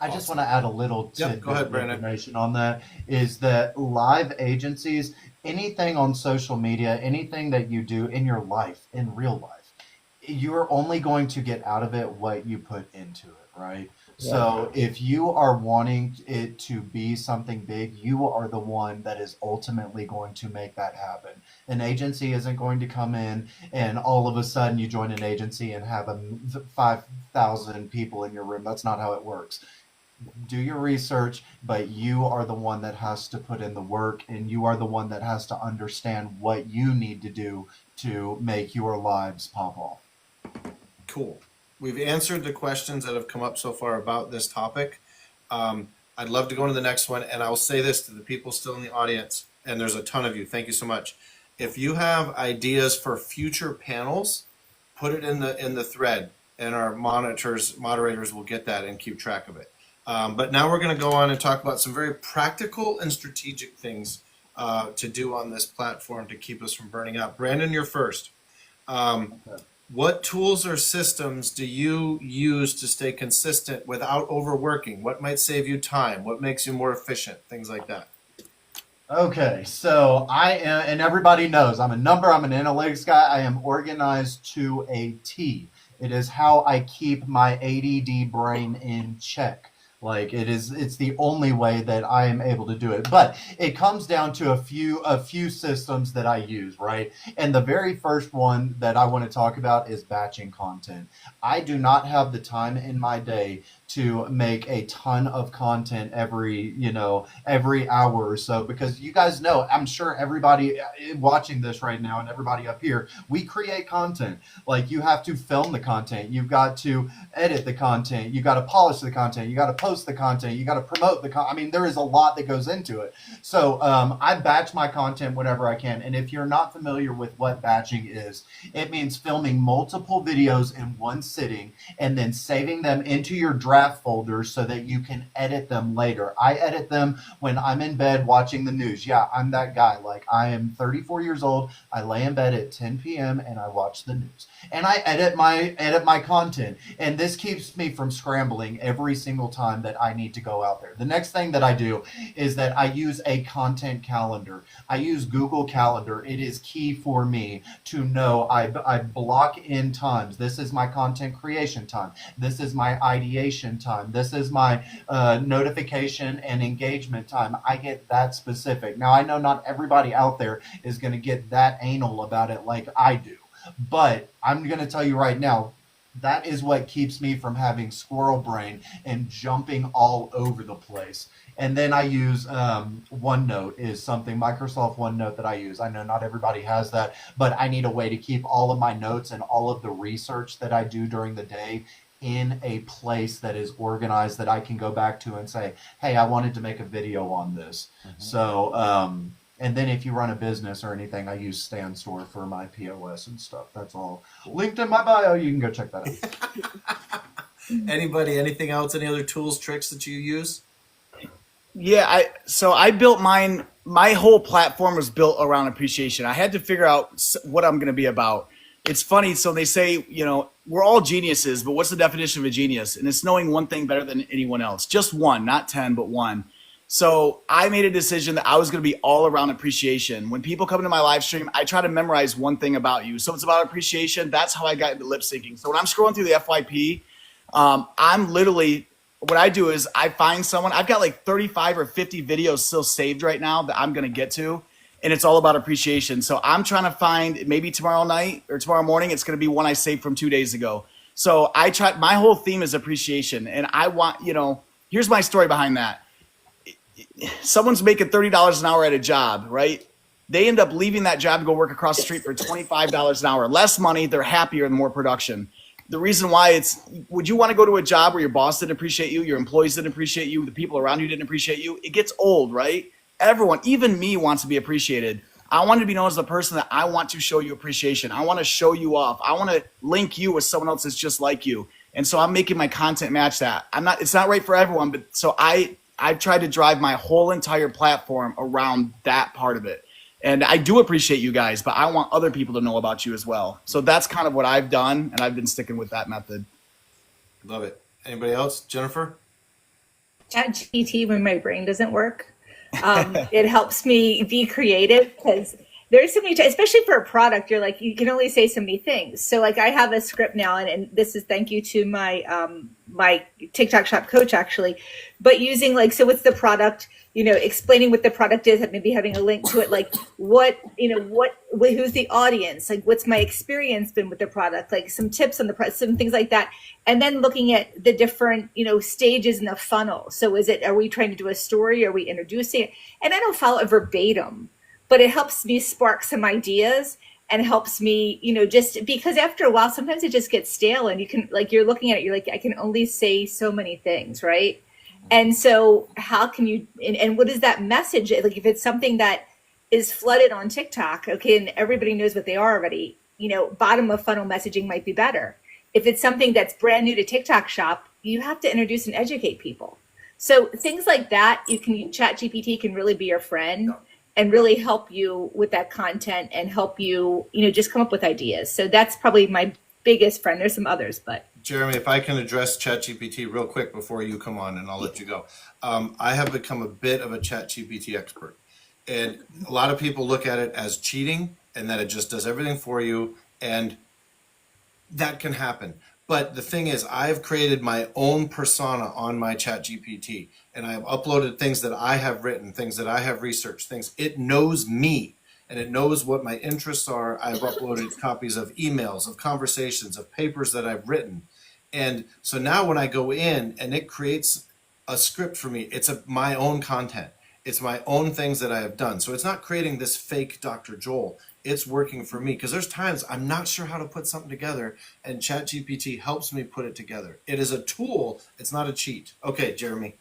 I just want to add a little tidbit go ahead, of Brandon. information on that, is that live agencies, anything on social media, anything that you do in your life, in real life, you're only going to get out of it what you put into it, right? Yeah. So if you are wanting it to be something big, you are the one that is ultimately going to make that happen. An agency isn't going to come in and all of a sudden you join an agency and have 5,000 people in your room. That's not how it works. Do your research, but you are the one that has to put in the work, and you are the one that has to understand what you need to do to make your lives pop off. Cool. We've answered the questions that have come up so far about this topic. I'd love to go into the next one, and I will say this to the people still in the audience, and there's a ton of you. Thank you so much. If you have ideas for future panels, put it in the thread, and our moderators will get that and keep track of it. But now we're going to go on and talk about some very practical and strategic things to do on this platform to keep us from burning out. Brandon, you're first. What tools or systems do you use to stay consistent without overworking? What might save you time? What makes you more efficient? Things like that. Okay, so I am, and everybody knows, I'm an analytics guy. I am organized to a T. It is how I keep my ADD brain in check. Like it's the only way that I am able to do it. But it comes down to a few systems that I use, right? And the very first one that I want to talk about is batching content. I do not have the time in my day to make a ton of content every hour or so, because you guys know, I'm sure everybody watching this right now and everybody up here, we create content. Like, you have to film the content, you've got to edit the content, you got to polish the content, you got to post post the content, you got to promote the I mean, there is a lot that goes into it. So I batch my content whenever I can. And if you're not familiar with what batching is, it means filming multiple videos in one sitting and then saving them into your draft folder so that you can edit them later. I edit them when I'm in bed watching the news. Yeah, I'm that guy. Like, I am 34 years old. I lay in bed at 10 p.m. and I watch the news. And I edit my content. And this keeps me from scrambling every single time that I need to go out there. The next thing that I do is that I use a content calendar. I use Google Calendar. It is key for me to know I block in times. This is my content creation time. This is my ideation time. This is my notification and engagement time. I get that specific. Now, I know not everybody out there is going to get that anal about it like I do. But I'm going to tell you right now, that is what keeps me from having squirrel brain and jumping all over the place. And then I use OneNote is something, Microsoft OneNote that I use. I know not everybody has that, but I need a way to keep all of my notes and all of the research that I do during the day in a place that is organized that I can go back to and say, hey, I wanted to make a video on this. So, and then if you run a business or anything, I use StanStore for my POS and stuff. That's all linked in my bio. You can go check that out. Anybody, anything else? Any other tools, tricks that you use? Yeah, so I built mine. My whole platform was built around appreciation. I had to figure out what I'm going to be about. It's funny. So they say, we're all geniuses, but what's the definition of a genius? And it's knowing one thing better than anyone else. Just one, not 10, but one. So I made a decision that I was going to be all around appreciation. When people come into my live stream, I try to memorize one thing about you. So it's about appreciation. That's how I got into lip syncing. So when I'm scrolling through the FYP, I'm literally, what I do is I find someone, I've got like 35 or 50 videos still saved right now that I'm going to get to. And it's all about appreciation. So I'm trying to find, maybe tomorrow night or tomorrow morning, it's going to be one I saved from 2 days ago. So my whole theme is appreciation. And I want, here's my story behind that. Someone's making $30 an hour at a job, right? They end up leaving that job to go work across the street for $25 an hour. Less money, they're happier and more production. The reason why would you want to go to a job where your boss didn't appreciate you, your employees didn't appreciate you, the people around you didn't appreciate you? It gets old, right? Everyone, even me, wants to be appreciated. I want to be known as the person that I want to show you appreciation. I want to show you off. I want to link you with someone else that's just like you. And so I'm making my content match that. It's not right for everyone, but so I've tried to drive my whole entire platform around that part of it. And I do appreciate you guys, but I want other people to know about you as well. So that's kind of what I've done, and I've been sticking with that method. Love it. Anybody else? Jennifer? ChatGPT when my brain doesn't work. It helps me be creative because there's so many, especially for a product, you're like, you can only say so many things. So like I have a script now, and this is thank you to my my TikTok shop coach actually, but using like, so what's the product, explaining what the product is, maybe having a link to it, like who's the audience, like what's my experience been with the product, like some tips on the price, some things like that. And then looking at the different, stages in the funnel. So are we trying to do a story? Are we introducing it? And I don't follow it verbatim, but it helps me spark some ideas and helps me, just because after a while, sometimes it just gets stale and you can, like, you're looking at it, you're like, I can only say so many things, right? And so how can you, and what is that message? Like if it's something that is flooded on TikTok, okay, and everybody knows what they are already, bottom of funnel messaging might be better. If it's something that's brand new to TikTok shop, you have to introduce and educate people. So things like that, ChatGPT can really be your friend and really help you with that content and help you, just come up with ideas. So that's probably my biggest friend. There's some others, but. Jeremy, if I can address ChatGPT real quick before you come on, and I'll let you go. I have become a bit of a ChatGPT expert. And a lot of people look at it as cheating and that it just does everything for you. And that can happen. But the thing is, I've created my own persona on my ChatGPT, and I have uploaded things that I have written, things that I have researched, things. It knows me, and it knows what my interests are. I've uploaded copies of emails, of conversations, of papers that I've written. And so now when I go in and it creates a script for me, it's my own content. It's my own things that I have done. So it's not creating this fake Dr. Joel. it's working for me. Because there's times I'm not sure how to put something together, and ChatGPT helps me put it together. It is a tool, it's not a cheat. Okay, Jeremy.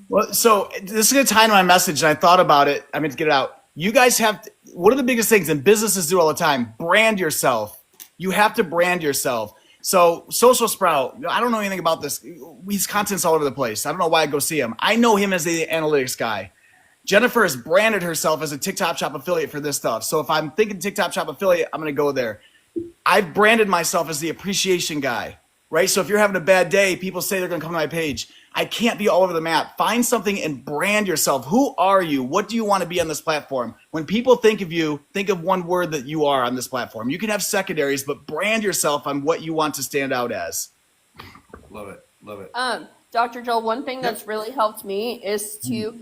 Well, so this is going to tie into my message, and I thought about it. I mean, to get it out. You guys have one of the biggest things, and businesses do all the time, brand yourself. You have to brand yourself. So Social Sprout, I don't know anything about this. His content's all over the place. I don't know why I go see him. I know him as the analytics guy. Jennifer has branded herself as a TikTok Shop affiliate for this stuff. So if I'm thinking TikTok Shop affiliate, I'm going to go there. I've branded myself as the appreciation guy, right? So if you're having a bad day, people say they're going to come to my page. I can't be all over the map. Find something and brand yourself. Who are you? What do you want to be on this platform? When people think of you, think of one word that you are on this platform. You can have secondaries, but brand yourself on what you want to stand out as. Love it. Love it. Dr. Joel, one thing that's really helped me is to,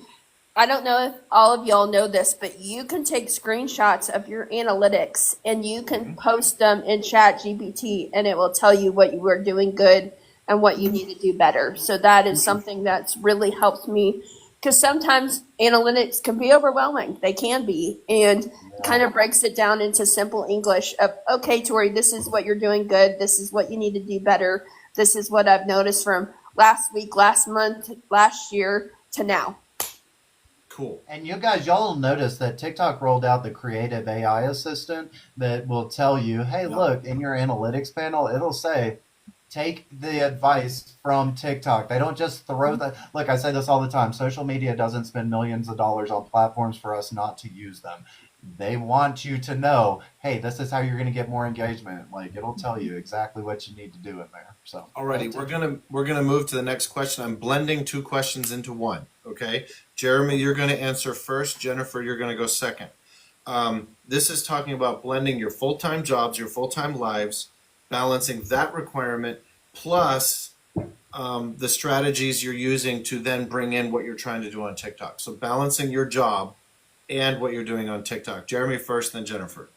I don't know if all of y'all know this, but you can take screenshots of your analytics and you can post them in ChatGPT, and it will tell you what you were doing good and what you need to do better. So that is something that's really helped me, because sometimes analytics can be overwhelming. They can be, and kind of breaks it down into simple English of, okay, Tori, this is what you're doing good. This is what you need to do better. This is what I've noticed from last week, last month, last year to now. Cool. And you guys, y'all will notice that TikTok rolled out the creative AI assistant that will tell you, hey, look, in your analytics panel, it'll say, take the advice from TikTok. They don't just throw that. Look, I say this all the time. Social media doesn't spend millions of dollars on platforms for us not to use them. They want you to know, hey, this is how you're going to get more engagement. Like, it'll tell you exactly what you need to do in there. So, Alrighty, we're gonna move to the next question. I'm blending two questions into one. Okay, Jeremy, you're gonna answer first. Jennifer, you're gonna go second. This is talking about blending your full-time jobs, your full-time lives, balancing that requirement plus the strategies you're using to then bring in what you're trying to do on TikTok. So balancing your job and what you're doing on TikTok. Jeremy first, then Jennifer.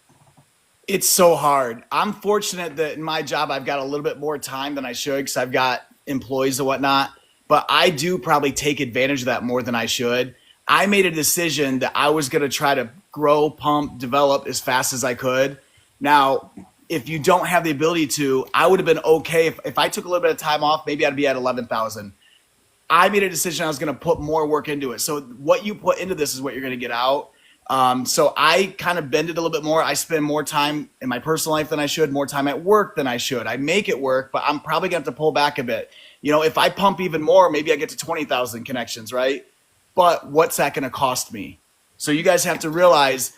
It's so hard. I'm fortunate that in my job, I've got a little bit more time than I should because I've got employees and whatnot. But I do probably take advantage of that more than I should. I made a decision that I was going to try to grow, pump, develop as fast as I could. Now, if you don't have the ability to, I would have been okay. If I took a little bit of time off, maybe I'd be at 11,000. I made a decision I was going to put more work into it. So what you put into this is what you're going to get out. So I kind of bend it a little bit more. I spend more time in my personal life than I should, more time at work than I should. I make it work, but I'm probably going to have to pull back a bit. You know, if I pump even more, maybe I get to 20,000 connections, right? But what's that going to cost me? So you guys have to realize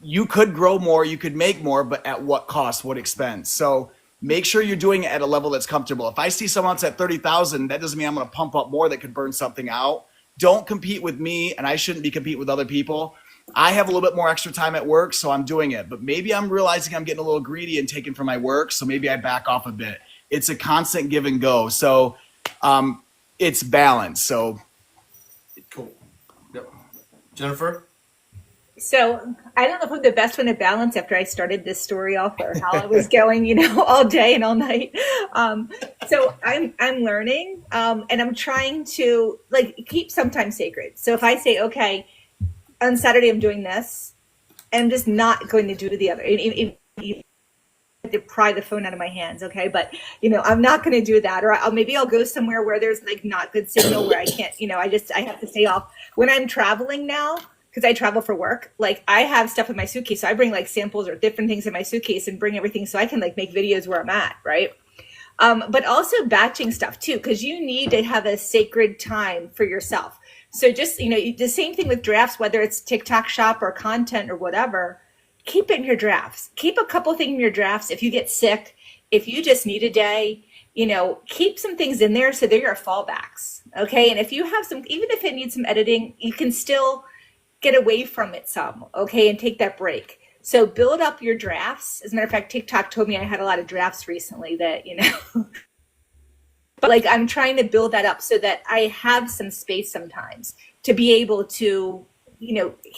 you could grow more, you could make more, but at what cost, what expense? So make sure you're doing it at a level that's comfortable. If I see someone else at 30,000, that doesn't mean I'm going to pump up more that could burn something out. Don't compete with me, and I shouldn't be competing with other people. I have a little bit more extra time at work, so I'm doing it. But maybe I'm realizing I'm getting a little greedy and taking from my work, so maybe I back off a bit. It's a constant give and go. So it's balance. So Cool. Yep. Jennifer? So I don't know if I'm the best one to balance after I started this story off or how I was going, all day and all night. So I'm learning, and I'm trying to keep some time sacred. So if I say, okay, on Saturday I'm doing this, I'm just not going to do the other. You have to pry the phone out of my hands, okay? But I'm not going to do that, or maybe I'll go somewhere where there's not good signal where I can't. I have to stay off when I'm traveling now. Because I travel for work, I have stuff in my suitcase. So I bring samples or different things in my suitcase and bring everything so I can make videos where I'm at, right? But also batching stuff too, because you need to have a sacred time for yourself. So just, the same thing with drafts, whether it's TikTok Shop or content or whatever, keep it in your drafts. Keep a couple things in your drafts. If you get sick, if you just need a day, keep some things in there so they're your fallbacks, okay? And if you have some, even if it needs some editing, you can still get away from it some, okay, and take that break. So build up your drafts. As a matter of fact, TikTok told me I had a lot of drafts recently that, but I'm trying to build that up so that I have some space sometimes to be able to,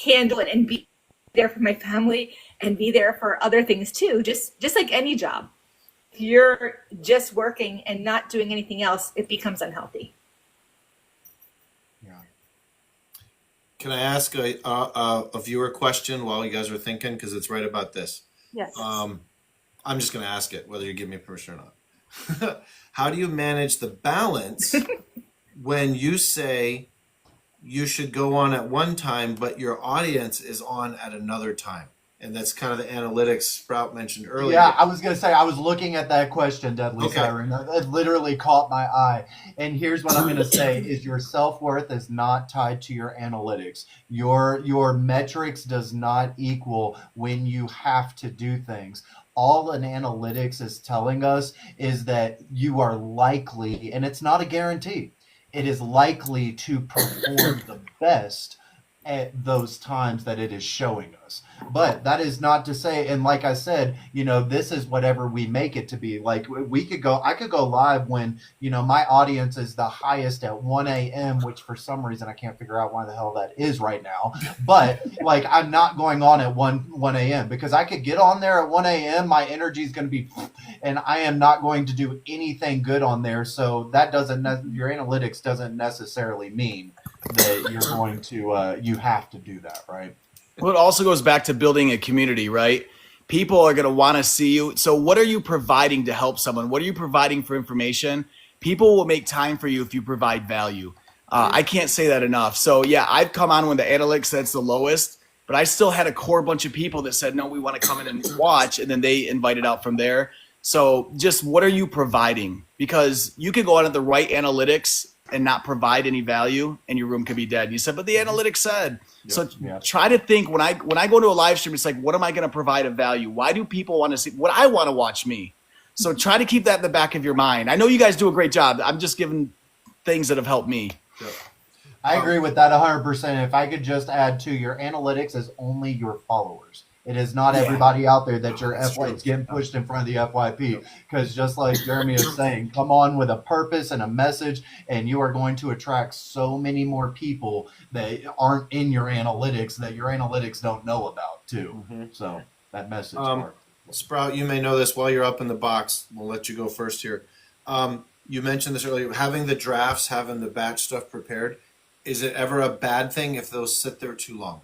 handle it and be there for my family and be there for other things too, just like any job. If you're just working and not doing anything else, it becomes unhealthy. Can I ask a viewer question while you guys are thinking? Because it's right about this. Yes. I'm just going to ask it, whether you give me permission or not. How do you manage the balance when you say you should go on at one time, but your audience is on at another time? And that's kind of the analytics Sprout mentioned earlier. Yeah, I was gonna say I was looking at that question, Deadly Okay. Siren. It literally caught my eye. And here's what I'm gonna say: is your self-worth is not tied to your analytics. Your metrics does not equal when you have to do things. All an analytics is telling us is that you are likely, and it's not a guarantee, it is likely to perform the best at those times that it is showing us. But that is not to say, and like I said, this is whatever we make it to be. Like I could go live when, my audience is the highest at 1 a.m., which for some reason I can't figure out why the hell that is right now. But like, I'm not going on at 1 a.m. because I could get on there at 1 a.m. My energy is going to be, and I am not going to do anything good on there. So that your analytics doesn't necessarily mean that you're going to, you have to do that, right? Well, it also goes back to building a community, right? People are going to want to see you. So what are you providing to help someone? What are you providing for information? People will make time for you if you provide value. I can't say that enough. So yeah, I've come on when the analytics that's the lowest, but I still had a core bunch of people that said, no, we want to come in and watch. And then they invited out from there. So just what are you providing? Because you could go out at the right analytics and not provide any value and your room could be dead. You said, but the analytics said. So try to think when I go to a live stream, it's like, what am I going to provide of value? Why do people want to see what I want to watch me? So try to keep that in the back of your mind. I know you guys do a great job. I'm just giving things that have helped me. I agree with that 100%. If I could just add to your analytics is only your followers. It is not everybody out there that your it's getting pushed in front of the FYP. Because just like Jeremy is saying, come on with a purpose and a message, and you are going to attract so many more people that aren't in your analytics that your analytics don't know about too. So that message part. Sprout, you may know this while you're up in the box. We'll let you go first here. You mentioned this earlier, having the drafts, having the batch stuff prepared. Is it ever a bad thing if those sit there too long?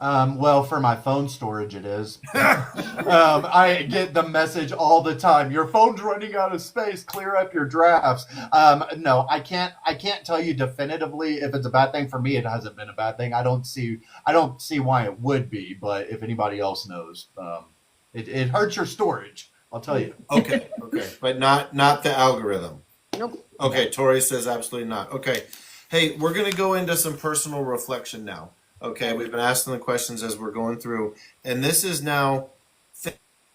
Well, for my phone storage, it is. I get the message all the time. Your phone's running out of space. Clear up your drafts. No, I can't tell you definitively if it's a bad thing. For me, it hasn't been a bad thing. I don't see why it would be. But if anybody else knows, it hurts your storage. I'll tell you. Okay, but not the algorithm. Nope. Okay, Tori says absolutely not. Okay, hey, we're gonna go into some personal reflection now. Okay, we've been asking the questions as we're going through, and this is now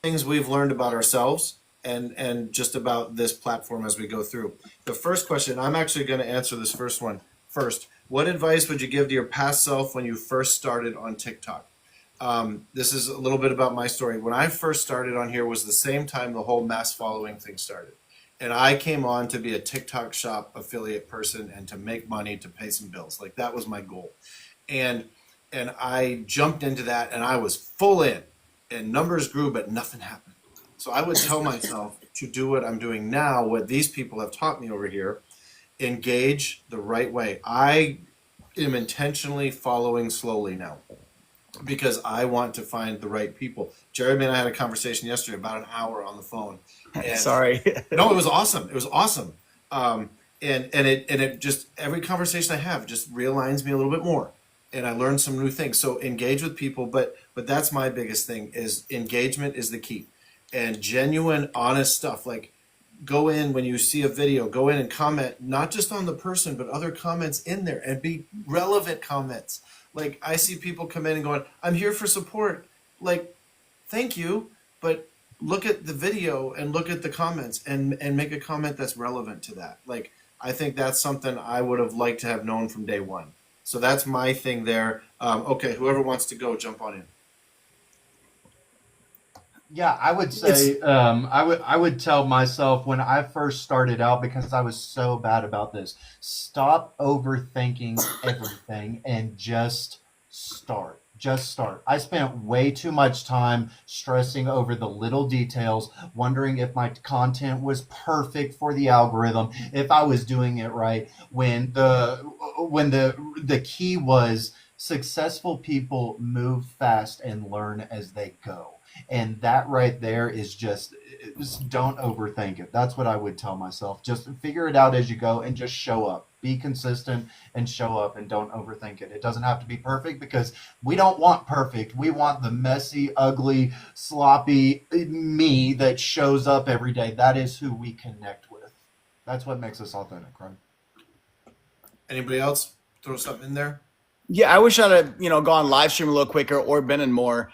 things we've learned about ourselves and just about this platform as we go through. The first question, I'm actually going to answer this first one first. What advice would you give to your past self when you first started on TikTok? This is a little bit about my story. When I first started on here was the same time the whole mass following thing started. And I came on to be a TikTok shop affiliate person and to make money to pay some bills. Like that was my goal. And I jumped into that and I was full in and numbers grew, but nothing happened. So I would tell myself to do what I'm doing now, what these people have taught me over here, engage the right way. I am intentionally following slowly now because I want to find the right people. Jeremy and I had a conversation yesterday about an hour on the phone. And Sorry. no, it was awesome. It was awesome. And it just, every conversation I have just realigns me a little bit more. And I learned some new things. So engage with people, but that's my biggest thing is engagement is the key. And genuine, honest stuff. Like go in when you see a video, go in and comment, not just on the person, but other comments in there and be relevant comments. Like I see people come in and going, I'm here for support. Like, thank you, but look at the video and look at the comments and make a comment that's relevant to that. Like, I think that's something I would have liked to have known from day one. So that's my thing there. Okay, whoever wants to go, jump on in. Yeah, I would say I would tell myself when I first started out, because I was so bad about this, stop overthinking everything and just start. Just start. I spent way too much time stressing over the little details, wondering if my content was perfect for the algorithm, if I was doing it right. When the key was successful people move fast and learn as they go. And that right there is just don't overthink it. That's what I would tell myself. Just figure it out as you go and just show up. Be consistent and show up and don't overthink it. It doesn't have to be perfect because we don't want perfect. We want the messy, ugly, sloppy me that shows up every day. That is who we connect with. That's what makes us authentic, right? Anybody else throw something in there? Yeah, I wish I'd have, gone live stream a little quicker or been in more.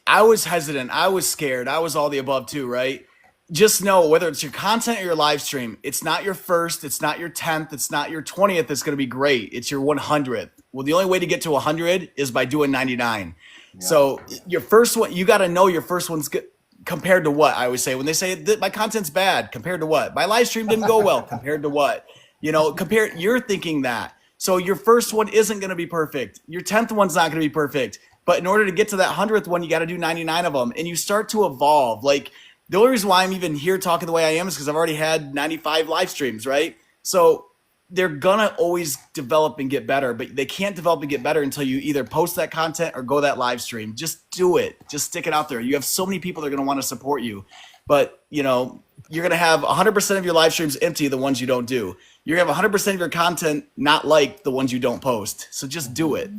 I was hesitant. I was scared. I was all the above too, right? Just know whether it's your content or your live stream, it's not your first, it's not your 10th, it's not your 20th that's going to be great. It's your 100th. Well, the only way to get to 100 is by doing 99. Yeah. So your first one, you got to know your first one's good. Compared to what? I always say when they say that my content's bad, compared to what? My live stream didn't go well, compared to what? You're thinking that. So your first one isn't going to be perfect. Your 10th one's not going to be perfect. But in order to get to that 100th one, you got to do 99 of them. And you start to evolve. Like, the only reason why I'm even here talking the way I am is because I've already had 95 live streams, right? So they're going to always develop and get better. But they can't develop and get better until you either post that content or go that live stream. Just do it. Just stick it out there. You have so many people that are going to want to support you. But, you're going to have 100% of your live streams empty, the ones you don't do. You're going to have 100% of your content not like the ones you don't post. So just do it.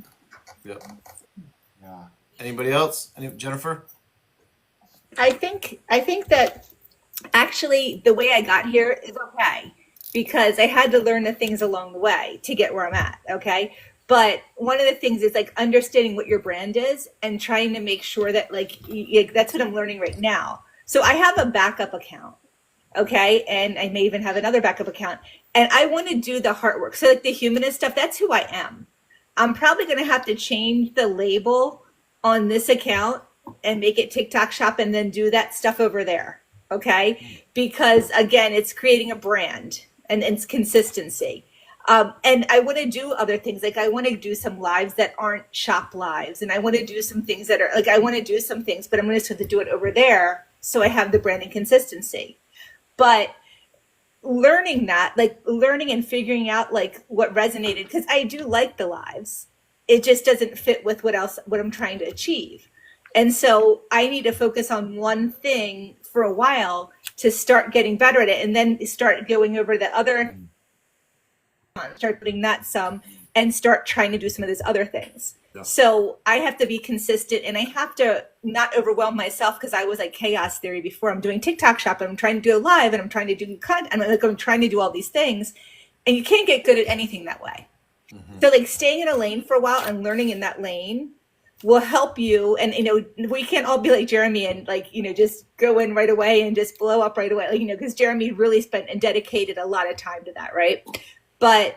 Yep. Anybody else? Jennifer? I think that actually the way I got here is okay because I had to learn the things along the way to get where I'm at. Okay. But one of the things is like understanding what your brand is and trying to make sure that that's what I'm learning right now. So I have a backup account. Okay. And I may even have another backup account and I want to do the hard work. So like the humanist stuff, that's who I am. I'm probably going to have to change the label on this account and make it TikTok shop and then do that stuff over there. Okay. Because again, it's creating a brand and it's consistency. And I want to do other things. Like I want to do some lives that aren't shop lives. And I want to do some things that are like, I want to do some things, but I'm going to have to do it over there. So I have the brand and consistency, but learning and figuring out like what resonated. Cause I do like the lives. It just doesn't fit with what I'm trying to achieve. And so I need to focus on one thing for a while to start getting better at it and then start going over the other, start putting that some and start trying to do some of these other things. Yeah. So I have to be consistent and I have to not overwhelm myself because I was like chaos theory before. I'm doing TikTok shop and I'm trying to do a live and I'm trying to do content and I'm trying to do all these things and you can't get good at anything that way. Mm-hmm. So like staying in a lane for a while and learning in that lane will help you. And, we can't all be like Jeremy and like, just go in right away and just blow up right away. Like, because Jeremy really spent and dedicated a lot of time to that. Right. But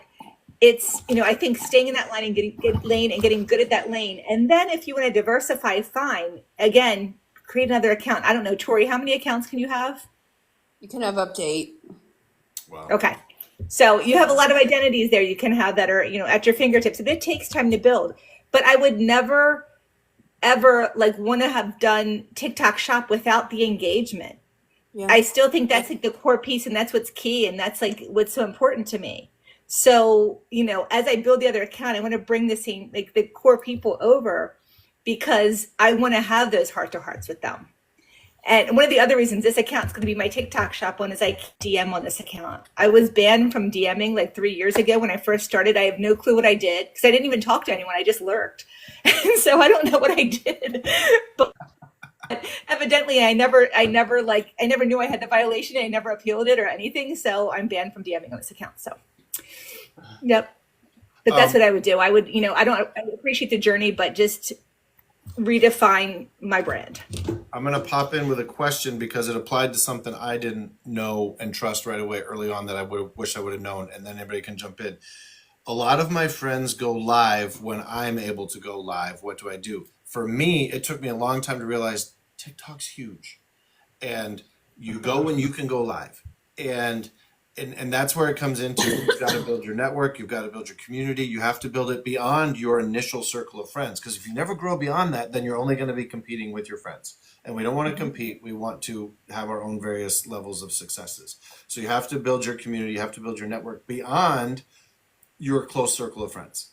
it's, I think staying in that line and getting good at that lane. And then if you want to diversify, fine. Again, create another account. I don't know, Tori, how many accounts can you have? You can have up to 8. Wow. Okay. So you have a lot of identities there you can have that are, at your fingertips, but it takes time to build. But I would never, ever want to have done TikTok shop without the engagement. Yeah. I still think that's like the core piece and that's what's key. And that's like what's so important to me. So, as I build the other account, I want to bring the same, like the core people over because I want to have those heart to hearts with them. And one of the other reasons this account's going to be my TikTok shop one is I DM on this account. I was banned from DMing like 3 years ago when I first started. I have no clue what I did because I didn't even talk to anyone. I just lurked. And so I don't know what I did. But evidently I never knew I had the violation. I never appealed it or anything. So I'm banned from DMing on this account. So, yep. But that's what I would do. I would, I appreciate the journey, but just redefine my brand. I'm going to pop in with a question because it applied to something I didn't know and trust right away early on that I wish I would have known, and then anybody can jump in. A lot of my friends go live when I'm able to go live. What do I do? For me, it took me a long time to realize TikTok's huge, and you go when you can go live. And and that's where it comes into, you've got to build your network, you've got to build your community, you have to build it beyond your initial circle of friends. Because if you never grow beyond that, then you're only going to be competing with your friends. And we don't want to compete. We want to have our own various levels of successes. So you have to build your community, you have to build your network beyond your close circle of friends.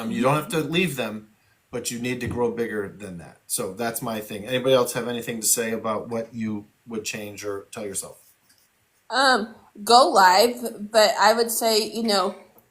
You don't have to leave them, but you need to grow bigger than that. So that's my thing. Anybody else have anything to say about what you would change or tell yourself? Go live, but I would say,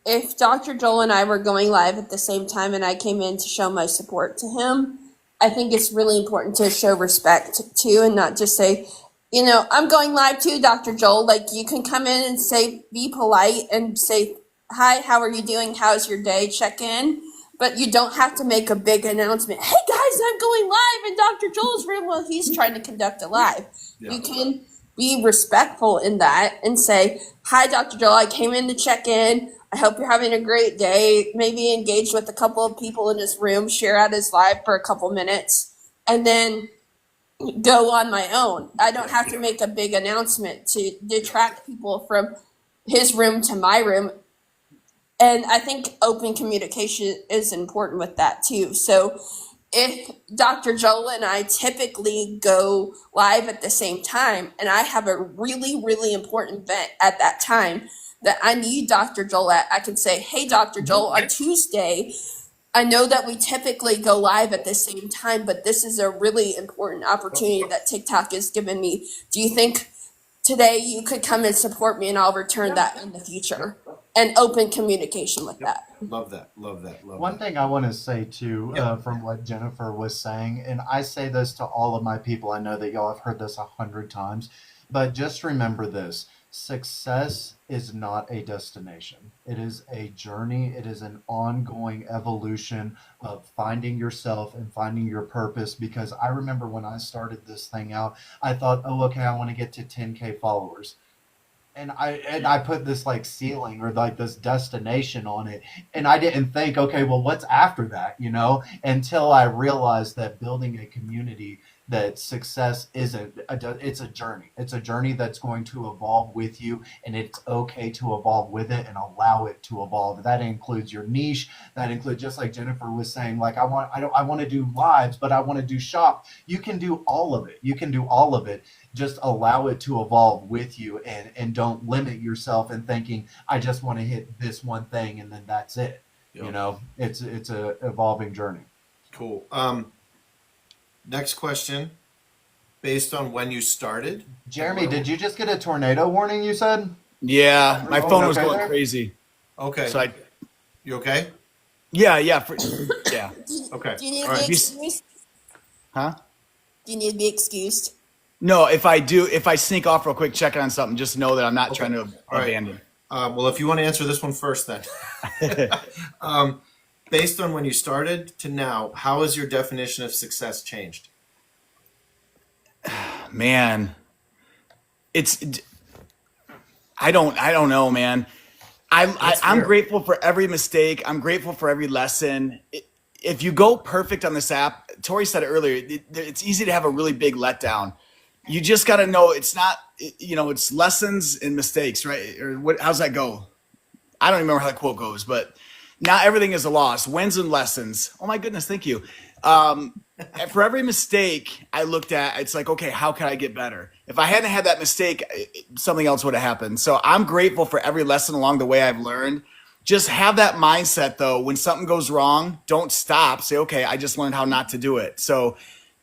if Dr. Joel and I were going live at the same time and I came in to show my support to him, I think it's really important to show respect too and not just say, I'm going live too, Dr. Joel. Like, you can come in and say, be polite and say, hi, how are you doing? How's your day? Check in. But you don't have to make a big announcement. Hey guys, I'm going live in Dr. Joel's room while he's trying to conduct a live. Yeah. You can be respectful in that and say, hi, Dr. Joel, I came in to check in. I hope you're having a great day. Maybe engage with a couple of people in his room, share out his live for a couple minutes, and then go on my own. I don't have to make a big announcement to detract people from his room to my room. And I think open communication is important with that too. So if Dr. Joel and I typically go live at the same time, and I have a really, really important event at that time that I need Dr. Joel at, I can say, hey, Dr. Joel, on Tuesday, I know that we typically go live at the same time, but this is a really important opportunity that TikTok has given me. Do you think today you could come and support me and I'll return that in the future? And open communication with that. Love that. Love that. Love One that. thing I want to say too, from what Jennifer was saying, and I say this to all of my people, I know that y'all have heard this 100 times, but just remember this: success is not a destination. It is a journey. It is an ongoing evolution of finding yourself and finding your purpose. Because I remember when I started this thing out, I thought, oh, okay, I want to get to 10K followers. And I put this like ceiling or like this destination on it, and I didn't think, okay, well, what's after that, until I realized that building a community, that success isn't it's a journey. It's a journey that's going to evolve with you, and it's okay to evolve with it and allow it to evolve. That includes your niche. That includes, just like Jennifer was saying, like I want to do lives, but I want to do shop. You can do all of it. You can do all of it. Just allow it to evolve with you, and don't limit yourself in thinking, I just want to hit this one thing and then that's it. Yep. It's a evolving journey. Cool. Next question. Based on when you started, Jeremy, did you just get a tornado warning, you said? Yeah, my phone was Okay going there? crazy. okay. So You okay? yeah. Okay. Do you need All to right. be excused? Huh? Do you need to be excused? No, if I sneak off real quick, check on something, just know that I'm not trying to All right. abandon. Well, if you want to answer this one first, then. Based on when you started to now, how has your definition of success changed? Man, I don't know, man. I'm fair. grateful for every mistake. I'm grateful for every lesson. If you go perfect on this app, Tori said it earlier, it's easy to have a really big letdown. You just got to know it's not, it's lessons and mistakes, right? Or how's that go? I don't even remember how that quote goes, but not everything is a loss. Wins and lessons. Oh my goodness, thank you. For every mistake I looked at, it's like, okay, how can I get better? If I hadn't had that mistake, something else would have happened. So I'm grateful for every lesson along the way I've learned. Just have that mindset though. When something goes wrong, don't stop. Say, okay, I just learned how not to do it. So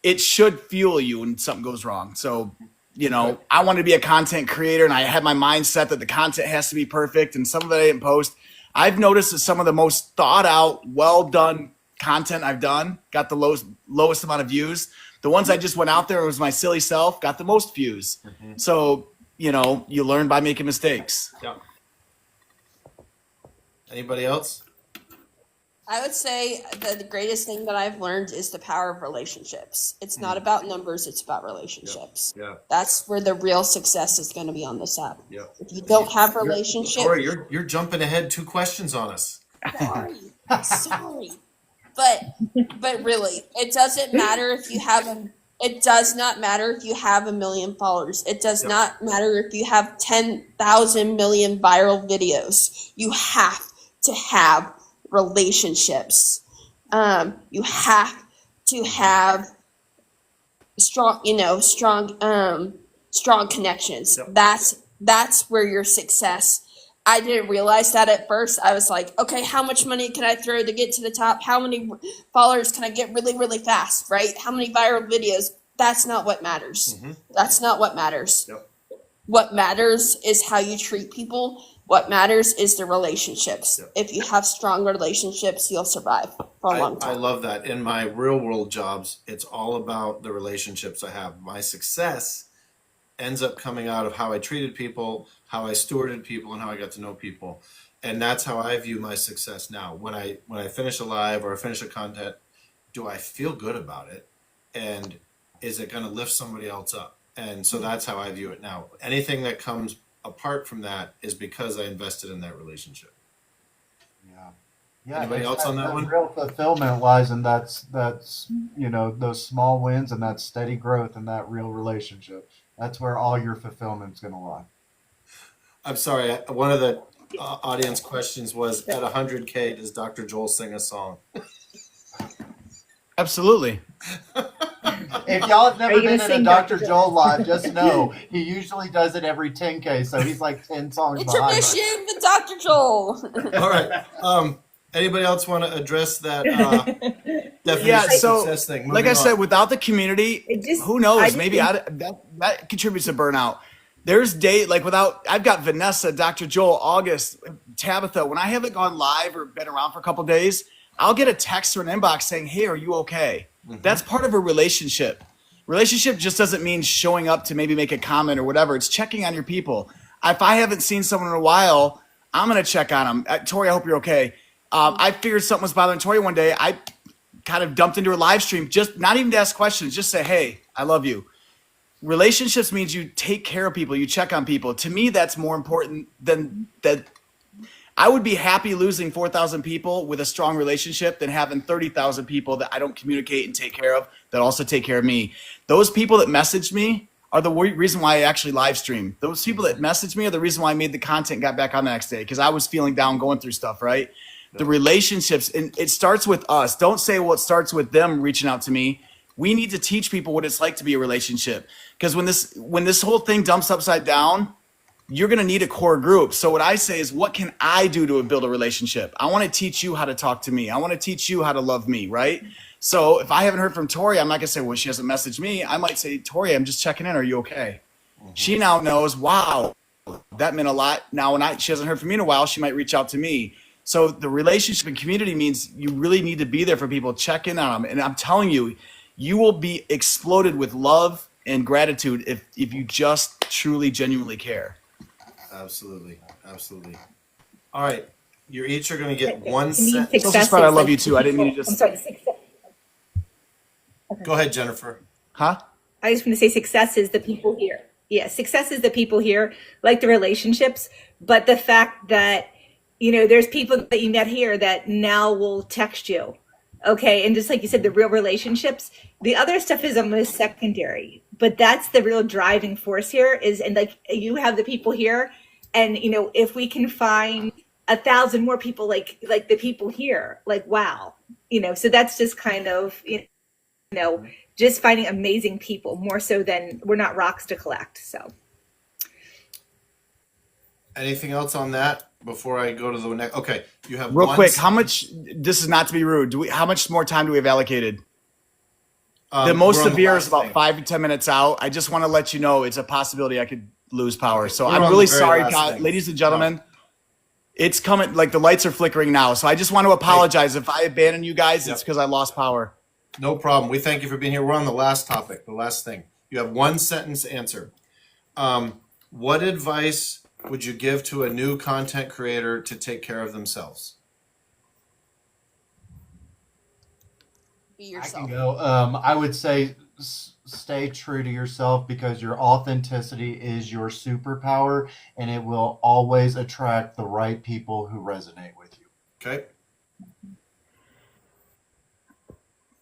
it should fuel you when something goes wrong. So, I wanted to be a content creator, and I had my mindset that the content has to be perfect, and some of it I didn't post. I've noticed that some of the most thought out, well done content I've done got the lowest amount of views. The ones I just went out there, it was my silly self, got the most views. Mm-hmm. So, you learn by making mistakes. Yeah. Anybody else? I would say the greatest thing that I've learned is the power of relationships. It's not about numbers, it's about relationships. Yeah. That's where the real success is going to be on this app. Yeah. If you don't have relationships, Tori, you're jumping ahead 2 questions on us. sorry. But really, it doesn't matter if you have It does not matter if you have 1 million followers. It does not matter if you have 10,000 million viral videos. You have to have relationships. You have to have strong connections. Yep. That's where your success. I didn't realize that at first. I was like, okay, how much money can I throw to get to the top? How many followers can I get really, really fast, right? How many viral videos? That's not what matters. That's not what matters. Yep. What matters is how you treat people. What matters is the relationships. Yep. If you have strong relationships, you'll survive for a long I time. love that. In my real world jobs, it's all about the relationships I have. My success ends up coming out of how I treated people, how I stewarded people, and how I got to know people. And that's how I view my success now. When I finish a live or I finish a content, do I feel good about it? And is it going to lift somebody else up? And so that's how I view it now. Anything that comes apart from that is because I invested in that relationship. Yeah. Anybody else on that one? Real fulfillment lies in that's those small wins and that steady growth and that real relationship. That's where all your fulfillment's going to lie. I'm sorry. One of the audience questions was, at 100K, does Dr. Joel sing a song? Absolutely. If y'all have never you gonna been in a sing Dr. Dr. Joel live, just know he usually does it every 10K, so he's like 10 songs behind us. Intermission with Dr. Joel. All right. Anybody else want to address that definition Yeah, of so, success thing? like Moving I said, on. without the community, It just- who I knows? just Maybe think- that contributes to burnout. There's I've got Vanessa, Dr. Joel, August, Tabitha. When I haven't gone live or been around for a couple days, I'll get a text or an inbox saying, "Hey, are you okay?" That's part of a relationship. Relationship just doesn't mean showing up to maybe make a comment or whatever. It's checking on your people. If I haven't seen someone in a while, I'm going to check on them. Tori, I hope you're okay. I figured something was bothering Tori one day. I kind of dumped into her live stream, just not even to ask questions, just say, "Hey, I love you." Relationships means you take care of people, you check on people. To me, that's more important than that. I would be happy losing 4,000 people with a strong relationship than having 30,000 people that I don't communicate and take care of that also take care of me. Those people that messaged me are the reason why I actually live stream. Those people that messaged me are the reason why I made the content and got back on the next day, because I was feeling down going through stuff, right? The relationships, and it starts with us. Don't say, well, it starts with them reaching out to me. We need to teach people what it's like to be a relationship. Because when this whole thing dumps upside down, you're going to need a core group. So what I say is, what can I do to build a relationship? I want to teach you how to talk to me. I want to teach you how to love me, right? So if I haven't heard from Tori, I'm not going to say, well, she hasn't messaged me. I might say, Tori, I'm just checking in. Are you okay? She now knows, wow, that meant a lot. Now, when she hasn't heard from me in a while, she might reach out to me. So the relationship and community means you really need to be there for people, check in on them. And I'm telling you, you will be exploded with love and gratitude if you just truly, genuinely care. Absolutely. Absolutely. All right. You each are going to get one To me, sentence. success Spread, I is love like you too. I didn't mean to people- just- I'm sorry, success. Go ahead, Jennifer. Huh? I just want to say success is the people here. Yeah, success is the people here, like the relationships, but the fact that, there's people that you met here that now will text you. Okay. And just like you said, the real relationships, the other stuff is almost secondary, but that's the real driving force here and like you have the people here. And, if we can find 1,000 more people like the people here, like, wow, so that's just kind of, just finding amazing people more so than we're not rocks to collect. So Anything else on that before I go to the next? Okay. You have Real one quick, how much, this is not to be rude, how much more time do we have allocated? The most we're on severe last is about thing. 5 to 10 minutes out. I just want to let you know it's a possibility I could lose power. So We're I'm on really the very sorry, last thing. ladies and gentlemen. It's coming, like the lights are flickering now. So I just want to apologize if I abandon you guys. It's Yep. because I lost power. No problem. We thank you for being here. We're on the last topic, the last thing. You have one sentence answer. What advice would you give to a new content creator to take care of themselves? Be I yourself. can go. I would say stay true to yourself because your authenticity is your superpower and it will always attract the right people who resonate with you. Okay.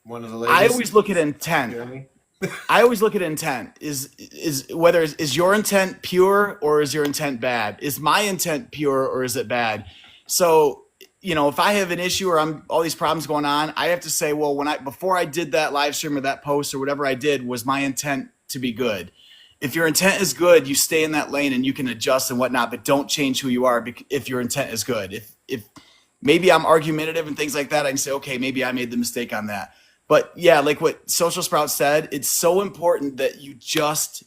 One of the ladies. I always look at intent. Jeremy? I always look at intent. Is your intent pure or is your intent bad? Is my intent pure or is it bad? So, if I have an issue or I'm all these problems going on, I have to say, well, before I did that live stream or that post or whatever I did, was my intent to be good? If your intent is good, you stay in that lane and you can adjust and whatnot, but don't change who you are if your intent is good. If maybe I'm argumentative and things like that, I can say, okay, maybe I made the mistake on that. But yeah, like what Social Sprout said, it's so important that you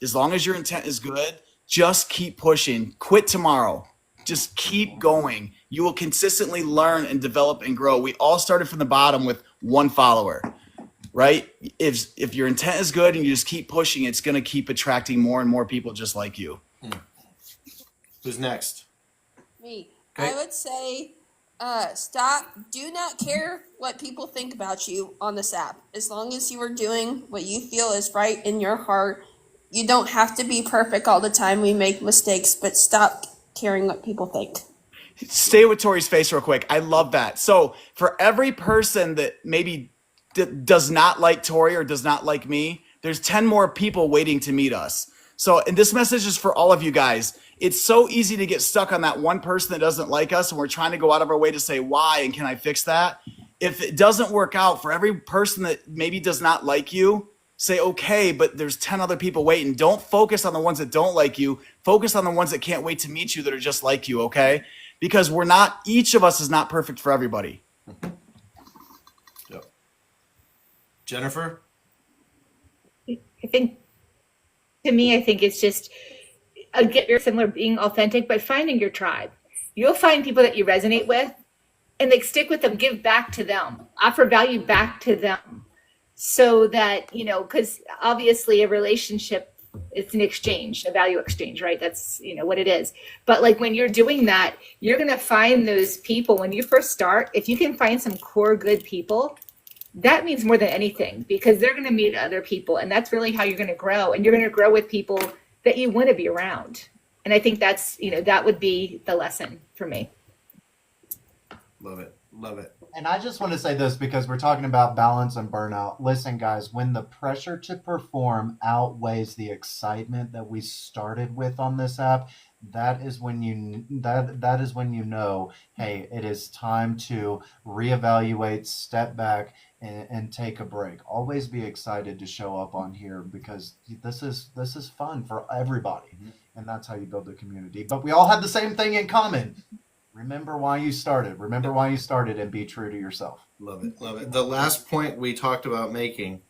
as long as your intent is good, just keep pushing. Quit tomorrow. Just keep going. You will consistently learn and develop and grow. We all started from the bottom with one follower, right? If your intent is good and you just keep pushing, it's going to keep attracting more and more people just like you. Who's next? Me. Okay. I would say do not care what people think about you on this app. As long as you are doing what you feel is right in your heart, you don't have to be perfect all the time. We make mistakes, but stop caring what people think. Stay with Tori's face real quick. I love that. So for every person that maybe does not like Tori or does not like me, there's 10 more people waiting to meet us. So, and this message is for all of you guys. It's so easy to get stuck on that one person that doesn't like us, and we're trying to go out of our way to say why and can I fix that? If it doesn't work out, for every person that maybe does not like you, say, okay, but there's 10 other people waiting. Don't focus on the ones that don't like you. Focus on the ones that can't wait to meet you that are just like you, okay? Because each of us is not perfect for everybody. Yep. Jennifer? I think, to me, I think it's just get very similar, being authentic, but finding your tribe. You'll find people that you resonate with, and like stick with them, give back to them, offer value back to them, so that because obviously a relationship, it's an exchange, a value exchange, right? That's what it is. But like when you're doing that, you're gonna find those people when you first start. If you can find some core good people, that means more than anything, because they're going to meet other people, and that's really how you're going to grow. And you're going to grow with people that you want to be around. And I think that's that would be the lesson for me. Love it. Love it. And I just want to say this because we're talking about balance and burnout. Listen, guys, when the pressure to perform outweighs the excitement that we started with on this app, that is when that is when know, hey, it is time to reevaluate, step back, and take a break. Always be excited to show up on here because this is fun for everybody, and that's how you build a community. But we all have the same thing in common. Remember why you started. Remember why you started, and be true to yourself. Love it. Love it. The last point we talked about making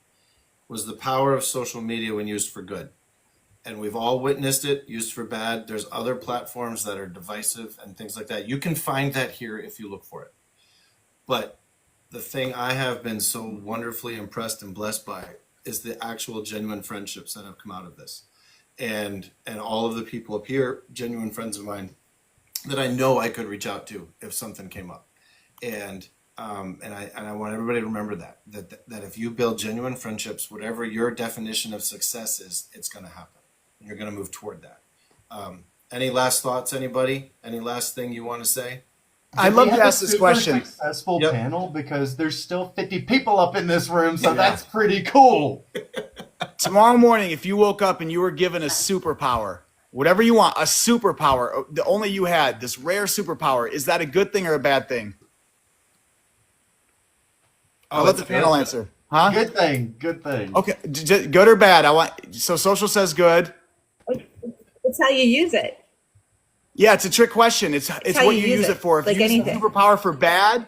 was the power of social media when used for good. And we've all witnessed it, used for bad. There's other platforms that are divisive and things like that. You can find that here if you look for it. But the thing I have been so wonderfully impressed and blessed by is the actual genuine friendships that have come out of this. And all of the people up here, genuine friends of mine, that I know I could reach out to if something came up. And I want everybody to remember that if you build genuine friendships, whatever your definition of success is, it's going to happen. You're going to move toward that. Any last thoughts, anybody? Any last thing you want to say? I'd love to ask this question. Successful Yep. panel because there's still 50 people up in this room, so Yeah. that's pretty cool. Tomorrow morning, if you woke up and you were given a superpower, whatever you want, a superpower, the only you had, this rare superpower, is that a good thing or a bad thing? I'll let the panel answer. Huh? Good thing. Good thing. Okay, good or bad? So social says good. It's how you use it. Yeah, it's a trick question. It's how what you you use use it, it for. If like you use anything. a superpower for bad,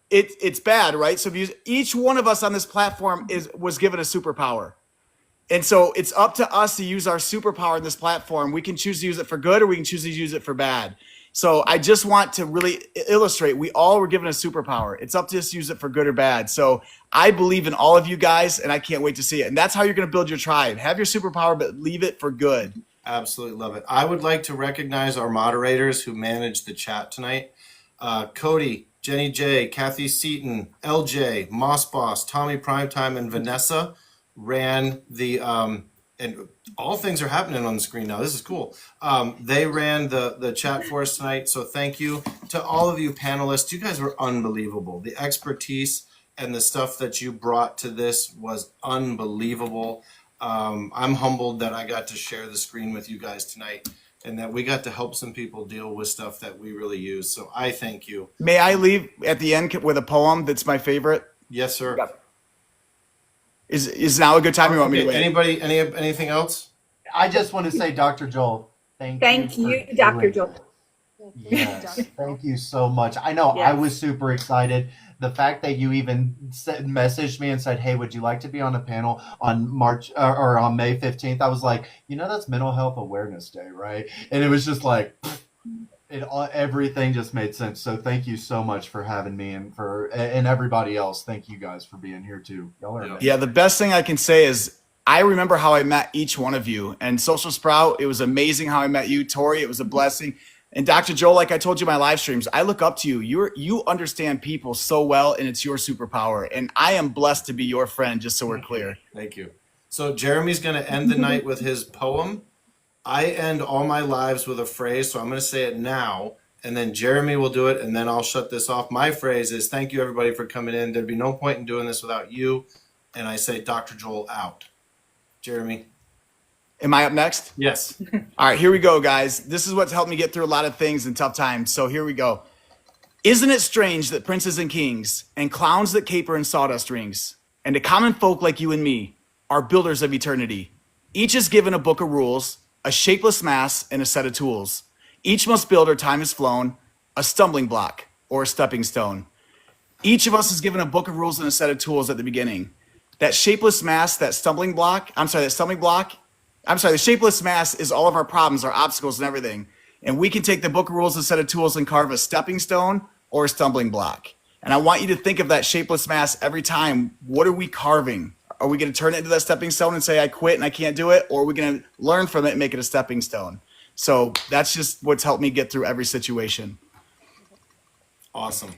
it's bad, right? So if you each one of us on this platform was given a superpower. And so it's up to us to use our superpower in this platform. We can choose to use it for good or we can choose to use it for bad. So I just want to really illustrate, we all were given a superpower. It's up to us to use it for good or bad. So I believe in all of you guys and I can't wait to see it. And that's how you're going to build your tribe. Have your superpower, but leave it for good. Absolutely love it. I would like to recognize our moderators who managed the chat tonight. Cody, Jenny J, Kathy Seaton, LJ, Moss Boss, Tommy Primetime, and Vanessa ran the and all things are happening on the screen now. This is cool. They ran the chat for us tonight. So thank you to all of you panelists. You guys were unbelievable. The expertise and the stuff that you brought to this was unbelievable. I'm humbled that I got to share the screen with you guys tonight and that we got to help some people deal with stuff that we really use. So I thank you. May I leave at the end with a poem that's my favorite? Yes, sir. Yeah. Is now a good time? You want me to Okay, wait? anything else? I just want to say, Dr. Joel, thank you, for Dr. doing Joel. Yes, thank you so much. I know I Yes. was super excited. The fact that you even messaged me and said, "Hey, would you like to be on a panel on March or on May 15th?" I was like, that's Mental Health Awareness Day, right? And it was just like everything just made sense. So thank you so much for having me and everybody else. Thank you guys for being here too. Y'all are amazing. Yeah, the best thing I can say is I remember how I met each one of you. And Social Sprout, it was amazing how I met you. Tori, it was a blessing. And Dr. Joel, like I told you in my live streams, I look up to you. You understand people so well, and it's your superpower. And I am blessed to be your friend, just so we're clear. Thank you. So Jeremy's going to end the night with his poem. I end all my lives with a phrase, so I'm going to say it now, and then Jeremy will do it, and then I'll shut this off. My phrase is, thank you, everybody, for coming in. There'd be no point in doing this without you. And I say, Dr. Joel out. Jeremy. Am I up next? Yes. All right, here we go, guys. This is what's helped me get through a lot of things in tough times. So here we go. Isn't it strange that princes and kings and clowns that caper in sawdust rings and the common folk like you and me are builders of eternity? Each is given a book of rules, a shapeless mass, and a set of tools. Each must build or time has flown, a stumbling block or a stepping stone. Each of us is given a book of rules and a set of tools at the beginning. That shapeless mass, the shapeless mass is all of our problems, our obstacles, and everything. And we can take the book of rules and set of tools and carve a stepping stone or a stumbling block. And I want you to think of that shapeless mass every time. What are we carving? Are we going to turn it into that stepping stone and say, I quit and I can't do it? Or are we going to learn from it and make it a stepping stone? So that's just what's helped me get through every situation. Awesome.